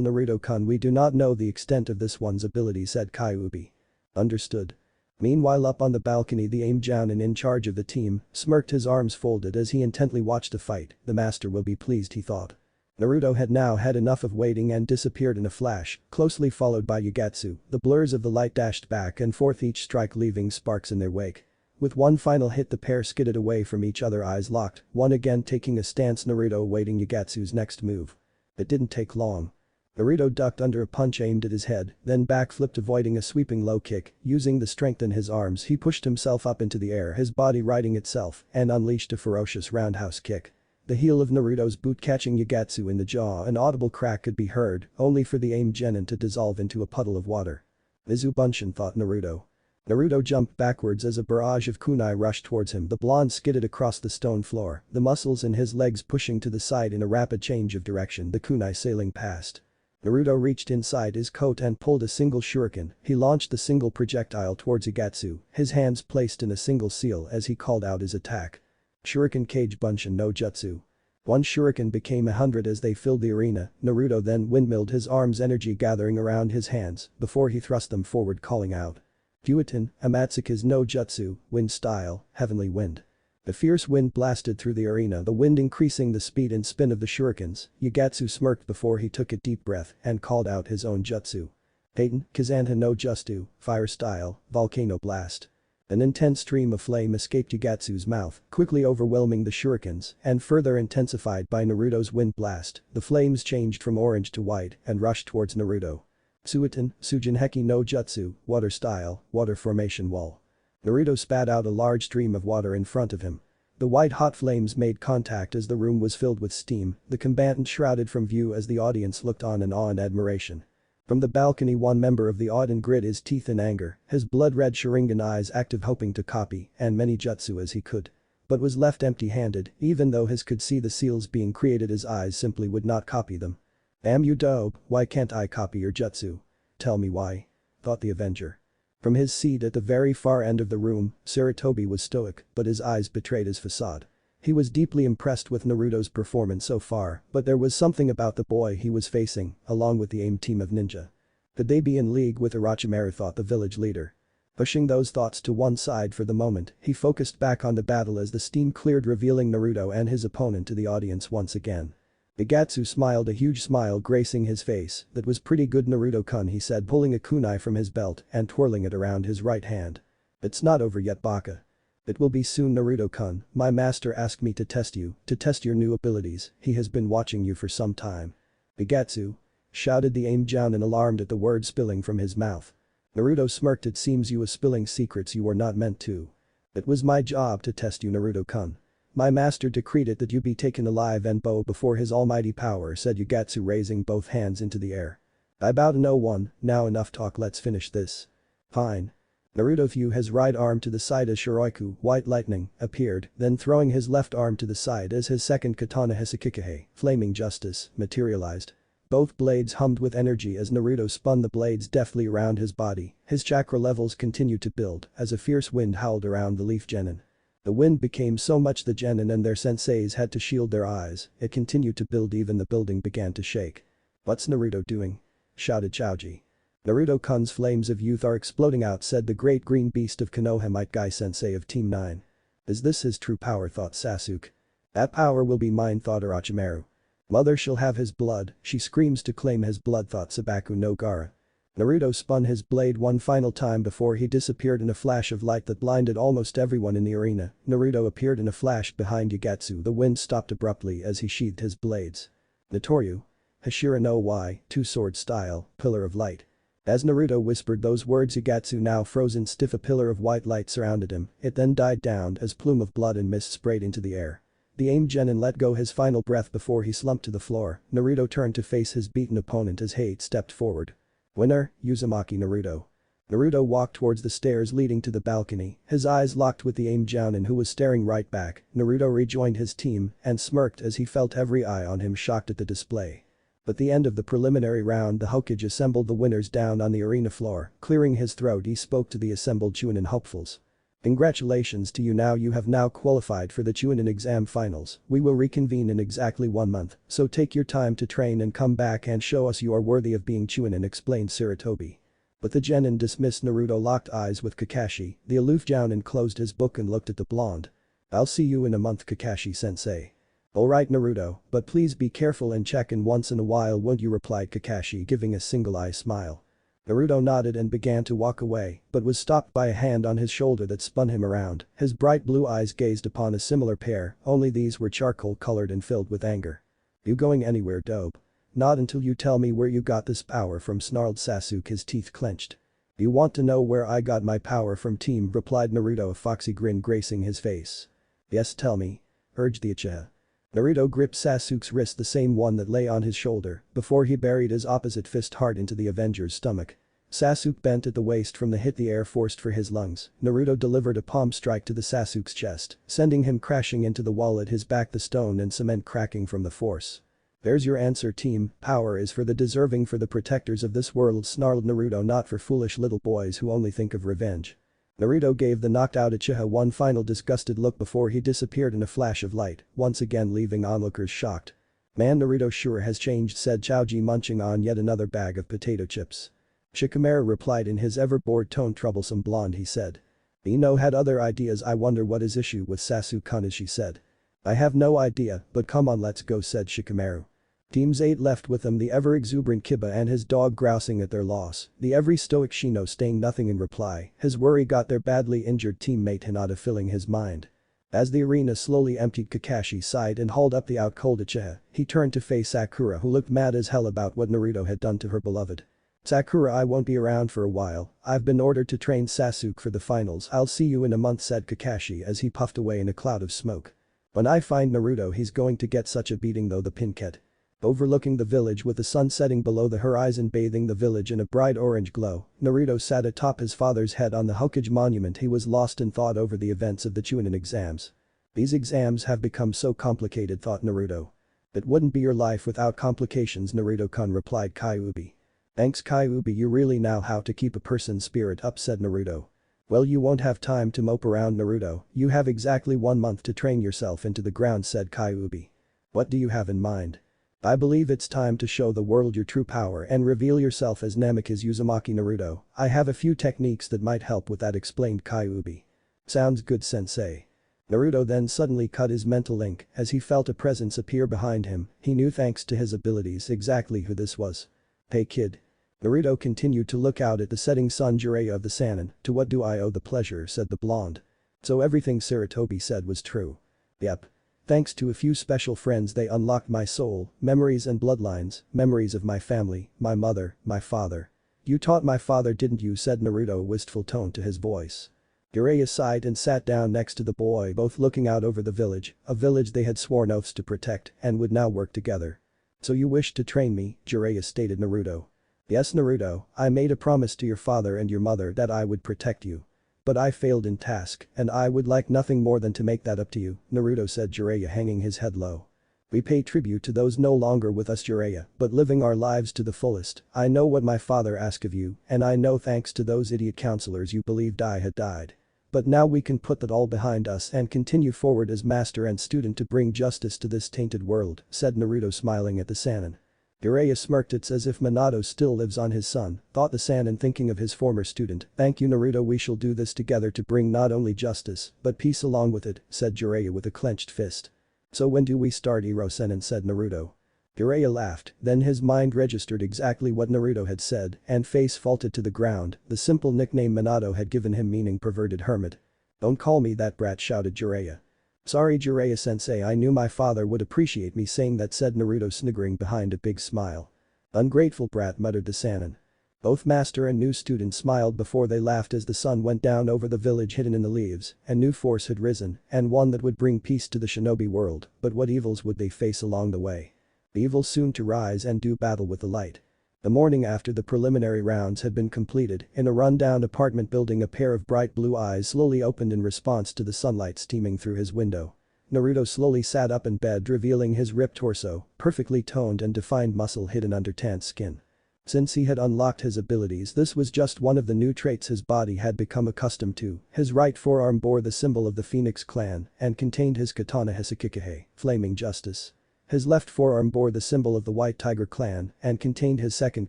Naruto-kun, we do not know the extent of this one's ability, said Kyuubi. Understood. Meanwhile, up on the balcony, the AIM Jounin in charge of the team smirked, his arms folded as he intently watched the fight. The master will be pleased, he thought. Naruto had now had enough of waiting and disappeared in a flash, closely followed by Igatsu. The blurs of the light dashed back and forth, each strike leaving sparks in their wake. With one final hit, the pair skidded away from each other, eyes locked, one again taking a stance, Naruto awaiting Igatsu's next move. It didn't take long. Naruto ducked under a punch aimed at his head, then backflipped, avoiding a sweeping low kick. Using the strength in his arms, he pushed himself up into the air, his body righting itself, and unleashed a ferocious roundhouse kick. The heel of Naruto's boot catching Igatsu in the jaw, an audible crack could be heard, only for the AIM genin to dissolve into a puddle of water. Mizubunshin, thought Naruto. Naruto jumped backwards as a barrage of kunai rushed towards him. The blonde skidded across the stone floor, the muscles in his legs pushing to the side in a rapid change of direction, the kunai sailing past. Naruto reached inside his coat and pulled a single shuriken. He launched the single projectile towards Igatsu, his hands placed in a single seal as he called out his attack. Shuriken Kage Bunshin no Jutsu. One shuriken became 100 as they filled the arena. Naruto then windmilled his arms, energy gathering around his hands, before he thrust them forward, calling out. Fuiten, Amatsuka's no Jutsu, wind style, heavenly wind. The fierce wind blasted through the arena, the wind increasing the speed and spin of the shurikens. Igatsu smirked before he took a deep breath and called out his own jutsu. Peyton, Kazanta no Jutsu, fire style, volcano blast. An intense stream of flame escaped Igatsu's mouth, quickly overwhelming the shurikens and further intensified by Naruto's wind blast. The flames changed from orange to white and rushed towards Naruto. Suiton, Sujinheki no Jutsu, water style, water formation wall. Naruto spat out a large stream of water in front of him. The white-hot flames made contact as the room was filled with steam, the combatants shrouded from view as the audience looked on in awe and admiration. From the balcony, one member of the audience grit his teeth in anger, his blood-red Sharingan eyes active, hoping to copy and many jutsu as he could. But was left empty-handed. Even though his could see the seals being created, his eyes simply would not copy them. Damn you, dope, why can't I copy your jutsu? Tell me why. Thought the Avenger. From his seat at the very far end of the room, Sarutobi was stoic, but his eyes betrayed his facade. He was deeply impressed with Naruto's performance so far, but there was something about the boy he was facing, along with the AIM team of ninja. Could they be in league with Orochimaru, thought the village leader. Pushing those thoughts to one side for the moment, he focused back on the battle as the steam cleared, revealing Naruto and his opponent to the audience once again. Bigatsu smiled, a huge smile gracing his face. "That was pretty good, Naruto-kun," he said, pulling a kunai from his belt and twirling it around his right hand. "It's not over yet, Baka. It will be soon, Naruto-kun. My master asked me to test you, to test your new abilities. He has been watching you for some time." "Bigatsu?" shouted the AIM Jounin, alarmed at the words spilling from his mouth. Naruto smirked. "It seems you was spilling secrets you were not meant to. It was my job to test you, Naruto-kun. My master decreed it that you be taken alive and bow before his almighty power," said Bigatsu, raising both hands into the air. "I bow to no one, now enough talk, let's finish this." "Fine." Naruto threw his right arm to the side as Shiroiku, White Lightning, appeared, then throwing his left arm to the side as his second katana Hisakikahe, Flaming Justice, materialized. Both blades hummed with energy as Naruto spun the blades deftly around his body. His chakra levels continued to build as a fierce wind howled around the Leaf Genin. The wind became so much the genin and their senseis had to shield their eyes. It continued to build, even the building began to shake. "What's Naruto doing?" shouted Choji. "Naruto-kun's flames of youth are exploding out," said the great green beast of Konoha, Might Guy Sensei of Team 9. "Is this his true power?" thought Sasuke. "That power will be mine," thought Orochimaru. "Mother shall have his blood, she screams to claim his blood," thought Sabaku no Gaara. Naruto spun his blade one final time before he disappeared in a flash of light that blinded almost everyone in the arena. Naruto appeared in a flash behind Bigatsu. The wind stopped abruptly as he sheathed his blades. "Notoryu. Hashira no Wai, two-sword style, pillar of light." As Naruto whispered those words, Bigatsu, now frozen stiff, a pillar of white light surrounded him. It then died down as plume of blood and mist sprayed into the air. The AIM Genin let go his final breath before he slumped to the floor. Naruto turned to face his beaten opponent as Hate stepped forward. "Winner, Uzumaki Naruto." Naruto walked towards the stairs leading to the balcony, his eyes locked with the AIM Jounin, who was staring right back. Naruto rejoined his team and smirked as he felt every eye on him, shocked at the display. At the end of the preliminary round, the Hokage assembled the winners down on the arena floor. Clearing his throat, he spoke to the assembled Chunin hopefuls. "Congratulations to you, now you have now qualified for the Chunin exam finals. We will reconvene in exactly 1 month, so take your time to train and come back and show us you are worthy of being Chunin," explained Sarutobi. But the Genin dismissed. Naruto locked eyes with Kakashi. The aloof Jounin closed his book and looked at the blonde. "I'll see you in a month, Kakashi-sensei." "Alright, Naruto, but please be careful and check in once in a while, won't you?" replied Kakashi, giving a single-eye smile. Naruto nodded and began to walk away, but was stopped by a hand on his shoulder that spun him around. His bright blue eyes gazed upon a similar pair, only these were charcoal-colored and filled with anger. "You going anywhere, dope?" "Not until you tell me where you got this power from," snarled Sasuke, his teeth clenched. "You want to know where I got my power from, team?" replied Naruto, a foxy grin gracing his face. "Yes, tell me," urged the Uchiha. Naruto gripped Sasuke's wrist, the same one that lay on his shoulder, before he buried his opposite fist hard into the Avenger's stomach. Sasuke bent at the waist from the hit, the air forced for his lungs. Naruto delivered a palm strike to the Sasuke's chest, sending him crashing into the wall at his back, the stone and cement cracking from the force. "There's your answer, team. Power is for the deserving, for the protectors of this world," snarled Naruto, "not for foolish little boys who only think of revenge." Naruto gave the knocked out Uchiha one final disgusted look before he disappeared in a flash of light, once again leaving onlookers shocked. "Man, Naruto sure has changed," said Choji, munching on yet another bag of potato chips. Shikamaru replied in his ever-bored tone. "Troublesome blonde," he said. "Ino had other ideas. I wonder what his issue with Sasuke-kun is," she said. "I have no idea, but come on, let's go," said Shikamaru. Teams 8 left with them, the ever-exuberant Kiba and his dog grousing at their loss, the every-stoic Shino saying nothing in reply. His worry got their badly injured teammate Hinata filling his mind. As the arena slowly emptied, Kakashi sighed and hauled up the out-cold Uchiha. He turned to face Sakura, who looked mad as hell about what Naruto had done to her beloved. "Sakura, I won't be around for a while. I've been ordered to train Sasuke for the finals. I'll see you in a month," said Kakashi as he puffed away in a cloud of smoke. "When I find Naruto, he's going to get such a beating though." The Pinket. Overlooking the village with the sun setting below the horizon bathing the village in a bright orange glow, Naruto sat atop his father's head on the Hokage monument. He was lost in thought over the events of the Chunin exams. "These exams have become so complicated," thought Naruto. "It wouldn't be your life without complications, Naruto-kun," replied Kyuubi. Thanks Kyuubi, you really know how to keep a person's spirit up, said Naruto. Well, you won't have time to mope around, Naruto, you have exactly 1 month to train yourself into the ground, said Kyuubi. What do you have in mind? I believe it's time to show the world your true power and reveal yourself as Namikaze Uzumaki, Naruto. I have a few techniques that might help with that, explained Kyuubi. Sounds good, sensei. Naruto then suddenly cut his mental link as he felt a presence appear behind him. He knew thanks to his abilities exactly who this was. Hey kid. Naruto continued to look out at the setting sun. Jiraiya of the Sannin, to what do I owe the pleasure, said the blonde. So everything Sarutobi said was true. Yep. Thanks to a few special friends they unlocked my soul, memories and bloodlines, memories of my family, my mother, my father. You taught my father, didn't you, said Naruto, a wistful tone to his voice. Jiraiya sighed and sat down next to the boy, both looking out over the village, a village they had sworn oaths to protect and would now work together. So you wish to train me, Jiraiya stated Naruto. Yes Naruto, I made a promise to your father and your mother that I would protect you. But I failed in task and I would like nothing more than to make that up to you, Naruto said, Jiraiya hanging his head low. We pay tribute to those no longer with us, Jiraiya, but living our lives to the fullest. I know what my father asked of you and I know thanks to those idiot counselors you believed I had died. But now we can put that all behind us and continue forward as master and student to bring justice to this tainted world, said Naruto smiling at the Sannin. Jiraiya smirked. It's as if Minato still lives on his son, thought the Sannin thinking of his former student. Thank you Naruto, we shall do this together to bring not only justice, but peace along with it, said Jiraiya with a clenched fist. So when do we start, Iro Sennin, said Naruto. Jiraiya laughed, then his mind registered exactly what Naruto had said and face faulted to the ground. The simple nickname Minato had given him meaning, perverted hermit. Don't call me that, brat, shouted Jiraiya. Sorry Jiraiya sensei, I knew my father would appreciate me saying that, said Naruto, sniggering behind a big smile. Ungrateful brat, muttered the Sannin. Both master and new student smiled before they laughed as the sun went down over the village hidden in the leaves. A new force had risen and one that would bring peace to the shinobi world, but what evils would they face along the way? The evil soon to rise and do battle with the light. The morning after the preliminary rounds had been completed, in a run-down apartment building, a pair of bright blue eyes slowly opened in response to the sunlight streaming through his window. Naruto slowly sat up in bed, revealing his ripped torso, perfectly toned and defined muscle hidden under tanned skin. Since he had unlocked his abilities, this was just one of the new traits his body had become accustomed to. His right forearm bore the symbol of the Phoenix clan and contained his katana Hisakikihei, flaming justice. His left forearm bore the symbol of the White Tiger clan and contained his second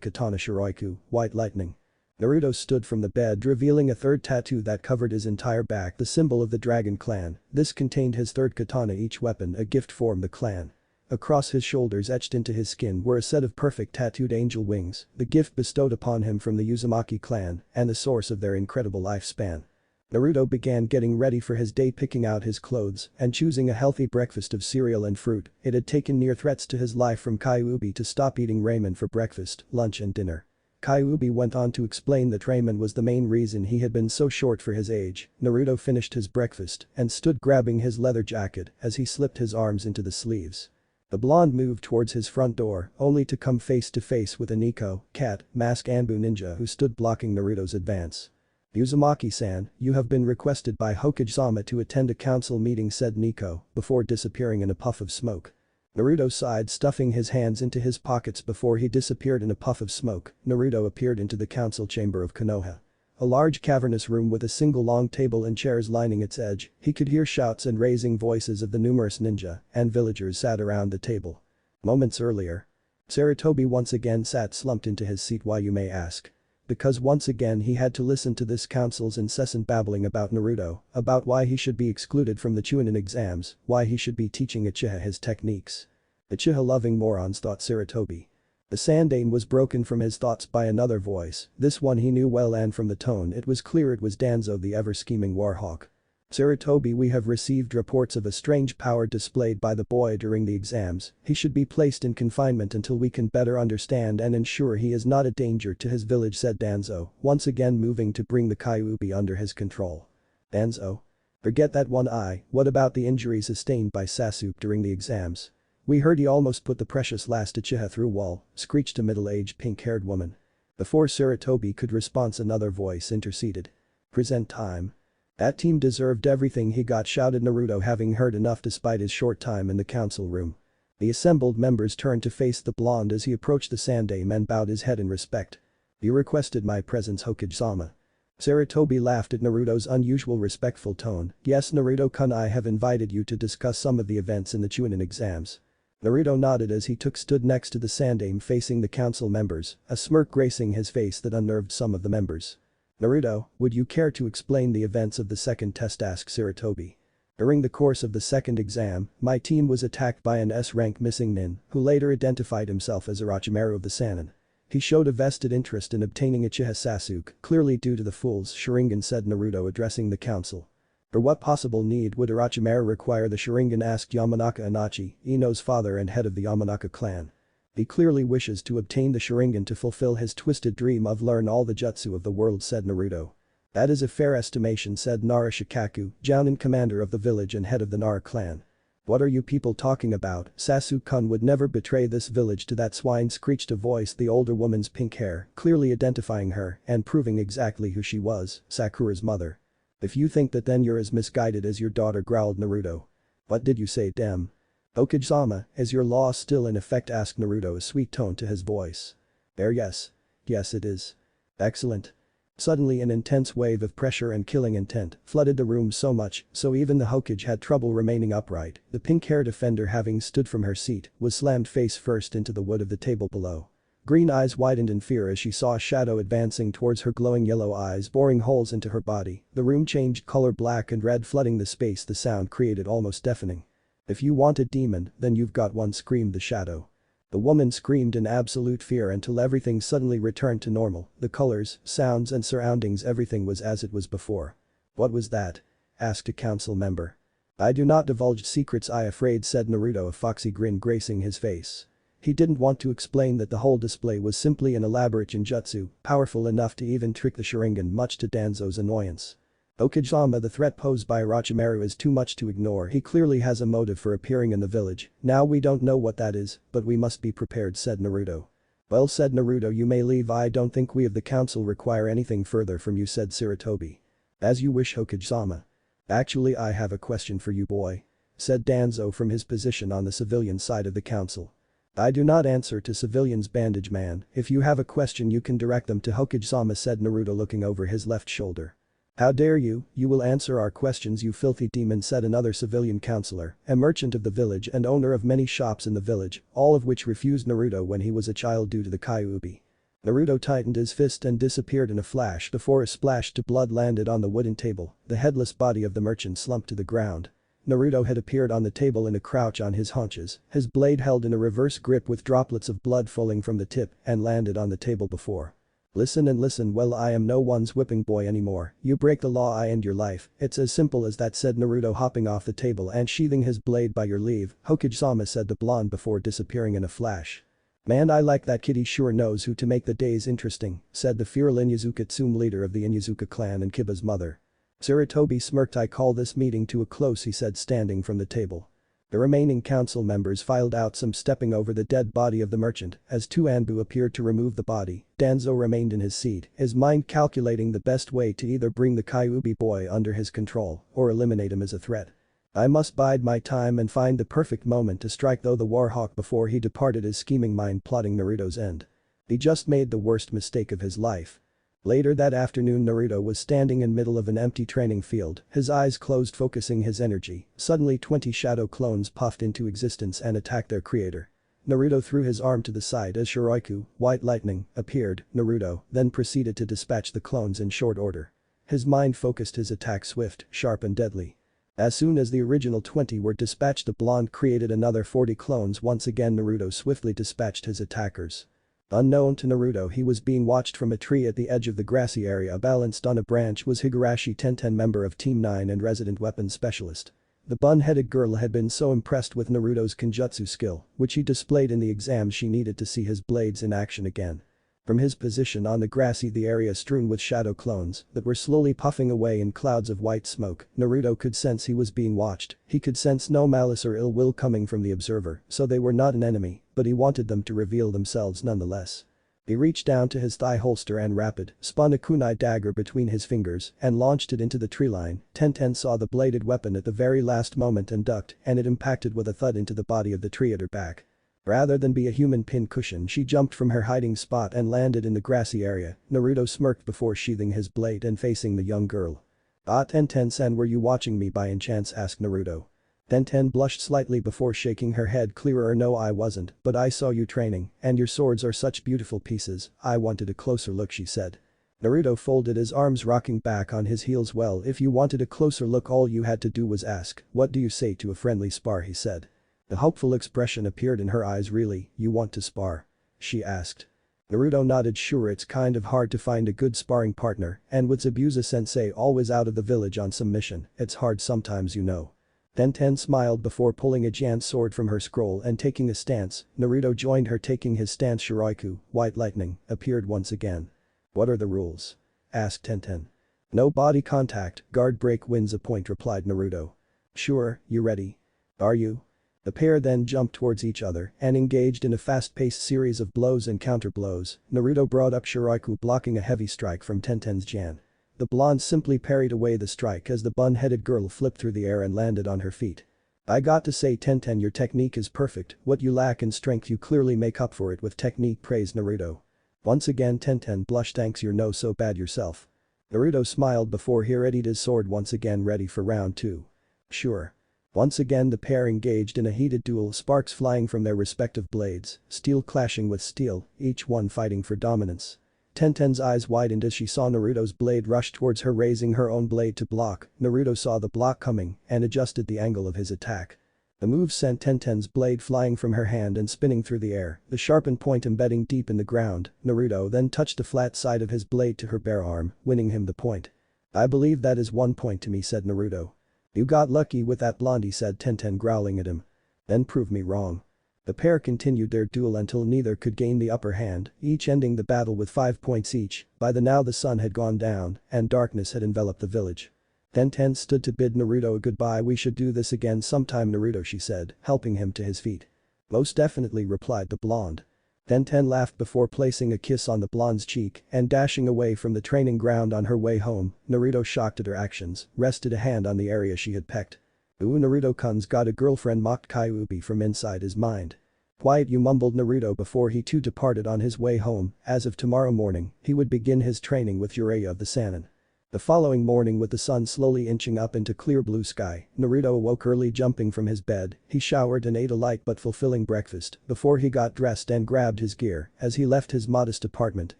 katana Shiroiku, White Lightning. Naruto stood from the bed, revealing a third tattoo that covered his entire back, the symbol of the Dragon clan. This contained his third katana, each weapon a gift from the clan. Across his shoulders, etched into his skin, were a set of perfect tattooed angel wings, the gift bestowed upon him from the Uzumaki clan and the source of their incredible lifespan. Naruto began getting ready for his day, picking out his clothes and choosing a healthy breakfast of cereal and fruit. It had taken near threats to his life from Kyuubi to stop eating ramen for breakfast, lunch and dinner. Kyuubi went on to explain that ramen was the main reason he had been so short for his age. Naruto finished his breakfast and stood grabbing his leather jacket as he slipped his arms into the sleeves. The blonde moved towards his front door, only to come face to face with a Nico, cat, mask Anbu ninja who stood blocking Naruto's advance. Uzumaki-san, you have been requested by Hokage-sama to attend a council meeting, said Nico, before disappearing in a puff of smoke. Naruto sighed, stuffing his hands into his pockets before he disappeared in a puff of smoke. Naruto appeared into the council chamber of Konoha. A large cavernous room with a single long table and chairs lining its edge. He could hear shouts and raising voices of the numerous ninja and villagers sat around the table. Moments earlier, Sarutobi once again sat slumped into his seat. Why, you may ask? Because once again he had to listen to this council's incessant babbling about Naruto, about why he should be excluded from the Chunin exams, why he should be teaching Uchiha his techniques. Uchiha-loving morons, thought Sarutobi. The Sandaime was broken from his thoughts by another voice, this one he knew well, and from the tone it was clear it was Danzo, the ever-scheming warhawk. Sarutobi, we have received reports of a strange power displayed by the boy during the exams. He should be placed in confinement until we can better understand and ensure he is not a danger to his village, said Danzo, once again moving to bring the Kyuubi under his control. Danzo? Forget that one eye, what about the injuries sustained by Sasuke during the exams? We heard he almost put the precious last Uchiha through wall, screeched a middle-aged pink-haired woman. Before Sarutobi could respond, another voice interceded. Present time. That team deserved everything he got, shouted Naruto, having heard enough despite his short time in the council room. The assembled members turned to face the blonde as he approached the Sandaime and bowed his head in respect. "You requested my presence, Hokage-sama." Sarutobi laughed at Naruto's unusual respectful tone. "Yes, Naruto-kun, I have invited you to discuss some of the events in the Chunin exams." Naruto nodded as he stood next to the Sandaime facing the council members, a smirk gracing his face that unnerved some of the members. "Naruto, would you care to explain the events of the second test?" asked Sarutobi. "During the course of the second exam, my team was attacked by an S-rank missing nin, who later identified himself as Orochimaru of the Sannin. He showed a vested interest in obtaining Uchiha Sasuke, clearly due to the fool's Sharingan," said Naruto addressing the council. "For what possible need would Orochimaru require the Sharingan?" asked Yamanaka Inochi, Ino's father and head of the Yamanaka clan. "He clearly wishes to obtain the Sharingan to fulfill his twisted dream of learn all the jutsu of the world," said Naruto. "That is a fair estimation," said Nara Shikaku, Jounin commander of the village and head of the Nara clan. "What are you people talking about? Sasuke-kun would never betray this village to that swine," screeched a voice, the older woman's pink hair, clearly identifying her and proving exactly who she was, Sakura's mother. "If you think that, then you're as misguided as your daughter," growled Naruto. "What did you say, Dem?" "Hokage-sama, is your law still in effect?" asked Naruto, a sweet tone to his voice. Yes. Yes, it is." "Excellent." Suddenly an intense wave of pressure and killing intent flooded the room so much so even the Hokage had trouble remaining upright. The pink-haired offender, having stood from her seat, was slammed face first into the wood of the table below. Green eyes widened in fear as she saw a shadow advancing towards her, glowing yellow eyes boring holes into her body. The room changed color, black and red flooding the space, the sound created almost deafening. "If you want a demon, then you've got one," screamed the shadow. The woman screamed in absolute fear until everything suddenly returned to normal, the colors, sounds and surroundings, everything was as it was before. "What was that?" asked a council member. "I do not divulge secrets, I afraid," said Naruto, a foxy grin gracing his face. He didn't want to explain that the whole display was simply an elaborate genjutsu, powerful enough to even trick the Sharingan, much to Danzo's annoyance. "Hokage-sama, the threat posed by Orochimaru is too much to ignore. He clearly has a motive for appearing in the village. Now we don't know what that is, but we must be prepared," said Naruto. "Well," said Naruto, "you may leave. I don't think we of the council require anything further from you," said Sarutobi. "As you wish, Hokage-sama." "Actually, I have a question for you, boy," said Danzo from his position on the civilian side of the council. "I do not answer to civilians, bandage man. If you have a question you can direct them to Hokage-sama," said Naruto looking over his left shoulder. "How dare you, you will answer our questions, you filthy demon," said another civilian councillor, a merchant of the village and owner of many shops in the village, all of which refused Naruto when he was a child due to the Kyuubi. Naruto tightened his fist and disappeared in a flash before a splash to blood landed on the wooden table. The headless body of the merchant slumped to the ground. Naruto had appeared on the table in a crouch on his haunches, his blade held in a reverse grip with droplets of blood falling from the tip and landed on the table before. "Listen and listen well, I am no one's whipping boy anymore. You break the law, I end your life. It's as simple as that," said Naruto, hopping off the table and sheathing his blade. "By your leave, Hokage-sama," said the blonde before disappearing in a flash. "Man, I like that kid, he sure knows who to make the days interesting," said the feral Inyazuka Tsume, leader of the Inyazuka clan and Kiba's mother. Sarutobi smirked. "I call this meeting to a close," he said, standing from the table. The remaining council members filed out, some stepping over the dead body of the merchant as two Anbu appeared to remove the body. Danzo remained in his seat, his mind calculating the best way to either bring the Kyuubi boy under his control or eliminate him as a threat. "I must bide my time and find the perfect moment to strike," though the Warhawk before he departed, his scheming mind plotting Naruto's end. He just made the worst mistake of his life. Later that afternoon, Naruto was standing in middle of an empty training field, his eyes closed, focusing his energy. Suddenly 20 shadow clones puffed into existence and attacked their creator. Naruto threw his arm to the side as Shiraiku, white lightning, appeared. Naruto then proceeded to dispatch the clones in short order. His mind focused his attack swift, sharp and deadly. As soon as the original 20 were dispatched, the blonde created another 40 clones. Once again Naruto swiftly dispatched his attackers. Unknown to Naruto, he was being watched from a tree at the edge of the grassy area. Balanced on a branch was Higurashi Tenten, member of Team 9 and resident weapons specialist. The bun-headed girl had been so impressed with Naruto's kenjutsu skill, which he displayed in the exams, she needed to see his blades in action again. From his position on the grassy, the area strewn with shadow clones that were slowly puffing away in clouds of white smoke, Naruto could sense he was being watched. He could sense no malice or ill will coming from the observer, so they were not an enemy, but he wanted them to reveal themselves nonetheless. He reached down to his thigh holster and spun a kunai dagger between his fingers and launched it into the tree line. Tenten saw the bladed weapon at the very last moment and ducked, and it impacted with a thud into the body of the tree at her back. Rather than be a human pincushion, she jumped from her hiding spot and landed in the grassy area. Naruto smirked before sheathing his blade and facing the young girl. "Ah, Tenten-san, were you watching me by any chance?" asked Naruto. Tenten blushed slightly before shaking her head clearer. "No, I wasn't, but I saw you training, and your swords are such beautiful pieces, I wanted a closer look," she said. Naruto folded his arms, rocking back on his heels. "Well, if you wanted a closer look, all you had to do was ask. What do you say to a friendly spar?" he said. The hopeful expression appeared in her eyes. "Really, you want to spar?" she asked. Naruto nodded. "Sure, it's kind of hard to find a good sparring partner, and with Zabuza-sensei always out of the village on some mission, it's hard sometimes, you know." Tenten smiled before pulling a giant sword from her scroll and taking a stance. Naruto joined her, taking his stance. Shiroiku, White Lightning, appeared once again. "What are the rules?" asked Tenten. "No body contact, guard break wins a point," replied Naruto. "Sure, you ready?" "Are you?" The pair then jumped towards each other and engaged in a fast-paced series of blows and counter-blows. Naruto brought up Shiroiku, blocking a heavy strike from Tenten's Jan. The blonde simply parried away the strike as the bun-headed girl flipped through the air and landed on her feet. "I got to say, Tenten, your technique is perfect. What you lack in strength you clearly make up for it with technique," praised Naruto. Once again Tenten blushed. "Thanks, you're no so bad yourself." Naruto smiled before he readied his sword once again, ready for round 2. "Sure." Once again the pair engaged in a heated duel, sparks flying from their respective blades, steel clashing with steel, each one fighting for dominance. Tenten's eyes widened as she saw Naruto's blade rush towards her, raising her own blade to block. Naruto saw the block coming and adjusted the angle of his attack. The move sent Tenten's blade flying from her hand and spinning through the air, the sharpened point embedding deep in the ground. Naruto then touched the flat side of his blade to her bare arm, winning him the point. "I believe that is 1 point to me," said Naruto. "You got lucky with that, blondie," said Tenten, growling at him. "Then prove me wrong." The pair continued their duel until neither could gain the upper hand, each ending the battle with 5 points each. By now the sun had gone down and darkness had enveloped the village. Tenten stood to bid Naruto goodbye. "We should do this again sometime, Naruto," she said, helping him to his feet. "Most definitely," replied the blonde. Tenten laughed before placing a kiss on the blonde's cheek and dashing away from the training ground on her way home. Naruto, shocked at her actions, rested a hand on the area she had pecked. "Ooh, Naruto-kun's got a girlfriend," mocked Kyuubi from inside his mind. "Quiet you," mumbled Naruto before he too departed on his way home. As of tomorrow morning, he would begin his training with Jiraiya of the Sannin. The following morning, with the sun slowly inching up into clear blue sky, Naruto awoke early. Jumping from his bed, he showered and ate a light but fulfilling breakfast before he got dressed and grabbed his gear as he left his modest apartment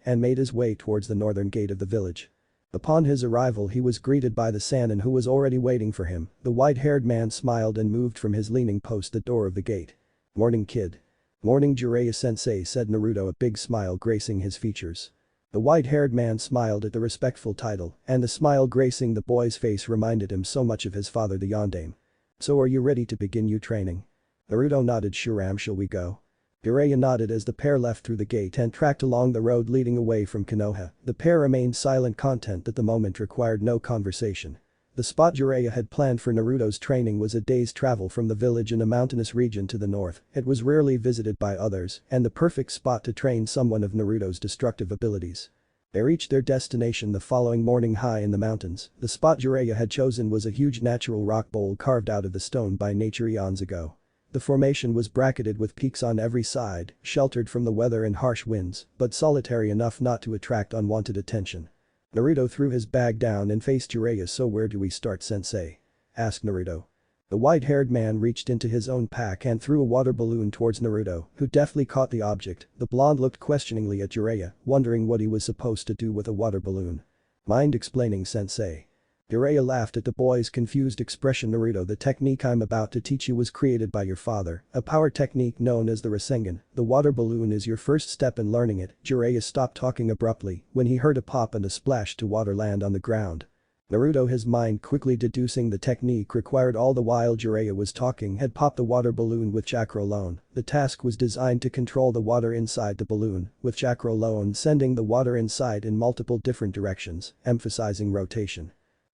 and made his way towards the northern gate of the village. Upon his arrival he was greeted by the Sannin, who was already waiting for him. The white-haired man smiled and moved from his leaning post at the door of the gate. "Morning, kid." "Morning, Jiraiya-sensei," said Naruto, a big smile gracing his features. The white-haired man smiled at the respectful title, and the smile gracing the boy's face reminded him so much of his father, the Yondaime. "So are you ready to begin your training?" Naruto nodded. "Sure, shall we go?" Jiraiya nodded as the pair left through the gate and tracked along the road leading away from Konoha. The pair remained silent, content that the moment required no conversation. The spot Jiraiya had planned for Naruto's training was a day's travel from the village in a mountainous region to the north. It was rarely visited by others and the perfect spot to train someone of Naruto's destructive abilities. They reached their destination the following morning high in the mountains. The spot Jiraiya had chosen was a huge natural rock bowl carved out of the stone by nature eons ago. The formation was bracketed with peaks on every side, sheltered from the weather and harsh winds, but solitary enough not to attract unwanted attention. Naruto threw his bag down and faced Jiraiya. "So where do we start, sensei?" asked Naruto. The white-haired man reached into his own pack and threw a water balloon towards Naruto, who deftly caught the object. The blonde looked questioningly at Jiraiya, wondering what he was supposed to do with a water balloon. "Mind explaining, sensei?" Jiraiya laughed at the boy's confused expression. "Naruto, the technique I'm about to teach you was created by your father, a power technique known as the Rasengan. The water balloon is your first step in learning it." Jiraiya stopped talking abruptly when he heard a pop and a splash to water land on the ground. Naruto, his mind quickly deducing the technique required all the while Jiraiya was talking, had popped the water balloon with chakra alone. The task was designed to control the water inside the balloon, with chakra alone sending the water inside in multiple different directions, emphasizing rotation.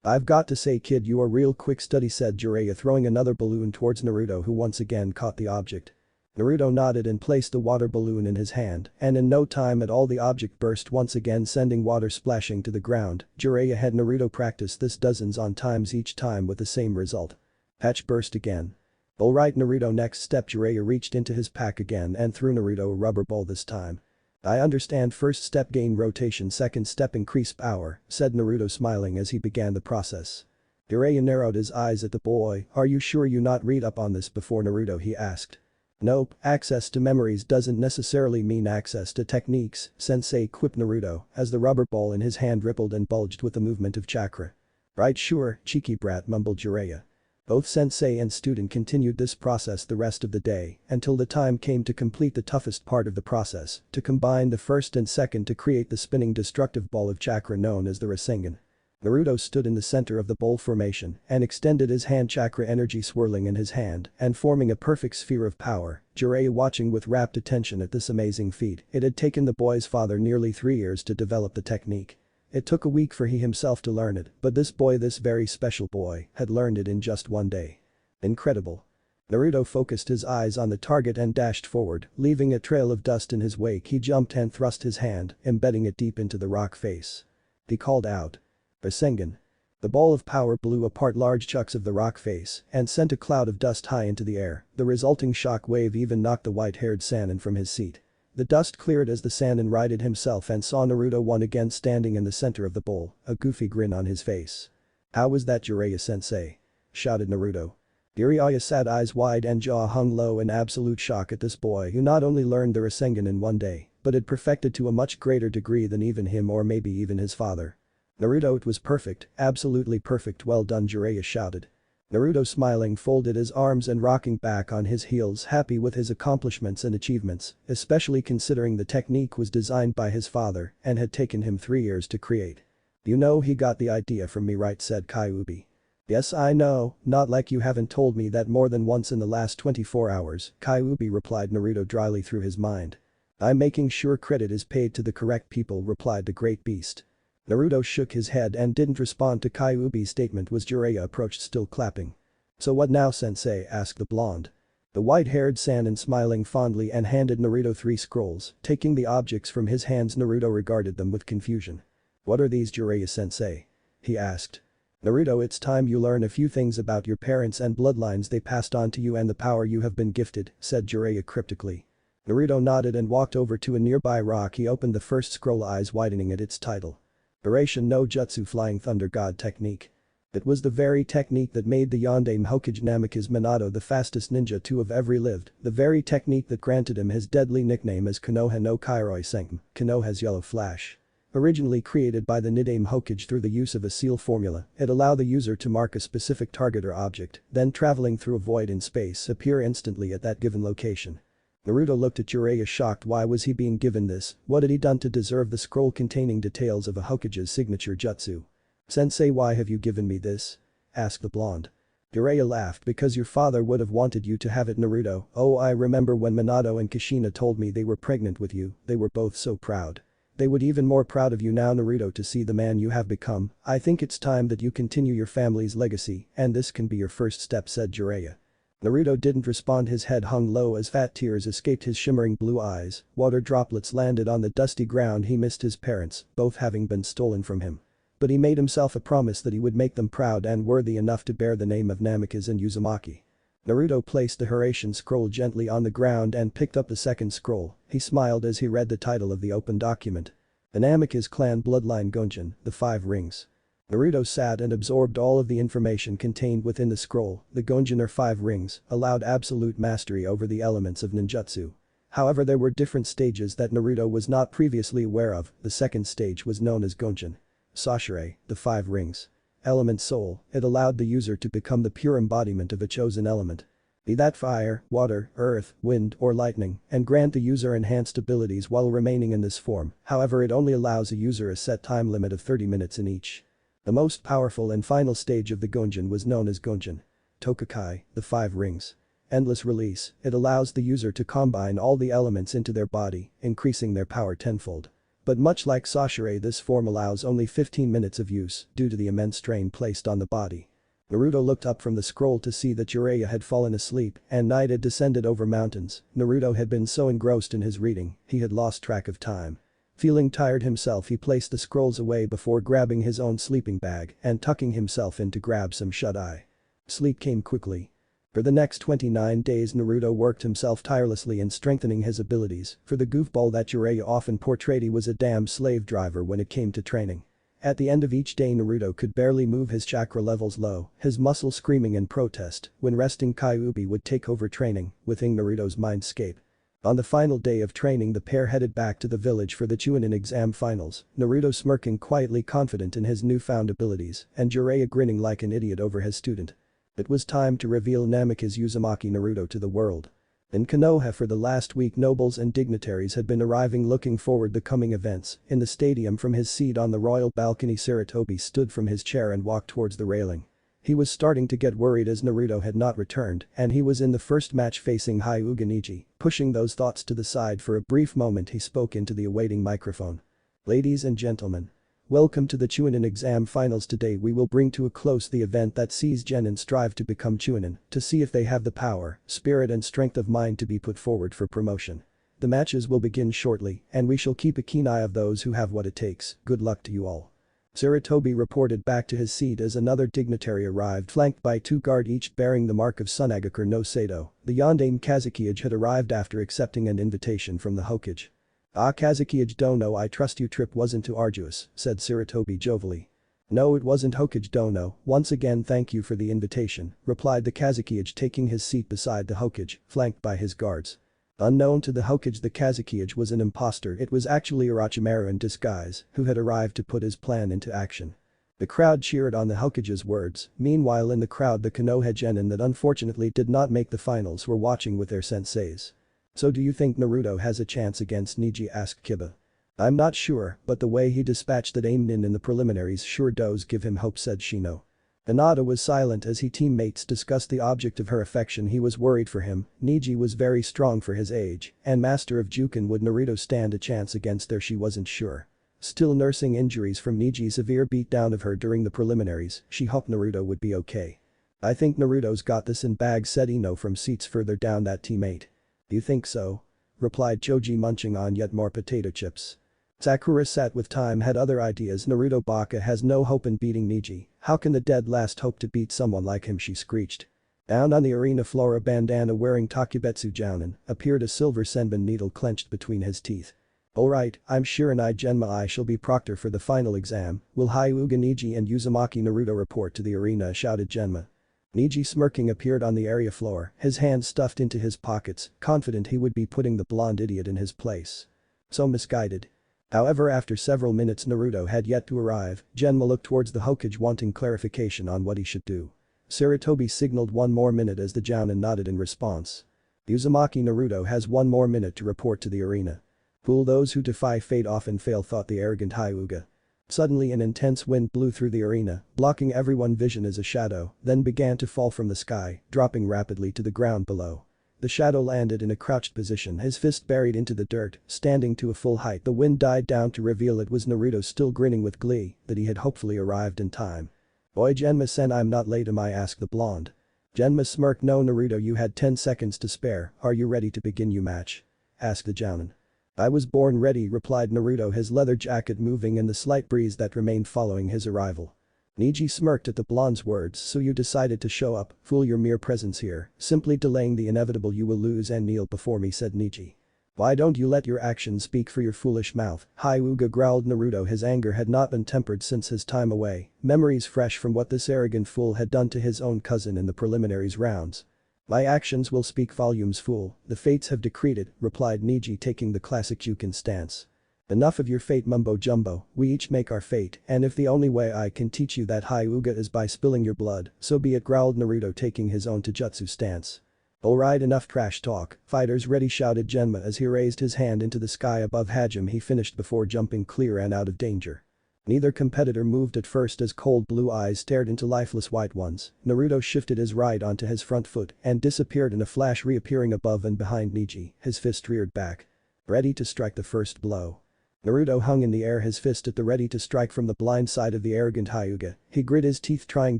"I've got to say, kid, you are real quick study," said Jiraiya, throwing another balloon towards Naruto, who once again caught the object. Naruto nodded and placed the water balloon in his hand, and in no time at all the object burst once again, sending water splashing to the ground. Jiraiya had Naruto practice this dozens on times, each time with the same result. Patch burst again. Alright Naruto, next step. Jiraiya reached into his pack again and threw Naruto a rubber ball this time. I understand, first step gain rotation, second step increase power, said Naruto smiling as he began the process. Jiraiya narrowed his eyes at the boy. Are you sure you not read up on this before, Naruto, he asked. Nope, access to memories doesn't necessarily mean access to techniques, sensei, quipped Naruto as the rubber ball in his hand rippled and bulged with the movement of chakra. Right, sure, cheeky brat, mumbled Jiraiya. Both sensei and student continued this process the rest of the day until the time came to complete the toughest part of the process, to combine the first and second to create the spinning destructive ball of chakra known as the Rasengan. Naruto stood in the center of the bowl formation and extended his hand, chakra energy swirling in his hand and forming a perfect sphere of power. Jiraiya watching with rapt attention at this amazing feat. It had taken the boy's father nearly 3 years to develop the technique. It took a week for he himself to learn it, but this boy, this very special boy, had learned it in just one day. Incredible. Naruto focused his eyes on the target and dashed forward, leaving a trail of dust in his wake. He jumped and thrust his hand, embedding it deep into the rock face. He called out. Rasengan. The ball of power blew apart large chunks of the rock face and sent a cloud of dust high into the air. The resulting shock wave even knocked the white-haired Sannin from his seat. The dust cleared as the Sannin righted himself and saw Naruto once again standing in the center of the bowl, a goofy grin on his face. How was that, Jiraiya-sensei? Shouted Naruto. Jiraiya sat eyes wide and jaw hung low in absolute shock at this boy who not only learned the Rasengan in one day, but had perfected to a much greater degree than even him or maybe even his father. Naruto, it was perfect, absolutely perfect, well done, Jiraiya shouted. Naruto smiling folded his arms and rocking back on his heels, happy with his accomplishments and achievements, especially considering the technique was designed by his father and had taken him 3 years to create. You know he got the idea from me, right, said Kyuubi. Yes, I know, not like you haven't told me that more than once in the last 24 hours, Kyuubi replied, Naruto dryly through his mind. I'm making sure credit is paid to the correct people, replied the great beast. Naruto shook his head and didn't respond to Kyuubi's statement as Jiraiya approached, still clapping. So what now, sensei, asked the blonde. The white-haired Sannin smiling fondly and handed Naruto 3 scrolls. Taking the objects from his hands, Naruto regarded them with confusion. What are these, Jiraiya-sensei? He asked. Naruto, it's time you learn a few things about your parents and bloodlines they passed on to you and the power you have been gifted, said Jiraiya cryptically. Naruto nodded and walked over to a nearby rock. He opened the first scroll, eyes widening at its title. Duration no Jutsu, Flying Thunder God Technique. It was the very technique that made the Yondaime Hokage Namikaze Minato the fastest ninja to have ever lived, the very technique that granted him his deadly nickname as Konoha no Kairoi Senki, Konoha's Yellow Flash. Originally created by the Nidaime Hokage through the use of a seal formula, it allowed the user to mark a specific target or object, then traveling through a void in space appear instantly at that given location. Naruto looked at Jiraiya shocked. Why was he being given this? What had he done to deserve the scroll containing details of a Hokage's signature jutsu? Sensei, why have you given me this? Asked the blonde. Jiraiya laughed. Because your father would have wanted you to have it, Naruto. Oh, I remember when Minato and Kushina told me they were pregnant with you, they were both so proud. They would even more proud of you now, Naruto, to see the man you have become. I think it's time that you continue your family's legacy, and this can be your first step, said Jiraiya. Naruto didn't respond. His head hung low as fat tears escaped his shimmering blue eyes. Water droplets landed on the dusty ground. He missed his parents, both having been stolen from him. But he made himself a promise that he would make them proud and worthy enough to bear the name of Namikaze and Uzumaki. Naruto placed the Hiraishin scroll gently on the ground and picked up the second scroll. He smiled as he read the title of the open document. The Namikaze clan bloodline Gonjin, the 5 rings. Naruto sat and absorbed all of the information contained within the scroll. The Gonjin, or 5 rings, allowed absolute mastery over the elements of ninjutsu. However, there were different stages that Naruto was not previously aware of. The second stage was known as Gonjin. Sashire, the 5 rings. Element soul, it allowed the user to become the pure embodiment of a chosen element. Be that fire, water, earth, wind, or lightning, and grant the user enhanced abilities while remaining in this form. However, it only allows a user a set time limit of 30 minutes in each. The most powerful and final stage of the Gonjin was known as Gonjin. Tokukai, the 5 rings. Endless release, it allows the user to combine all the elements into their body, increasing their power tenfold. But much like Sashire, this form allows only 15 minutes of use due to the immense strain placed on the body. Naruto looked up from the scroll to see that Jiraiya had fallen asleep and night had descended over mountains. Naruto had been so engrossed in his reading, he had lost track of time. Feeling tired himself, he placed the scrolls away before grabbing his own sleeping bag and tucking himself in to grab some shut-eye. Sleep came quickly. For the next 29 days Naruto worked himself tirelessly in strengthening his abilities. For the goofball that Jiraiya often portrayed, he was a damn slave driver when it came to training. At the end of each day Naruto could barely move, his chakra levels low, his muscles screaming in protest when resting Kyuubi would take over training within Naruto's mindscape. On the final day of training the pair headed back to the village for the Chunin exam finals, Naruto smirking quietly confident in his newfound abilities and Jiraiya grinning like an idiot over his student. It was time to reveal Namikaze Uzumaki Naruto to the world. In Konoha for the last week nobles and dignitaries had been arriving looking forward to the coming events. In the stadium from his seat on the royal balcony Sarutobi stood from his chair and walked towards the railing. He was starting to get worried as Naruto had not returned and he was in the first match facing Hyuga Neji. Pushing those thoughts to the side for a brief moment he spoke into the awaiting microphone. "Ladies and gentlemen. Welcome to the Chunin exam finals. Today we will bring to a close the event that sees Genin strive to become Chunin, to see if they have the power, spirit and strength of mind to be put forward for promotion. The matches will begin shortly and we shall keep a keen eye of those who have what it takes. Good luck to you all." Sarutobi reported back to his seat as another dignitary arrived, flanked by 2 guards each bearing the mark of Sunagakur no Sado. The Yondaime Kazekage had arrived after accepting an invitation from the Hokage. "Ah, Kazekage Dono, I trust your trip wasn't too arduous," said Sarutobi jovially. "No, it wasn't, Hokage Dono, once again thank you for the invitation," replied the Kazekage taking his seat beside the Hokage, flanked by his guards. Unknown to the Hokage, the Kazekage was an imposter. It was actually Orochimaru in disguise who had arrived to put his plan into action. The crowd cheered on the Hokage's words. Meanwhile in the crowd the Konoha genin that unfortunately did not make the finals were watching with their senseis. "So do you think Naruto has a chance against Neji?" asked Kiba. "I'm not sure, but the way he dispatched that Aimnin in the preliminaries sure does give him hope," said Shino. Hinata was silent as his teammates discussed the object of her affection. He was worried for him. Neji was very strong for his age, and master of Juken. Would Naruto stand a chance against her? She wasn't sure. Still nursing injuries from Neji's severe beatdown of her during the preliminaries, she hoped Naruto would be okay. "I think Naruto's got this in bag," said Ino from seats further down. That teammate. "You think so?" replied Choji, munching on yet more potato chips. Sakura sat with time, had other ideas. "Naruto Baka has no hope in beating Neji. How can the dead last hope to beat someone like him?" she screeched. Down on the arena floor a bandana wearing Takubetsu Jounin appeared, a silver senbon needle clenched between his teeth. "Alright, I'm sure and I shall be proctor for the final exam. Will Hyuga Neji and Uzumaki Naruto report to the arena?" shouted Genma. Neji smirking appeared on the area floor, his hands stuffed into his pockets, confident he would be putting the blonde idiot in his place. So misguided. However, after several minutes Naruto had yet to arrive. Genma looked towards the Hokage wanting clarification on what he should do. Sarutobi signaled 1 more minute as the Jounin nodded in response. "Uzumaki Naruto has 1 more minute to report to the arena. Fool, those who defy fate often fail," thought the arrogant Hyuga. Suddenly an intense wind blew through the arena, blocking everyone's vision as a shadow then began to fall from the sky, dropping rapidly to the ground below. The shadow landed in a crouched position, his fist buried into the dirt, standing to a full height. The wind died down to reveal it was Naruto, still grinning with glee that he had hopefully arrived in time. "Oi Genma-sen, I'm not late am I?" asked the blonde. Genma smirked. "No Naruto, you had 10 seconds to spare. Are you ready to begin your match?" asked the Jounin. "I was born ready," replied Naruto, his leather jacket moving in the slight breeze that remained following his arrival. Neji smirked at the blonde's words. "So you decided to show up, fool, your mere presence here, simply delaying the inevitable. You will lose and kneel before me," said Neji. "Why don't you let your actions speak for your foolish mouth?" Hyuga growled. Naruto, his anger had not been tempered since his time away, memories fresh from what this arrogant fool had done to his own cousin in the preliminaries rounds. "My actions will speak volumes, fool, the fates have decreed it," replied Neji, taking the classic Juken stance. "Enough of your fate mumbo jumbo, we each make our fate, and if the only way I can teach you that, Hyuga, is by spilling your blood, so be it," growled Naruto, taking his own taijutsu stance. "Alright, enough trash talk, fighters ready," shouted Genma as he raised his hand into the sky above Hajime. He finished before jumping clear and out of danger. Neither competitor moved at first as cold blue eyes stared into lifeless white ones. Naruto shifted his right onto his front foot and disappeared in a flash, reappearing above and behind Neji, his fist reared back. Ready to strike the first blow. Naruto hung in the air, his fist at the ready to strike from the blind side of the arrogant Hyuga. He grit his teeth, trying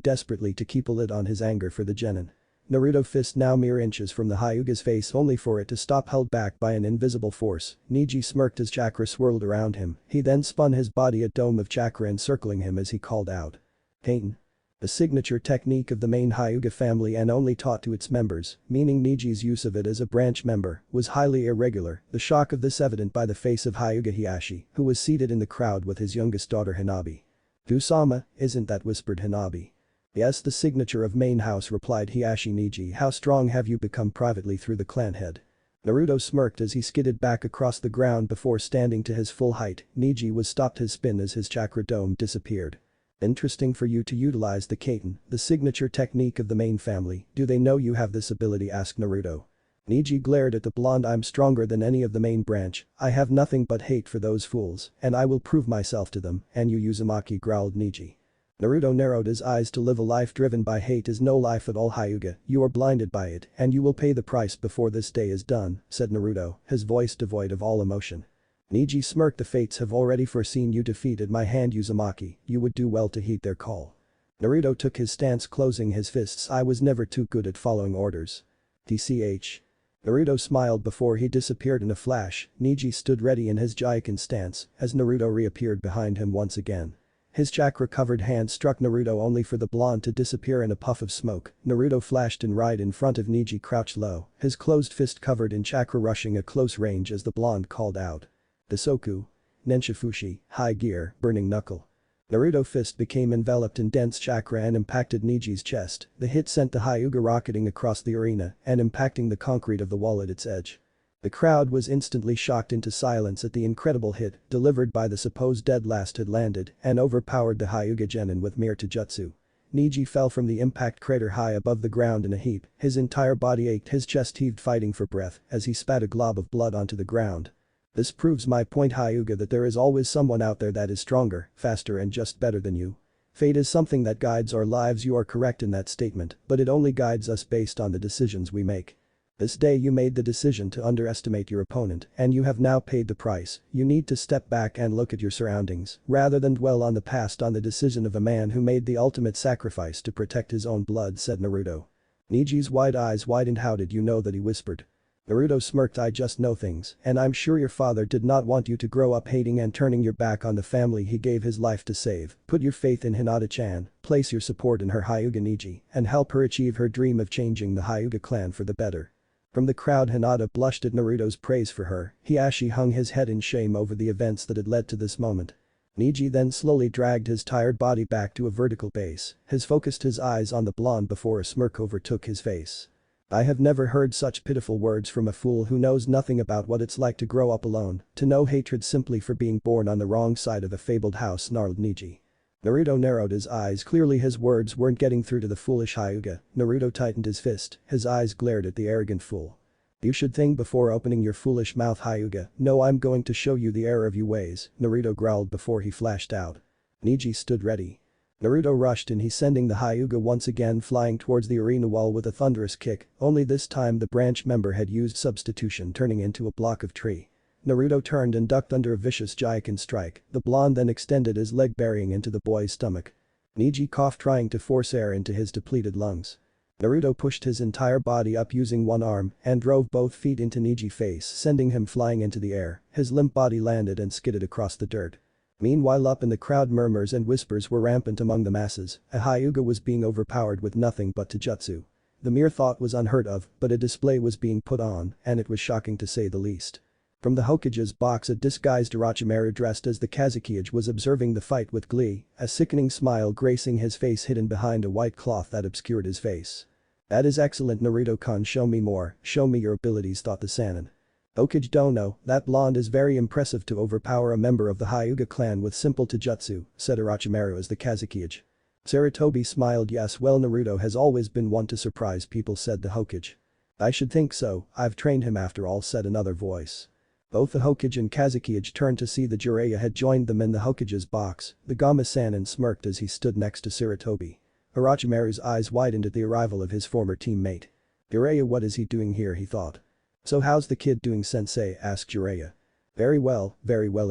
desperately to keep a lid on his anger for the genin. Naruto fist now mere inches from the Hyuga's face, only for it to stop, held back by an invisible force. Neji smirked as chakra swirled around him. He then spun his body, a dome of chakra encircling him as he called out. Pain. A signature technique of the main Hyuga family and only taught to its members, meaning Niji's use of it as a branch member was highly irregular, the shock of this evident by the face of Hyuga Hiashi, who was seated in the crowd with his youngest daughter Hanabi. "Kusama, isn't that?" whispered Hanabi. "Yes, the signature of main house," replied Hiashi. "Niji, how strong have you become?" privately through the clan head. Naruto smirked as he skidded back across the ground before standing to his full height. Niji was stopped his spin as his chakra dome disappeared. "Interesting for you to utilize the Kaiten, the signature technique of the main family. Do they know you have this ability?" asked Naruto. Niji glared at the blonde. "I'm stronger than any of the main branch. I have nothing but hate for those fools, and I will prove myself to them." "And you, Uzumaki?" growled Niji. Naruto narrowed his eyes. "To live a life driven by hate is no life at all, Hyuga. You are blinded by it, and you will pay the price before this day is done," said Naruto, his voice devoid of all emotion. Niji smirked. "The fates have already foreseen you defeat at my hand, Uzumaki. You would do well to heed their call." Naruto took his stance, closing his fists. "I was never too good at following orders." TCH. Naruto smiled before he disappeared in a flash. Niji stood ready in his Jaiken stance as Naruto reappeared behind him once again. His chakra-covered hand struck Naruto, only for the blonde to disappear in a puff of smoke. Naruto flashed in right in front of Niji, crouched low, his closed fist covered in chakra, rushing at close range as the blonde called out. Dasoku. Nenshifushi, high gear, burning knuckle. Naruto fist became enveloped in dense chakra and impacted Niji's chest. The hit sent the Hyuga rocketing across the arena and impacting the concrete of the wall at its edge. The crowd was instantly shocked into silence at the incredible hit delivered by the supposed dead last had landed and overpowered the Hyuga genin with mere taijutsu. Niji fell from the impact crater high above the ground in a heap. His entire body ached, his chest heaved, fighting for breath as he spat a glob of blood onto the ground. "This proves my point, Hyuga, that there is always someone out there that is stronger, faster and just better than you. Fate is something that guides our lives. You are correct in that statement, but it only guides us based on the decisions we make. This day you made the decision to underestimate your opponent, and you have now paid the price. You need to step back and look at your surroundings, rather than dwell on the past, on the decision of a man who made the ultimate sacrifice to protect his own blood," said Naruto. Niji's wide eyes widened. "How did you know that?" he whispered. Naruto smirked. "I just know things, and I'm sure your father did not want you to grow up hating and turning your back on the family he gave his life to save. Put your faith in Hinata-chan, place your support in her, Hyuga Niji, and help her achieve her dream of changing the Hyuga clan for the better." From the crowd, Hinata blushed at Naruto's praise for her. Hiashi hung his head in shame over the events that had led to this moment. Niji then slowly dragged his tired body back to a vertical base, focused his eyes on the blonde before a smirk overtook his face. "I have never heard such pitiful words from a fool who knows nothing about what it's like to grow up alone, to know hatred simply for being born on the wrong side of a fabled house," snarled Niji. Naruto narrowed his eyes. Clearly his words weren't getting through to the foolish Hyuga. Naruto tightened his fist, his eyes glared at the arrogant fool. "You should think before opening your foolish mouth, Hyuga. No, I'm going to show you the error of your ways," Naruto growled before he flashed out. Niji stood ready. Naruto rushed in, he sending the Hyuga once again flying towards the arena wall with a thunderous kick, only this time the branch member had used substitution, turning into a block of tree. Naruto turned and ducked under a vicious Jaiken strike. The blonde then extended his leg, burying into the boy's stomach. Niji coughed, trying to force air into his depleted lungs. Naruto pushed his entire body up using one arm and drove both feet into Niji's face, sending him flying into the air. His limp body landed and skidded across the dirt. Meanwhile, up in the crowd, murmurs and whispers were rampant among the masses. A Hyuga was being overpowered with nothing but taijutsu. The mere thought was unheard of, but a display was being put on, and it was shocking to say the least. From the Hokage's box, a disguised Orochimaru dressed as the Kazekage was observing the fight with glee, a sickening smile gracing his face hidden behind a white cloth that obscured his face. "That is excellent, Naruto-kun, show me more, show me your abilities," thought the Sannin. "Hokage Dono, that blonde is very impressive to overpower a member of the Hyuga clan with simple taijutsu," said Orochimaru as the Kazekage. Sarutobi smiled. "Yes, well, Naruto has always been one to surprise people," said the Hokage. "I should think so, I've trained him after all," said another voice. Both the Hokage and Kazekage turned to see the Jiraiya had joined them in the Hokage's box. The Gama Sannin smirked as he stood next to Sarutobi. Orochimaru's eyes widened at the arrival of his former teammate. "Jiraiya, what is he doing here?" he thought. "So how's the kid doing, sensei?" asked Jiraiya. Very well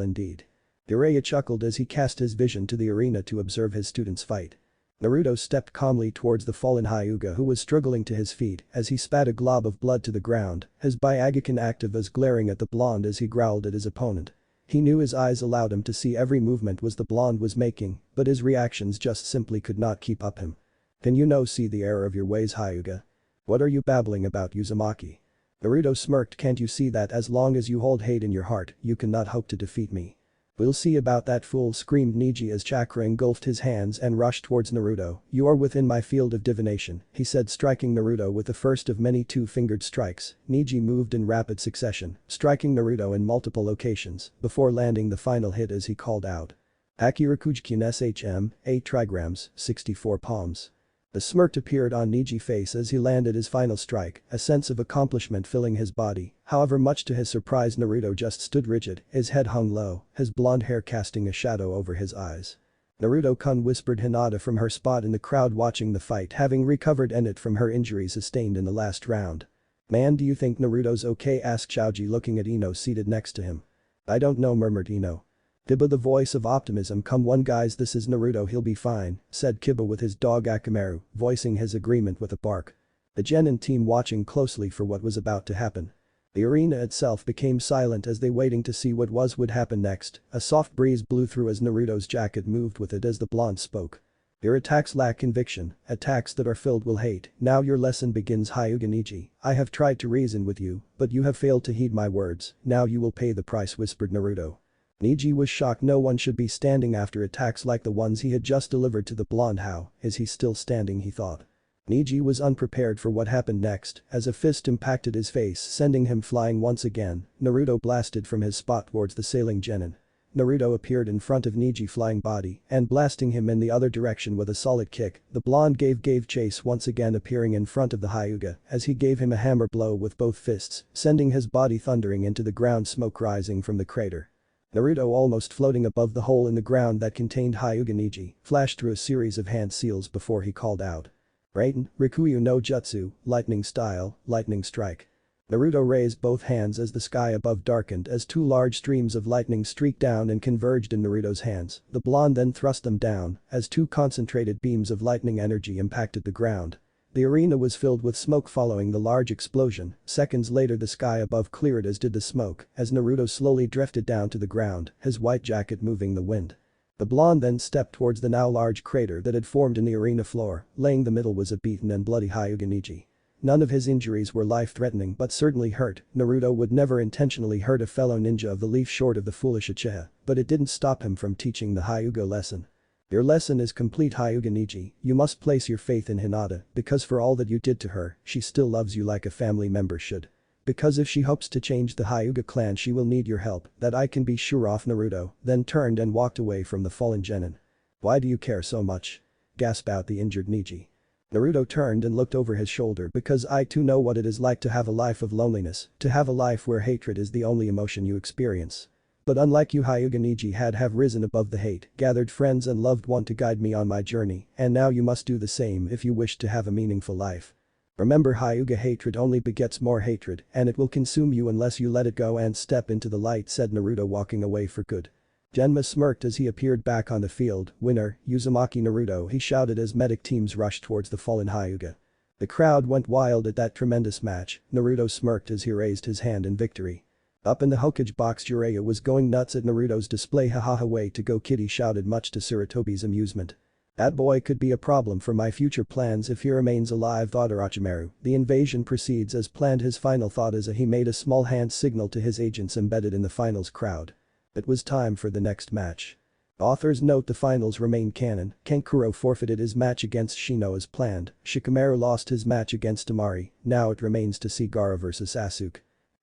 indeed. Jiraiya chuckled as he cast his vision to the arena to observe his students fight. Naruto stepped calmly towards the fallen Hyuga who was struggling to his feet as he spat a glob of blood to the ground, his Byakugan active as glaring at the blonde as he growled at his opponent. He knew his eyes allowed him to see every movement the blonde was making, but his reactions just simply could not keep up him. Can you see the error of your ways, Hyuga? What are you babbling about, Uzumaki? Naruto smirked. Can't you see that as long as you hold hate in your heart, you cannot hope to defeat me? We'll see about that, fool, screamed Neji as chakra engulfed his hands and rushed towards Naruto. You are within my field of divination, he said, striking Naruto with the first of many two-fingered strikes. Neji moved in rapid succession, striking Naruto in multiple locations before landing the final hit as he called out. Akirakujikin SHM, 8 trigrams, 64 palms. A smirk appeared on Neji's face as he landed his final strike, a sense of accomplishment filling his body. However, much to his surprise, Naruto just stood rigid, his head hung low, his blonde hair casting a shadow over his eyes. Naruto-kun, whispered Hinata from her spot in the crowd watching the fight, having recovered from her injuries sustained in the last round. Man, do you think Naruto's okay? Asked Chaoji looking at Ino seated next to him. I don't know, murmured Ino. Kiba, the voice of optimism. Come on guys, this is Naruto, he'll be fine, said Kiba with his dog Akamaru, voicing his agreement with a bark. The Genin team watching closely for what was about to happen. The arena itself became silent as they waiting to see what would happen next. A soft breeze blew through as Naruto's jacket moved with it as the blonde spoke. Your attacks lack conviction, attacks that are filled with hate. Now your lesson begins, Hyuga Neji. I have tried to reason with you, but you have failed to heed my words. Now you will pay the price, whispered Naruto. Neji was shocked. No one should be standing after attacks like the ones he had just delivered to the blonde. How is he still standing, he thought. Neji was unprepared for what happened next as a fist impacted his face, sending him flying once again. Naruto blasted from his spot towards the sailing Genin. Naruto appeared in front of Neji's flying body and blasting him in the other direction with a solid kick. The blonde gave chase, once again appearing in front of the Hyuga as he gave him a hammer blow with both fists, sending his body thundering into the ground, smoke rising from the crater. Naruto, almost floating above the hole in the ground that contained Hyuga Neji, flashed through a series of hand seals before he called out. Raiden, Rikuyu no Jutsu, lightning style, lightning strike. Naruto raised both hands as the sky above darkened as two large streams of lightning streaked down and converged in Naruto's hands. The blonde then thrust them down as two concentrated beams of lightning energy impacted the ground. The arena was filled with smoke following the large explosion. Seconds later the sky above cleared as did the smoke as Naruto slowly drifted down to the ground, his white jacket moving the wind. The blonde then stepped towards the now large crater that had formed in the arena floor. Laying the middle was a beaten and bloody Hyuga Neji. None of his injuries were life-threatening but certainly hurt. Naruto would never intentionally hurt a fellow ninja of the leaf short of the foolish Uchiha, but it didn't stop him from teaching the Hyuga lesson. Your lesson is complete, Hyuga Neji. You must place your faith in Hinata because for all that you did to her, she still loves you like a family member should. Because if she hopes to change the Hyuga clan, she will need your help, that I can be sure of. Naruto then turned and walked away from the fallen Genin. Why do you care so much? Gasped out the injured Neji. Naruto turned and looked over his shoulder. Because I too know what it is like to have a life of loneliness, to have a life where hatred is the only emotion you experience. But unlike you, Hyuga Neji have risen above the hate, gathered friends and loved one to guide me on my journey, and now you must do the same if you wish to have a meaningful life. Remember, Hyuga, hatred only begets more hatred and it will consume you unless you let it go and step into the light, said Naruto, walking away for good. Genma smirked as he appeared back on the field. Winner, Uzumaki Naruto, he shouted as medic teams rushed towards the fallen Hyuga. The crowd went wild at that tremendous match. Naruto smirked as he raised his hand in victory. Up in the Hokage box, Jiraiya was going nuts at Naruto's display. Hahaha, way to go kid, he shouted, much to Sarutobi's amusement. That boy could be a problem for my future plans if he remains alive, thought Orochimaru. The invasion proceeds as planned. His final thought as he made a small hand signal to his agents embedded in the finals crowd. It was time for the next match. Authors note the finals remain canon. Kankuro forfeited his match against Shino as planned. Shikamaru lost his match against Temari. Now it remains to see Gaara vs Sasuke.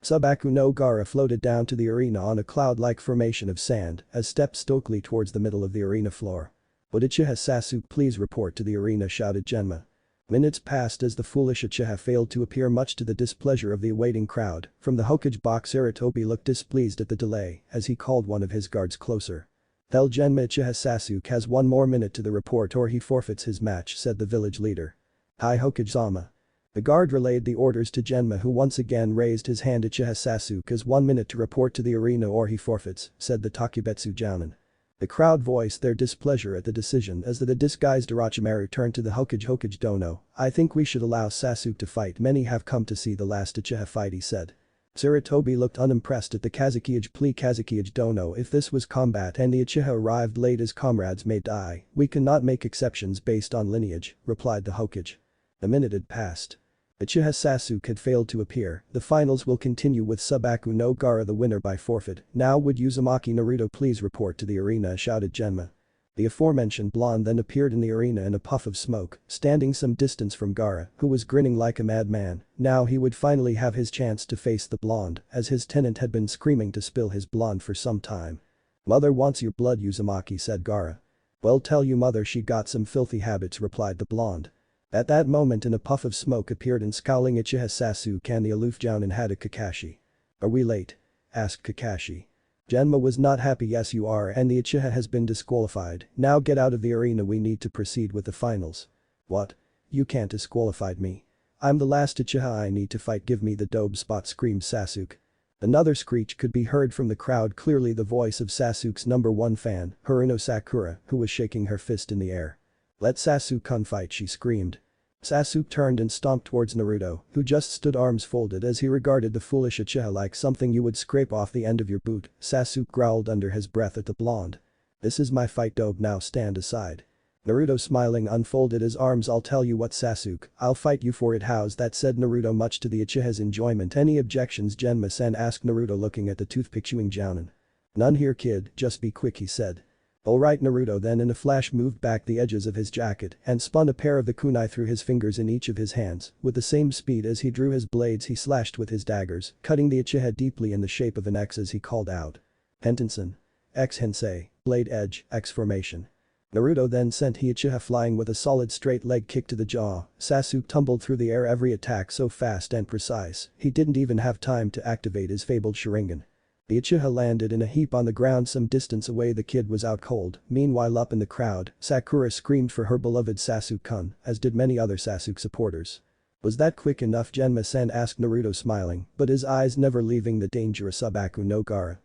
Subaku no Gaara floated down to the arena on a cloud-like formation of sand as stepped stoically towards the middle of the arena floor. Would Uchiha Sasuke please report to the arena, shouted Genma. Minutes passed as the foolish Uchiha failed to appear, much to the displeasure of the awaiting crowd. From the Hokage box, Sarutobi looked displeased at the delay as he called one of his guards closer. Tell Genma Uchiha Sasuke has one more minute to the report or he forfeits his match, said the village leader. Hi Hokage-sama. The guard relayed the orders to Genma, who once again raised his hand. Uchiha Sasuke has 1 minute to report to the arena or he forfeits, said the Takubetsu Jounin. The crowd voiced their displeasure at the decision as the disguised Orochimaru turned to the Hokage Dono. I think we should allow Sasuke to fight. Many have come to see the last Uchiha fight, he said. Sarutobi looked unimpressed at the Kazekage plea. Kazekage Dono, if this was combat and the Uchiha arrived late, his comrades may die. We cannot make exceptions based on lineage, replied the Hokage. A minute had passed. Uchiha Sasuke had failed to appear. The finals will continue with Subaku no Gaara the winner by forfeit. Now would Uzumaki Naruto please report to the arena, shouted Genma. The aforementioned blonde then appeared in the arena in a puff of smoke, standing some distance from Gaara, who was grinning like a madman. Now he would finally have his chance to face the blonde, as his tenant had been screaming to spill his blonde for some time. Mother wants your blood, Uzumaki, said Gaara. Well, tell you mother she got some filthy habits, replied the blonde. At that moment in a puff of smoke appeared and scowling Uchiha Sasuke and the aloof Jounin Hada Kakashi. Are we late? Asked Kakashi. Genma was not happy. Yes you are, and the Uchiha has been disqualified. Now get out of the arena, we need to proceed with the finals. What? You can't disqualify me. I'm the last Uchiha I need to fight, give me the dope spot, screamed Sasuke. Another screech could be heard from the crowd, clearly the voice of Sasuke's #1 fan, Haruno Sakura, who was shaking her fist in the air. Let Sasuke-kun fight, she screamed. Sasuke turned and stomped towards Naruto, who just stood arms folded as he regarded the foolish Uchiha like something you would scrape off the end of your boot. Sasuke growled under his breath at the blonde. This is my fight, dope, now stand aside. Naruto smiling unfolded his arms. I'll tell you what, Sasuke, I'll fight you for it. How's that, said Naruto, much to the Uchiha's enjoyment. Any objections, Genma-san, asked Naruto looking at the toothpick-chewing Jounin. None here, kid, just be quick, he said. Alright. Naruto then in a flash moved back the edges of his jacket and spun a pair of the kunai through his fingers in each of his hands. With the same speed as he drew his blades he slashed with his daggers, cutting the Uchiha deeply in the shape of an X as he called out. Hentensen. X Hensei. Blade edge, X formation. Naruto then sent Uchiha flying with a solid straight leg kick to the jaw. Sasuke tumbled through the air, every attack so fast and precise, he didn't even have time to activate his fabled Sharingan. The Uchiha landed in a heap on the ground some distance away. The kid was out cold. Meanwhile up in the crowd, Sakura screamed for her beloved Sasuke-kun, as did many other Sasuke supporters. Was that quick enough, Genma-san, asked Naruto smiling, but his eyes never leaving the dangerous Subaku no Gaara.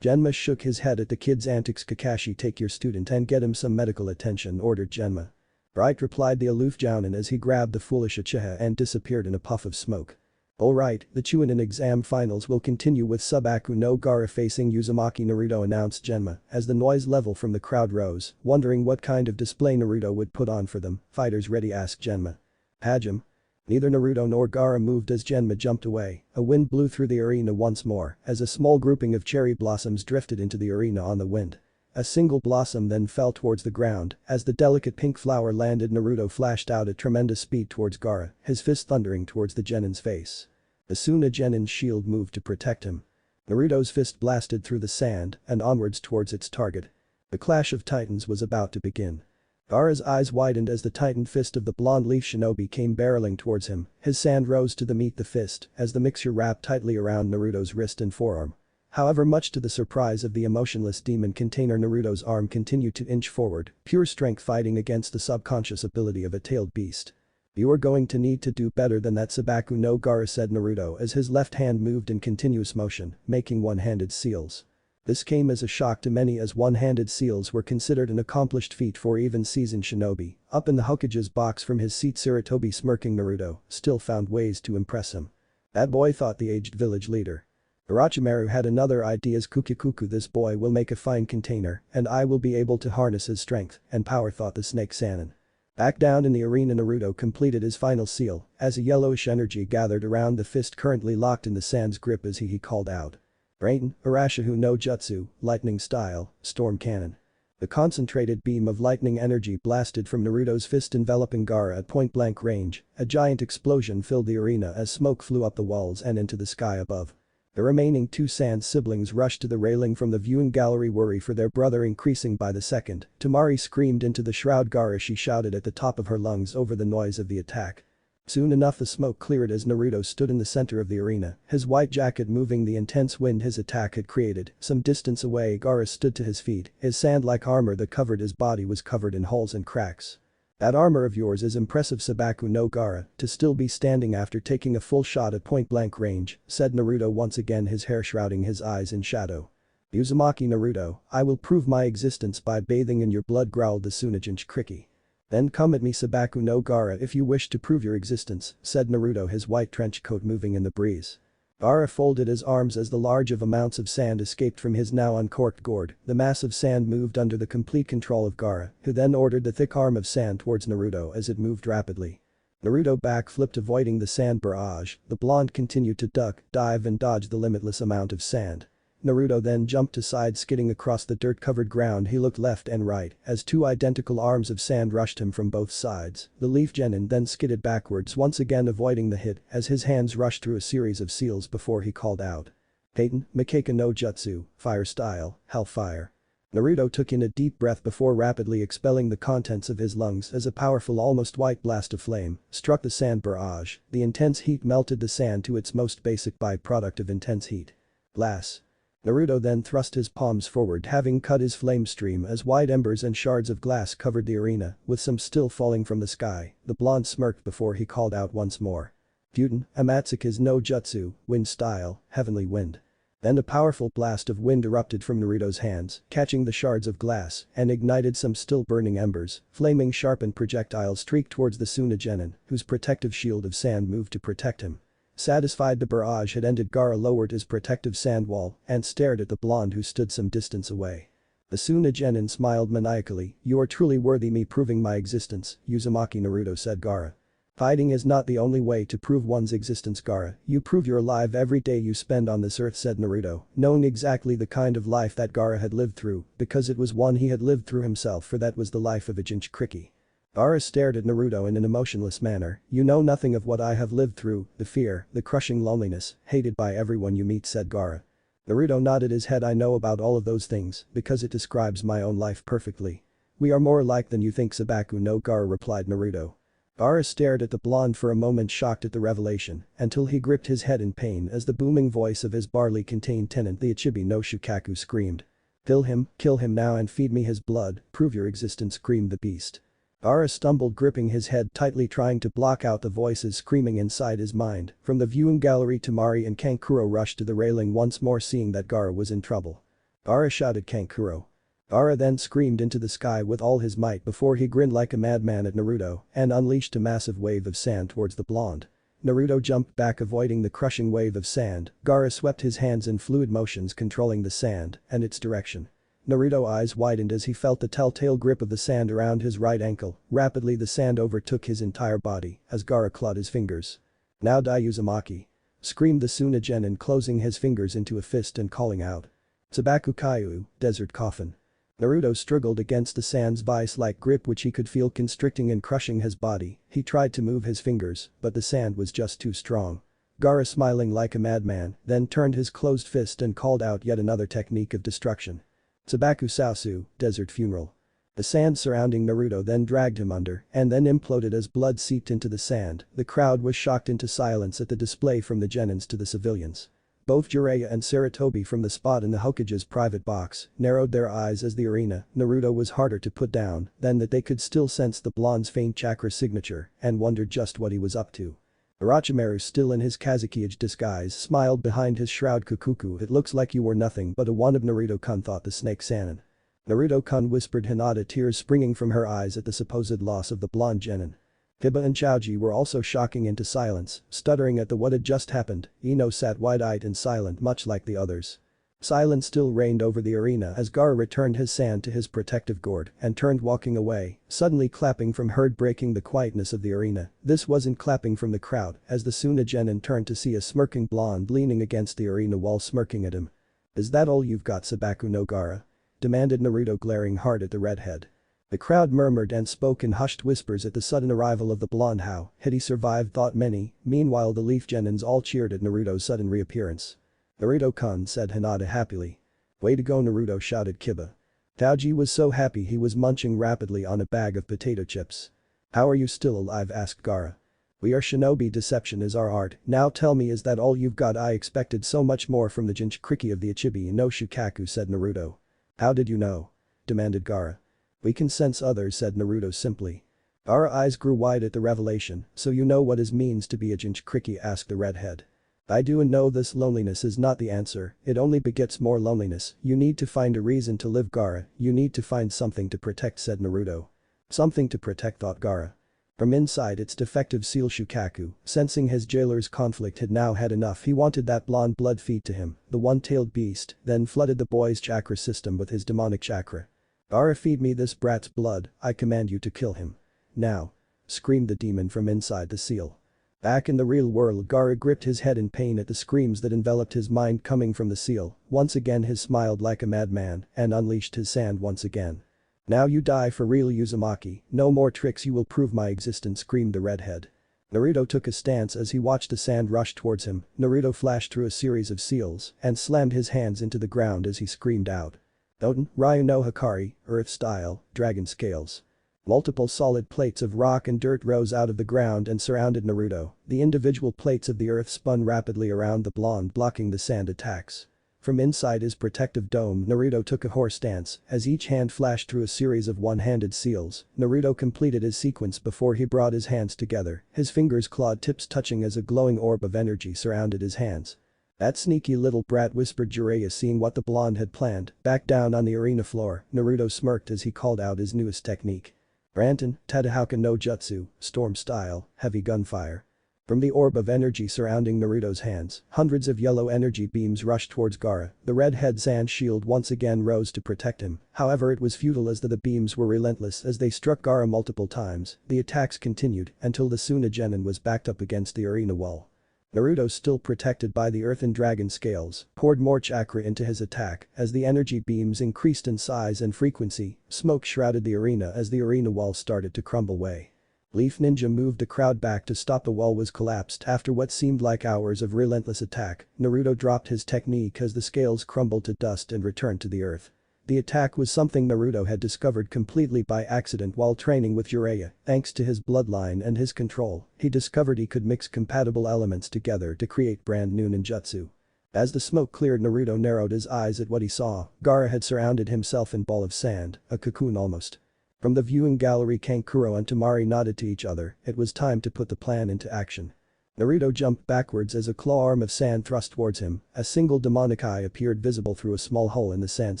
Genma shook his head at the kid's antics. Kakashi, take your student and get him some medical attention, ordered Genma. Right, replied the aloof Jounin as he grabbed the foolish Uchiha and disappeared in a puff of smoke. Alright, the Chunin exam finals will continue with Subaku no Gaara facing Uzumaki. Naruto announced Genma as the noise level from the crowd rose, wondering what kind of display Naruto would put on for them. Fighters ready, asked Genma. Hajime. Neither Naruto nor Gaara moved as Genma jumped away. A wind blew through the arena once more as a small grouping of cherry blossoms drifted into the arena on the wind. A single blossom then fell towards the ground. As the delicate pink flower landed, Naruto flashed out at tremendous speed towards Gaara, his fist thundering towards the genin's face. As soon as genin's shield moved to protect him, Naruto's fist blasted through the sand and onwards towards its target. The clash of titans was about to begin. Gaara's eyes widened as the titan fist of the blonde leaf shinobi came barreling towards him. His sand rose to meet the fist as the mixture wrapped tightly around Naruto's wrist and forearm. However, much to the surprise of the emotionless demon container, Naruto's arm continued to inch forward, pure strength fighting against the subconscious ability of a tailed beast. You are going to need to do better than that, Subaku no Gaara, said Naruto as his left hand moved in continuous motion, making one-handed seals. This came as a shock to many as one-handed seals were considered an accomplished feat for even seasoned shinobi. Up in the Hokage's box from his seat, Sarutobi, smirking, Naruto still found ways to impress him. That boy, thought the aged village leader. Orochimaru had another idea. As Kukikuku, this boy will make a fine container and I will be able to harness his strength and power, thought the snake Sannin. Back down in the arena, Naruto completed his final seal as a yellowish energy gathered around the fist currently locked in the sand's grip as he called out. Rain, Arashihu no Jutsu, lightning style, storm cannon. The concentrated beam of lightning energy blasted from Naruto's fist enveloping Gaara at point-blank range. A giant explosion filled the arena as smoke flew up the walls and into the sky above. The remaining two Sand siblings rushed to the railing from the viewing gallery, worry for their brother increasing by the second. Temari screamed into the shroud. Gaara, she shouted at the top of her lungs over the noise of the attack. Soon enough the smoke cleared as Naruto stood in the center of the arena, his white jacket moving the intense wind his attack had created. Some distance away, Gaara stood to his feet, his sand-like armor that covered his body was covered in holes and cracks. That armor of yours is impressive, Sabaku no Gaara, to still be standing after taking a full shot at point-blank range, said Naruto, once again his hair shrouding his eyes in shadow. Uzumaki Naruto, I will prove my existence by bathing in your blood, growled the Tsunejinshi. Then come at me, Sabaku no Gaara, if you wish to prove your existence, said Naruto, his white trench coat moving in the breeze. Gaara folded his arms as the large amounts of sand escaped from his now uncorked gourd. The mass of sand moved under the complete control of Gaara, who then ordered the thick arm of sand towards Naruto as it moved rapidly. Naruto backflipped, avoiding the sand barrage. The blonde continued to duck, dive and dodge the limitless amount of sand. Naruto then jumped aside, skidding across the dirt-covered ground. He looked left and right as two identical arms of sand rushed him from both sides. The Leaf Genin then skidded backwards, once again avoiding the hit as his hands rushed through a series of seals before he called out. Peyton, Makeka no Jutsu, Fire Style, Hellfire. Naruto took in a deep breath before rapidly expelling the contents of his lungs as a powerful, almost white blast of flame struck the sand barrage. The intense heat melted the sand to its most basic byproduct of intense heat. Glass. Naruto then thrust his palms forward, having cut his flame stream as white embers and shards of glass covered the arena, with some still falling from the sky. The blonde smirked before he called out once more. Futen, Amatsuka's no Jutsu, Wind Style, Heavenly Wind. Then a powerful blast of wind erupted from Naruto's hands, catching the shards of glass and ignited some still burning embers. Flaming sharpened projectiles streaked towards the Tsunejinin, whose protective shield of sand moved to protect him. Satisfied the barrage had ended, Gaara lowered his protective sand wall and stared at the blonde, who stood some distance away. The Tsunejinin smiled maniacally. You are truly worthy me proving my existence, Uzumaki Naruto, said Gaara. Fighting is not the only way to prove one's existence, Gaara. You prove you're alive every day you spend on this earth, said Naruto, knowing exactly the kind of life that Gaara had lived through because it was one he had lived through himself, for that was the life of a Jinchuriki. Gaara stared at Naruto in an emotionless manner. You know nothing of what I have lived through, the fear, the crushing loneliness, hated by everyone you meet, said Gaara. Naruto nodded his head. I know about all of those things because it describes my own life perfectly. We are more alike than you think, Sabaku no Gaara, replied Naruto. Gaara stared at the blonde for a moment, shocked at the revelation, until he gripped his head in pain as the booming voice of his barley-contained tenant, the Ichibi no Shukaku, screamed. Kill him now and feed me his blood, prove your existence, screamed the beast. Gaara stumbled, gripping his head tightly, trying to block out the voices screaming inside his mind. From the viewing gallery, Temari and Kankuro rushed to the railing once more, seeing that Gaara was in trouble. Gaara shouted, Kankuro. Gaara then screamed into the sky with all his might before he grinned like a madman at Naruto and unleashed a massive wave of sand towards the blonde. Naruto jumped back, avoiding the crushing wave of sand. Gaara swept his hands in fluid motions, controlling the sand and its direction. Naruto's eyes widened as he felt the telltale grip of the sand around his right ankle. Rapidly the sand overtook his entire body as Gaara clawed his fingers. Now die, Uzumaki. Screamed the Tsunejinin, closing his fingers into a fist and calling out. Sabaku Kaiu, Desert Coffin. Naruto struggled against the sand's vice-like grip, which he could feel constricting and crushing his body. He tried to move his fingers, but the sand was just too strong. Gaara, smiling like a madman, then turned his closed fist and called out yet another technique of destruction. Sabaku Saosu, Desert Funeral. The sand surrounding Naruto then dragged him under and then imploded as blood seeped into the sand. The crowd was shocked into silence at the display from the Genins to the civilians. Both Jiraiya and Sarutobi from the spot in the Hokage's private box narrowed their eyes as the arena Naruto was harder to put down than that. They could still sense the blonde's faint chakra signature and wondered just what he was up to. Orochimaru, still in his Kazekage disguise, smiled behind his shroud. Kukuku, it looks like you were nothing but a one of Naruto-kun, thought the snake Sannin. Naruto-kun, whispered Hinata, tears springing from her eyes at the supposed loss of the blonde genin. Kiba and Chaoji were also shocking into silence, stuttering at what had just happened. Ino sat wide-eyed and silent, much like the others. Silence still reigned over the arena as Gaara returned his sand to his protective gourd and turned, walking away. Suddenly clapping from heard, breaking the quietness of the arena. This wasn't clapping from the crowd as the Tsunejinin turned to see a smirking blonde leaning against the arena wall, smirking at him. Is that all you've got, Sabaku no Gaara? Demanded Naruto, glaring hard at the redhead. The crowd murmured and spoke in hushed whispers at the sudden arrival of the blonde. How had he survived, thought many. Meanwhile the Leaf Genins all cheered at Naruto's sudden reappearance. Naruto-kun, said Hinata happily. Way to go, Naruto, shouted Kiba. Taoji was so happy he was munching rapidly on a bag of potato chips. How are you still alive, asked Gaara. We are shinobi, deception is our art. Now tell me, is that all you've got? I expected so much more from the Jinchuriki of the Ichibi no Shukaku, said Naruto. How did you know? Demanded Gaara. We can sense others, said Naruto simply. Our eyes grew wide at the revelation, so you know what it means to be a Jinchuriki, asked the redhead. I do and know this loneliness is not the answer, it only begets more loneliness, you need to find a reason to live Gaara, you need to find something to protect, said Naruto. Something to protect, thought Gaara. From inside its defective seal Shukaku, sensing his jailer's conflict had now had enough, he wanted that blonde blood feed to him, the one-tailed beast, then flooded the boy's chakra system with his demonic chakra. Gaara, feed me this brat's blood, I command you to kill him. Now. Screamed the demon from inside the seal. Back in the real world, Gaara gripped his head in pain at the screams that enveloped his mind coming from the seal. Once again he smiled like a madman and unleashed his sand once again. Now you die for real, Uzumaki, no more tricks, you will prove my existence, screamed the redhead. Naruto took a stance as he watched the sand rush towards him. Naruto flashed through a series of seals and slammed his hands into the ground as he screamed out. Oden, Ryu no Hikari, Earth style, dragon scales. Multiple solid plates of rock and dirt rose out of the ground and surrounded Naruto. The individual plates of the earth spun rapidly around the blonde, blocking the sand attacks. From inside his protective dome, Naruto took a horse stance as each hand flashed through a series of one-handed seals. Naruto completed his sequence before he brought his hands together, his fingers clawed tips touching as a glowing orb of energy surrounded his hands. That sneaky little brat, whispered Jiraiya, seeing what the blonde had planned. Back down on the arena floor, Naruto smirked as he called out his newest technique. Ranton, Tadahauka no Jutsu, storm style, heavy gunfire. From the orb of energy surrounding Naruto's hands, hundreds of yellow energy beams rushed towards Gaara. The redhead's sand shield once again rose to protect him, however it was futile as the beams were relentless as they struck Gaara multiple times. The attacks continued until the Sunagenin was backed up against the arena wall. Naruto, still protected by the earth and dragon scales, poured more chakra into his attack as the energy beams increased in size and frequency. Smoke shrouded the arena as the arena wall started to crumble away. Leaf Ninja moved the crowd back to stop the wall was collapsed after what seemed like hours of relentless attack. Naruto dropped his technique as the scales crumbled to dust and returned to the earth. The attack was something Naruto had discovered completely by accident while training with Jiraiya. Thanks to his bloodline and his control, he discovered he could mix compatible elements together to create brand new ninjutsu. As the smoke cleared, Naruto narrowed his eyes at what he saw. Gaara had surrounded himself in ball of sand, a cocoon almost. From the viewing gallery, Kankuro and Temari nodded to each other. It was time to put the plan into action. Naruto jumped backwards as a claw arm of sand thrust towards him. A single demonic eye appeared visible through a small hole in the sand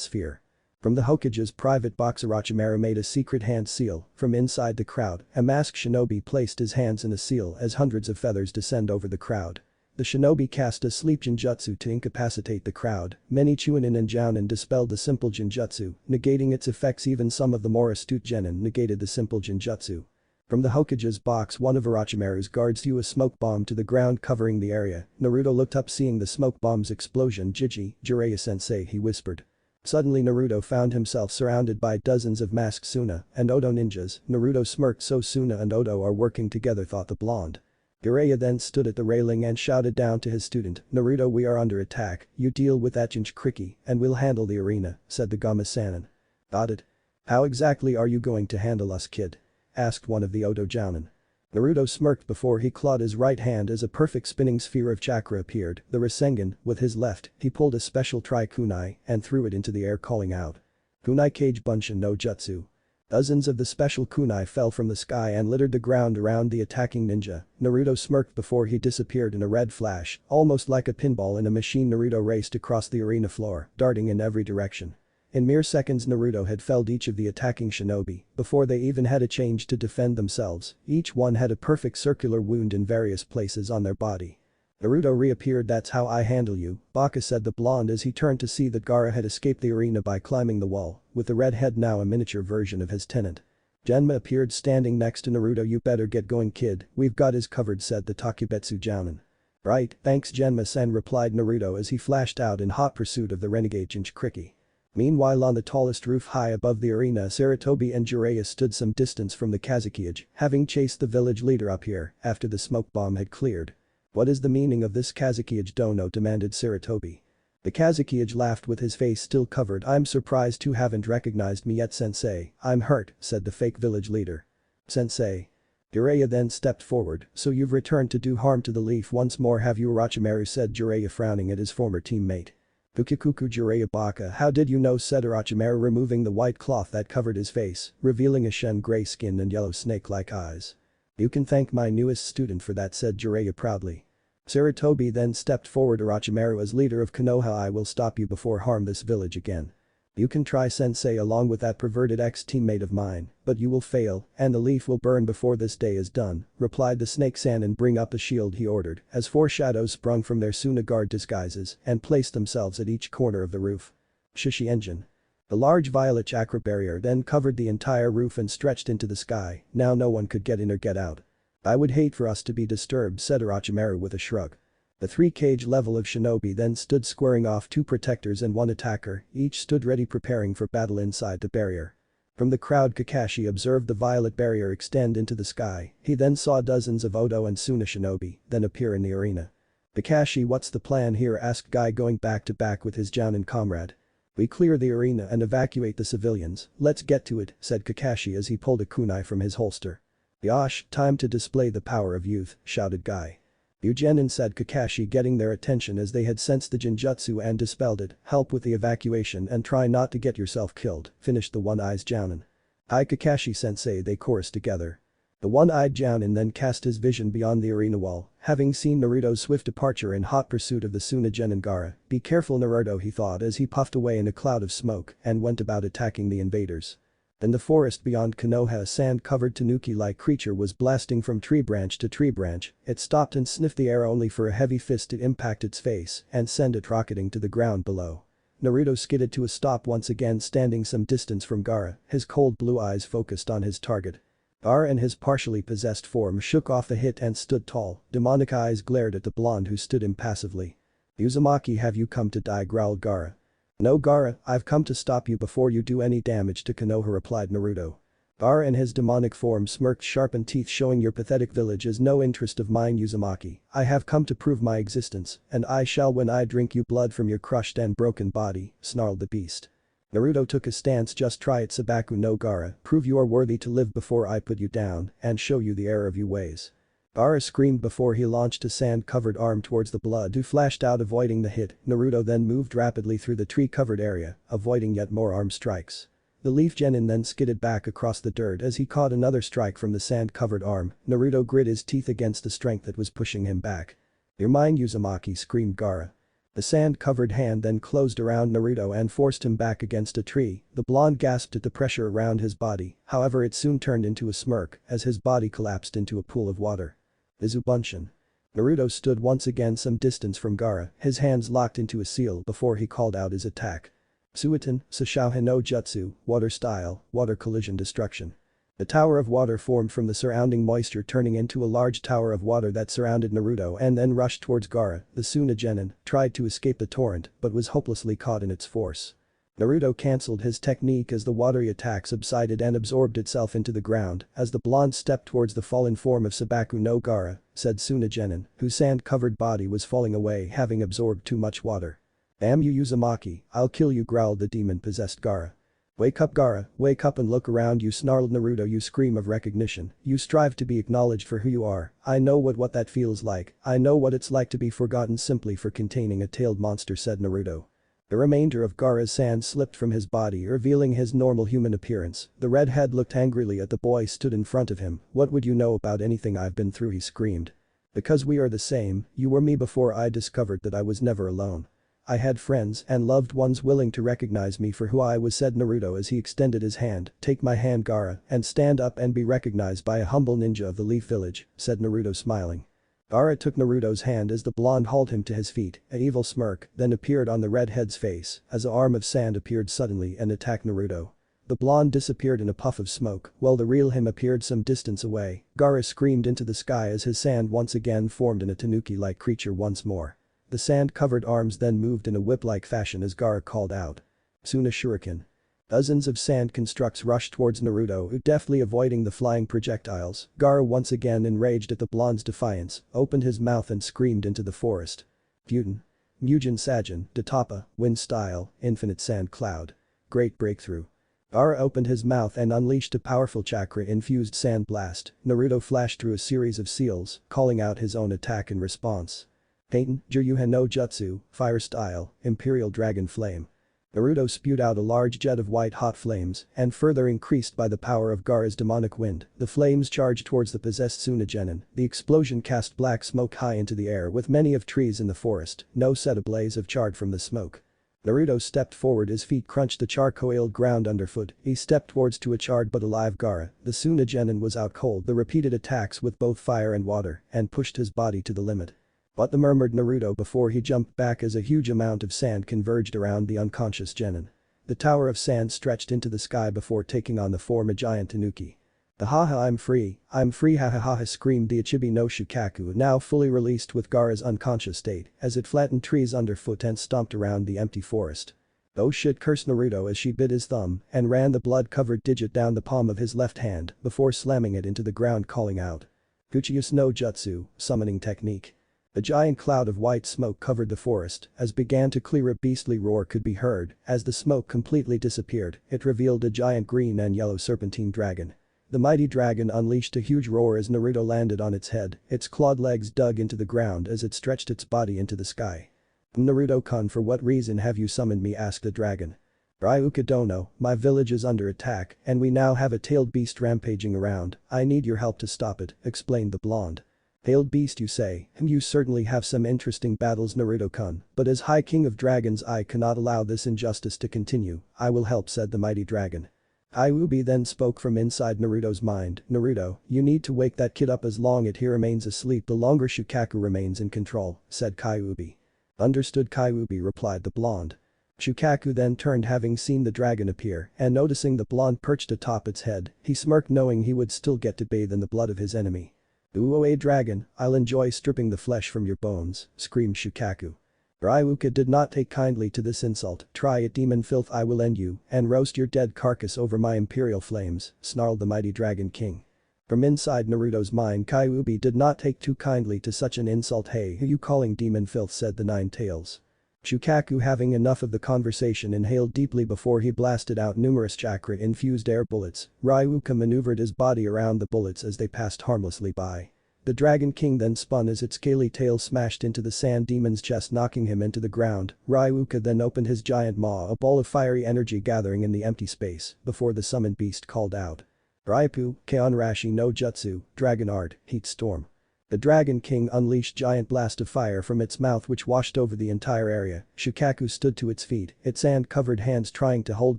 sphere. From the Hokage's private box, Orochimaru made a secret hand seal. From inside the crowd, a masked shinobi placed his hands in the seal as hundreds of feathers descend over the crowd. The shinobi cast a sleep jinjutsu to incapacitate the crowd. Many Chunin and Jounin dispelled the simple jinjutsu, negating its effects. Even some of the more astute genin negated the simple jinjutsu. From the Hokage's box, one of Orochimaru's guards threw a smoke bomb to the ground, covering the area. Naruto looked up, seeing the smoke bomb's explosion. Jiji, Jiraiya-sensei, he whispered. Suddenly Naruto found himself surrounded by dozens of masked Suna and Odo ninjas. Naruto smirked. So Suna and Odo are working together, thought the blonde. Jiraiya then stood at the railing and shouted down to his student, Naruto, we are under attack, you deal with that Jinchuriki and we'll handle the arena, said the Gama-sanin. Got it. How exactly are you going to handle us, kid? Asked one of the Odo Jounin. Naruto smirked before he clawed his right hand as a perfect spinning sphere of chakra appeared. The Rasengan, with his left, he pulled a special Tri-kunai and threw it into the air, calling out. Kunai Kage Bunshin no Jutsu. Dozens of the special kunai fell from the sky and littered the ground around the attacking ninja. Naruto smirked before he disappeared in a red flash, almost like a pinball in a machine. Naruto raced across the arena floor, darting in every direction. In mere seconds Naruto had felled each of the attacking shinobi before they even had a chance to defend themselves. Each one had a perfect circular wound in various places on their body. Naruto reappeared. That's how I handle you, Baka, said the blonde as he turned to see that Gaara had escaped the arena by climbing the wall, with the redhead now a miniature version of his tenant. Genma appeared standing next to Naruto. You better get going, kid, we've got his covered, said the Takubetsu Jounin. Right, thanks Genma-san, replied Naruto as he flashed out in hot pursuit of the renegade Jinchuriki. Meanwhile, on the tallest roof high above the arena, Sarutobi and Jiraiya stood some distance from the Kazekage, having chased the village leader up here after the smoke bomb had cleared. What is the meaning of this, Kazekage Dono, demanded Sarutobi. The Kazekage laughed with his face still covered. I'm surprised you haven't recognized me yet, sensei. I'm hurt, said the fake village leader. Sensei. Jiraiya then stepped forward. So you've returned to do harm to the leaf once more, have you, Orochimaru, said Jiraiya, frowning at his former teammate. Ukikuku Jiraiya Baka, how did you know, said Orochimaru, removing the white cloth that covered his face, revealing a shen gray skin and yellow snake-like eyes. You can thank my newest student for that, said Jiraiya proudly. Sarutobi then stepped forward. Orochimaru, as leader of Konoha, I will stop you before harm this village again. You can try, sensei, along with that perverted ex-teammate of mine, but you will fail, and the leaf will burn before this day is done, replied the snake-san, and bring up the shield, he ordered, as 4 shadows sprung from their Suna-guard disguises and placed themselves at each corner of the roof. Shishi engine. The large violet chakra barrier then covered the entire roof and stretched into the sky, now no one could get in or get out. I would hate for us to be disturbed, said Orochimaru with a shrug. The 3-cage level of shinobi then stood squaring off 2 protectors and 1 attacker, each stood ready preparing for battle inside the barrier. From the crowd, Kakashi observed the violet barrier extend into the sky, he then saw dozens of Odo and Suna shinobi then appear in the arena. Kakashi, what's the plan here, asked Guy, going back to back with his Jounin comrade. We clear the arena and evacuate the civilians, let's get to it, said Kakashi as he pulled a kunai from his holster. Yosh, time to display the power of youth, shouted Guy. Eugenin, said Kakashi, getting their attention as they had sensed the Jinjutsu and dispelled it, help with the evacuation and try not to get yourself killed, finished the one-eyed Jounin. Aye, Kakashi-sensei, they chorused together. The one-eyed Jounin then cast his vision beyond the arena wall, having seen Naruto's swift departure in hot pursuit of the Suna Genin Gaara. Be careful, Naruto, he thought as he puffed away in a cloud of smoke and went about attacking the invaders. In the forest beyond Konoha, a sand-covered tanuki-like creature was blasting from tree branch to tree branch. It stopped and sniffed the air only for a heavy fist to impact its face and send it rocketing to the ground below. Naruto skidded to a stop, once again standing some distance from Gaara, his cold blue eyes focused on his target. Gaara in his partially possessed form shook off the hit and stood tall, demonic eyes glared at the blonde who stood impassively. Uzumaki, have you come to die, growled Gaara. No, Gaara, I've come to stop you before you do any damage to Konoha, replied Naruto. Gaara in his demonic form smirked, sharpened teeth, showing your pathetic village is no interest of mine, Uzumaki. I have come to prove my existence, and I shall when I drink you blood from your crushed and broken body, snarled the beast. Naruto took a stance, just try it, Sabaku no Gaara, prove you are worthy to live before I put you down and show you the error of your ways. Gaara screamed before he launched a sand-covered arm towards the blood who flashed out, avoiding the hit. Naruto then moved rapidly through the tree-covered area, avoiding yet more arm strikes. The leaf genin then skidded back across the dirt as he caught another strike from the sand-covered arm. Naruto grit his teeth against the strength that was pushing him back. You're mine, Uzumaki, screamed Gaara. The sand-covered hand then closed around Naruto and forced him back against a tree. The blonde gasped at the pressure around his body, however it soon turned into a smirk as his body collapsed into a pool of water. Izubunshin. Naruto stood once again some distance from Gaara, his hands locked into a seal before he called out his attack. Suiton, Sashouhin no Jutsu, Water Style, Water Collision Destruction. The tower of water formed from the surrounding moisture, turning into a large tower of water that surrounded Naruto and then rushed towards Gaara. The Suna Genin tried to escape the torrent but was hopelessly caught in its force. Naruto cancelled his technique as the watery attack subsided and absorbed itself into the ground as the blonde stepped towards the fallen form of Sabaku no Gaara, said Suna Genin, whose sand-covered body was falling away having absorbed too much water. Damn you, Uzumaki, I'll kill you, growled the demon-possessed Gaara. Wake up, Gaara, wake up and look around you, snarled Naruto. You scream of recognition, you strive to be acknowledged for who you are. I know what that feels like, I know what it's like to be forgotten simply for containing a tailed monster, said Naruto. The remainder of Gaara's sand slipped from his body, revealing his normal human appearance. The redhead looked angrily at the boy stood in front of him. What would you know about anything I've been through, he screamed. Because we are the same, you were me before I discovered that I was never alone. I had friends and loved ones willing to recognize me for who I was, said Naruto as he extended his hand. Take my hand, Gaara, and stand up and be recognized by a humble ninja of the Leaf Village, said Naruto, smiling. Gaara took Naruto's hand as the blonde hauled him to his feet. An evil smirk then appeared on the redhead's face as an arm of sand appeared suddenly and attacked Naruto. The blonde disappeared in a puff of smoke while the real him appeared some distance away. Gaara screamed into the sky as his sand once again formed in a tanuki-like creature once more. The sand-covered arms then moved in a whip-like fashion as Gaara called out. Suna Shuriken. Dozens of sand constructs rushed towards Naruto, deftly avoiding the flying projectiles. Gaara, once again enraged at the blonde's defiance, opened his mouth and screamed into the forest. Futen. Mugen Sajin, Datapa, Wind Style, Infinite Sand Cloud. Great Breakthrough. Gaara opened his mouth and unleashed a powerful chakra-infused sand blast. Naruto flashed through a series of seals, calling out his own attack in response. Peyton, Jiryuha no Jutsu, Fire Style, Imperial Dragon Flame. Naruto spewed out a large jet of white-hot flames, and further increased by the power of Gaara's demonic wind, the flames charged towards the possessed Tsunagenin. The explosion cast black smoke high into the air with many of trees in the forest, no set ablaze of charred from the smoke. Naruto stepped forward, his feet crunched the charcoaled ground underfoot, he stepped towards to a charred but alive Gaara. The Tsunagenin was out cold the repeated attacks with both fire and water, and pushed his body to the limit. What the murmured Naruto before he jumped back as a huge amount of sand converged around the unconscious genin. The tower of sand stretched into the sky before taking on the form of a giant tanuki. Haha, I'm free haha haha, screamed the Ichibi no Shukaku, now fully released with Gaara's unconscious state as it flattened trees underfoot and stomped around the empty forest. Oh shit, cursed Naruto as she bit his thumb and ran the blood-covered digit down the palm of his left hand before slamming it into the ground, calling out. Uchius no Jutsu, summoning technique. A giant cloud of white smoke covered the forest as began to clear, a beastly roar could be heard. As the smoke completely disappeared, it revealed a giant green and yellow serpentine dragon. The mighty dragon unleashed a huge roar as Naruto landed on its head, its clawed legs dug into the ground as it stretched its body into the sky. Naruto-kun, for what reason have you summoned me, asked the dragon. Ryuka Dono, my village is under attack and we now have a tailed beast rampaging around, I need your help to stop it, explained the blonde. Tailed beast, you say? You certainly have some interesting battles, Naruto-kun, but as High King of Dragons I cannot allow this injustice to continue, I will help, said the mighty dragon. Kyuubi then spoke from inside Naruto's mind. Naruto, you need to wake that kid up, as long as he remains asleep the longer Shukaku remains in control, said Kyuubi. Understood, Kyuubi, replied the blonde. Shukaku then turned, having seen the dragon appear, and noticing the blonde perched atop its head, he smirked, knowing he would still get to bathe in the blood of his enemy. Ooh, dragon, I'll enjoy stripping the flesh from your bones, screamed Shukaku. Ryuka did not take kindly to this insult. Try it, demon filth, I will end you and roast your dead carcass over my imperial flames, snarled the mighty dragon king. From inside Naruto's mind, Kyuubi did not take too kindly to such an insult. Hey, who you calling demon filth, said the Nine Tails. Shukaku, having enough of the conversation, inhaled deeply before he blasted out numerous chakra-infused air bullets. Ryuka maneuvered his body around the bullets as they passed harmlessly by. The Dragon King then spun as its scaly tail smashed into the sand demon's chest, knocking him into the ground. Ryuka then opened his giant maw, a ball of fiery energy gathering in the empty space before the summoned beast called out. Raipu, Keonrashi no Jutsu, Dragon Art, Heat Storm. The Dragon King unleashed giant blast of fire from its mouth which washed over the entire area. Shukaku stood to its feet, its sand-covered hands trying to hold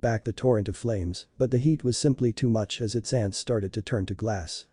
back the torrent of flames, but the heat was simply too much as its hands started to turn to glass.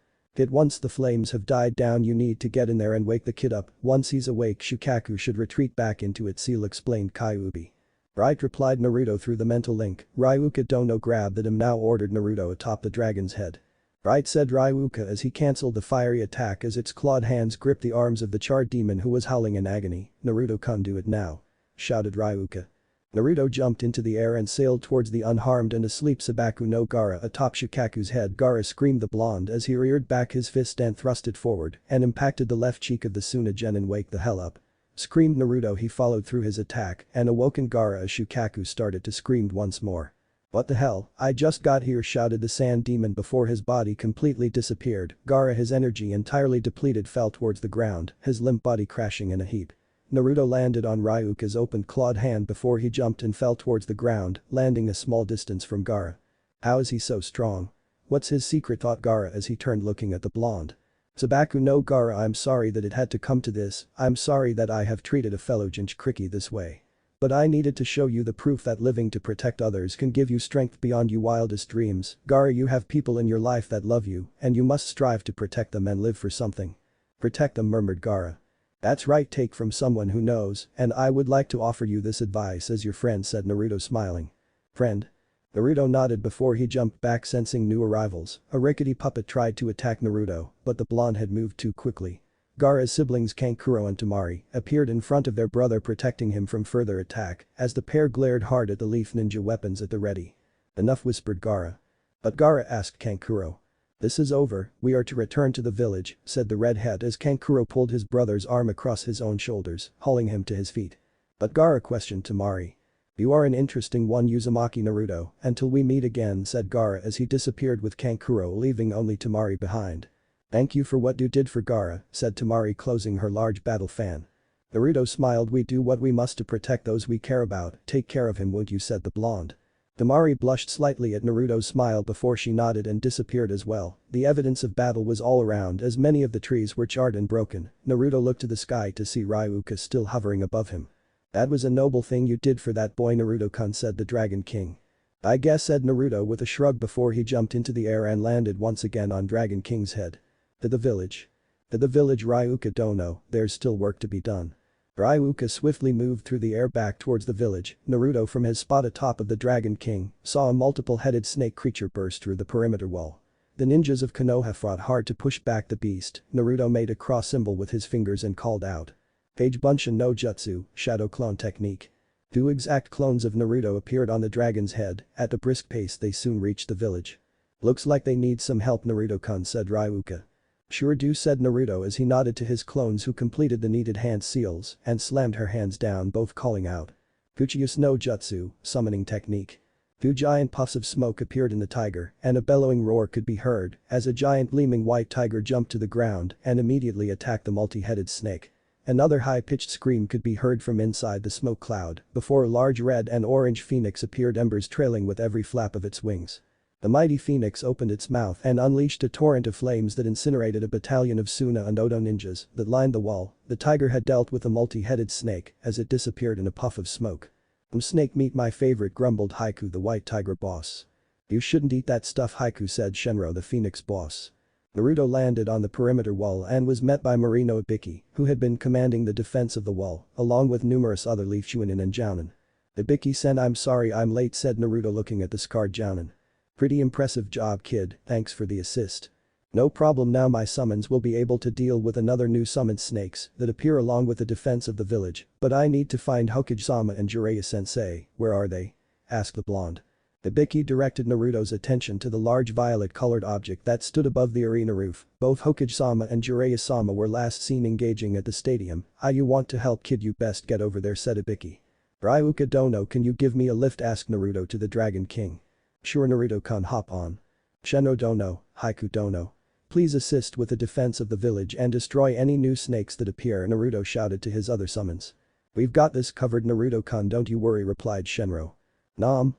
Once the flames have died down, you need to get in there and wake the kid up. Once he's awake, Shukaku should retreat back into its seal, explained Kyuubi. Right, replied Naruto through the mental link. Ryuka Dono grabbed at him now, ordered Naruto atop the dragon's head. Right, said Ryuka as he cancelled the fiery attack as its clawed hands gripped the arms of the charred demon who was howling in agony. Naruto-kun, do it now, shouted Ryuka. Naruto jumped into the air and sailed towards the unharmed and asleep Sabaku no Gaara atop Shukaku's head. Gaara screamed, the blonde, as he reared back his fist and thrust it forward and impacted the left cheek of the Tsunagenin. Wake the hell up, screamed Naruto. He followed through his attack and awoken Gaara as Shukaku started to scream once more. What the hell, I just got here, shouted the sand demon before his body completely disappeared. Gaara, his energy entirely depleted, fell towards the ground, his limp body crashing in a heap. Naruto landed on Ryuka's open clawed hand before he jumped and fell towards the ground, landing a small distance from Gaara. How is he so strong? What's his secret, thought Gaara as he turned looking at the blonde. Sabaku no Gaara, I'm sorry that it had to come to this, I'm sorry that I have treated a fellow Jinchuriki this way. But I needed to show you the proof that living to protect others can give you strength beyond your wildest dreams. Gaara, you have people in your life that love you, and you must strive to protect them and live for something. Protect them, murmured Gaara. That's right, take from someone who knows, and I would like to offer you this advice as your friend, said Naruto, smiling. Friend? Naruto nodded before he jumped back, sensing new arrivals. A rickety puppet tried to attack Naruto, but the blonde had moved too quickly. Gaara's siblings Kankuro and Temari appeared in front of their brother, protecting him from further attack as the pair glared hard at the leaf ninja weapons at the ready. Enough, whispered Gaara. But Gaara, asked Kankuro. This is over, we are to return to the village, said the redhead as Kankuro pulled his brother's arm across his own shoulders, hauling him to his feet. But Gaara, questioned Temari. You are an interesting one, Uzumaki Naruto, until we meet again, said Gaara as he disappeared with Kankuro, leaving only Temari behind. Thank you for what you did for Gaara, said Temari, closing her large battle fan. Naruto smiled. We do what we must to protect those we care about, take care of him won't you, said the blonde. Damari blushed slightly at Naruto's smile before she nodded and disappeared as well. The evidence of battle was all around as many of the trees were charred and broken. Naruto looked to the sky to see Ryuka still hovering above him. That was a noble thing you did for that boy, Naruto-kun, said the Dragon King. I guess, said Naruto with a shrug before he jumped into the air and landed once again on Dragon King's head. To the village. To the village, Ryuka. Don't know, there's still work to be done. Ryuka swiftly moved through the air back towards the village. Naruto from his spot atop of the Dragon King saw a multiple-headed snake creature burst through the perimeter wall. The ninjas of Konoha fought hard to push back the beast. Naruto made a cross symbol with his fingers and called out. Page Bunshin no Jutsu, Shadow Clone Technique. 2 exact clones of Naruto appeared on the dragon's head. At a brisk pace they soon reached the village. Looks like they need some help, Naruto-kun, said Ryuka. Sure do, said Naruto as he nodded to his clones who completed the needed hand seals and slammed her hands down, both calling out. Kuchiyus no Jutsu, Summoning Technique. 2 giant puffs of smoke appeared in the tiger and a bellowing roar could be heard as a giant gleaming white tiger jumped to the ground and immediately attacked the multi-headed snake. Another high-pitched scream could be heard from inside the smoke cloud before a large red and orange phoenix appeared, embers trailing with every flap of its wings. The mighty phoenix opened its mouth and unleashed a torrent of flames that incinerated a battalion of Suna and Odo ninjas that lined the wall. The tiger had dealt with a multi-headed snake as it disappeared in a puff of smoke. Snake meat my favorite, grumbled Haiku, the white tiger boss. You shouldn't eat that stuff, Haiku, said Shenro, the phoenix boss. Naruto landed on the perimeter wall and was met by Marino Ibiki, who had been commanding the defense of the wall, along with numerous other Leaf Chunin and Jounin. Ibiki-sen, I'm sorry I'm late, said Naruto looking at the scarred Jounin. Pretty impressive job, kid, thanks for the assist. No problem, now my summons will be able to deal with another new summoned snakes that appear along with the defense of the village, but I need to find Hokage-sama and Jiraiya-sensei, where are they? Asked the blonde. Ibiki directed Naruto's attention to the large violet-colored object that stood above the arena roof. Both Hokage-sama and Jiraiya-sama were last seen engaging at the stadium. You want to help, kid, you best get over there, said Ibiki. Ryuka Dono, can you give me a lift, asked Naruto to the Dragon King. Sure, Naruto-kun, hop on. Shenro Dono, Haiku Dono. Please assist with the defense of the village and destroy any new snakes that appear, Naruto shouted to his other summons. We've got this covered, Naruto-kun, don't you worry, replied Shenro. Nom.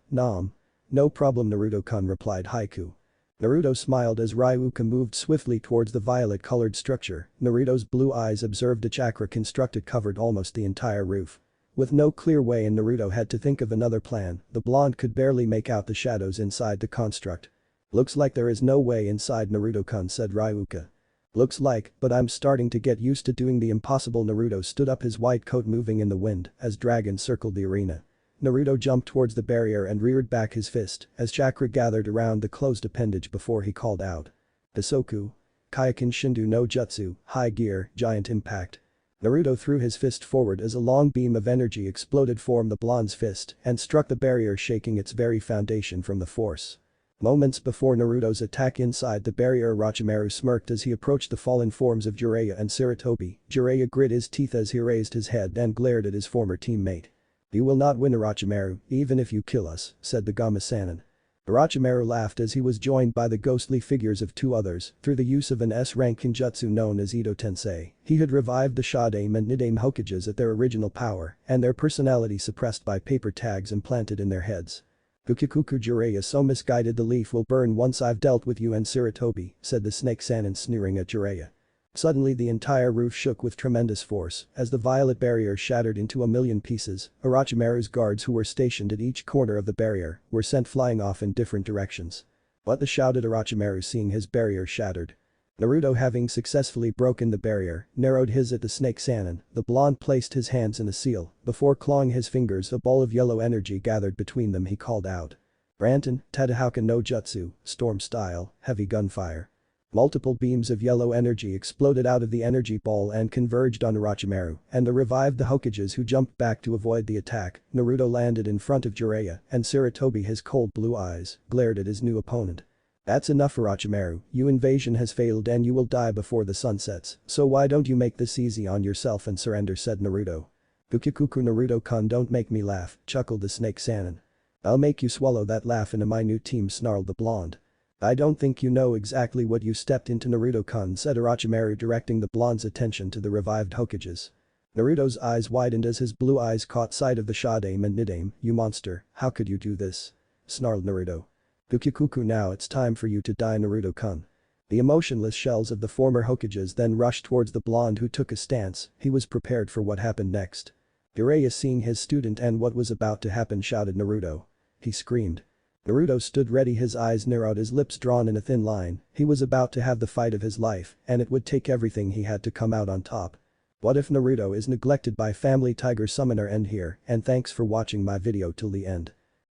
No problem, Naruto-kun, replied Haiku. Naruto smiled as Ryuka moved swiftly towards the violet-colored structure. Naruto's blue eyes observed a chakra construct covered almost the entire roof. With no clear way in, Naruto had to think of another plan. The blonde could barely make out the shadows inside the construct. Looks like there is no way inside, Naruto-kun, said Ryuka. Looks like, but I'm starting to get used to doing the impossible. Naruto stood up, his white coat moving in the wind as dragons circled the arena. Naruto jumped towards the barrier and reared back his fist as chakra gathered around the closed appendage before he called out. Hisoku. Kaioken Shindu no Jutsu, High Gear, Giant Impact. Naruto threw his fist forward as a long beam of energy exploded from the blonde's fist and struck the barrier, shaking its very foundation from the force. Moments before Naruto's attack inside the barrier, Orochimaru smirked as he approached the fallen forms of Jiraiya and Sarutobi. Jiraiya grit his teeth as he raised his head and glared at his former teammate. You will not win, Orochimaru, even if you kill us, said the Gama-sanin. Orochimaru laughed as he was joined by the ghostly figures of 2 others. Through the use of an S-rank kinjutsu known as Ito Tensei, he had revived the Shadame and Nidame Hokages at their original power and their personality suppressed by paper tags implanted in their heads. Kukikuku Jiraiya, so misguided, the leaf will burn once I've dealt with you and Sarutobi, said the Snake Sanin, sneering at Jiraiya. Suddenly the entire roof shook with tremendous force as the violet barrier shattered into a million pieces. Orochimaru's guards, who were stationed at each corner of the barrier, were sent flying off in different directions. What the, shouted Orochimaru seeing his barrier shattered. Naruto, having successfully broken the barrier, narrowed his at the Snake Sanin. The blonde placed his hands in the seal. Before clawing his fingers, a ball of yellow energy gathered between them. He called out. Branton, Tadahauken no Jutsu, Storm Style, Heavy Gunfire. Multiple beams of yellow energy exploded out of the energy ball and converged on Orochimaru and revived the Hokages, who jumped back to avoid the attack. Naruto landed in front of Jiraiya and Sarutobi, his cold blue eyes glared at his new opponent. That's enough, Orochimaru, your invasion has failed and you will die before the sun sets, so why don't you make this easy on yourself and surrender, said Naruto. Kukikuku Naruto-kun, don't make me laugh, chuckled the Snake Sanin. I'll make you swallow that laugh into my new team, snarled the blonde. I don't think you know exactly what you stepped into, Naruto-kun, said Orochimaru, directing the blonde's attention to the revived Hokages. Naruto's eyes widened as his blue eyes caught sight of the Shadame and Nidame. "You monster, how could you do this?" snarled Naruto. "Bukikuku, now it's time for you to die, Naruto-kun." The emotionless shells of the former Hokages then rushed towards the blonde who took a stance. He was prepared for what happened next. Jiraiya, seeing his student and what was about to happen, shouted, "Naruto!" He screamed. Naruto stood ready, his eyes narrowed, his lips drawn in a thin line. He was about to have the fight of his life, and it would take everything he had to come out on top. What if Naruto is neglected by family tiger summoner? End here, and thanks for watching my video till the end.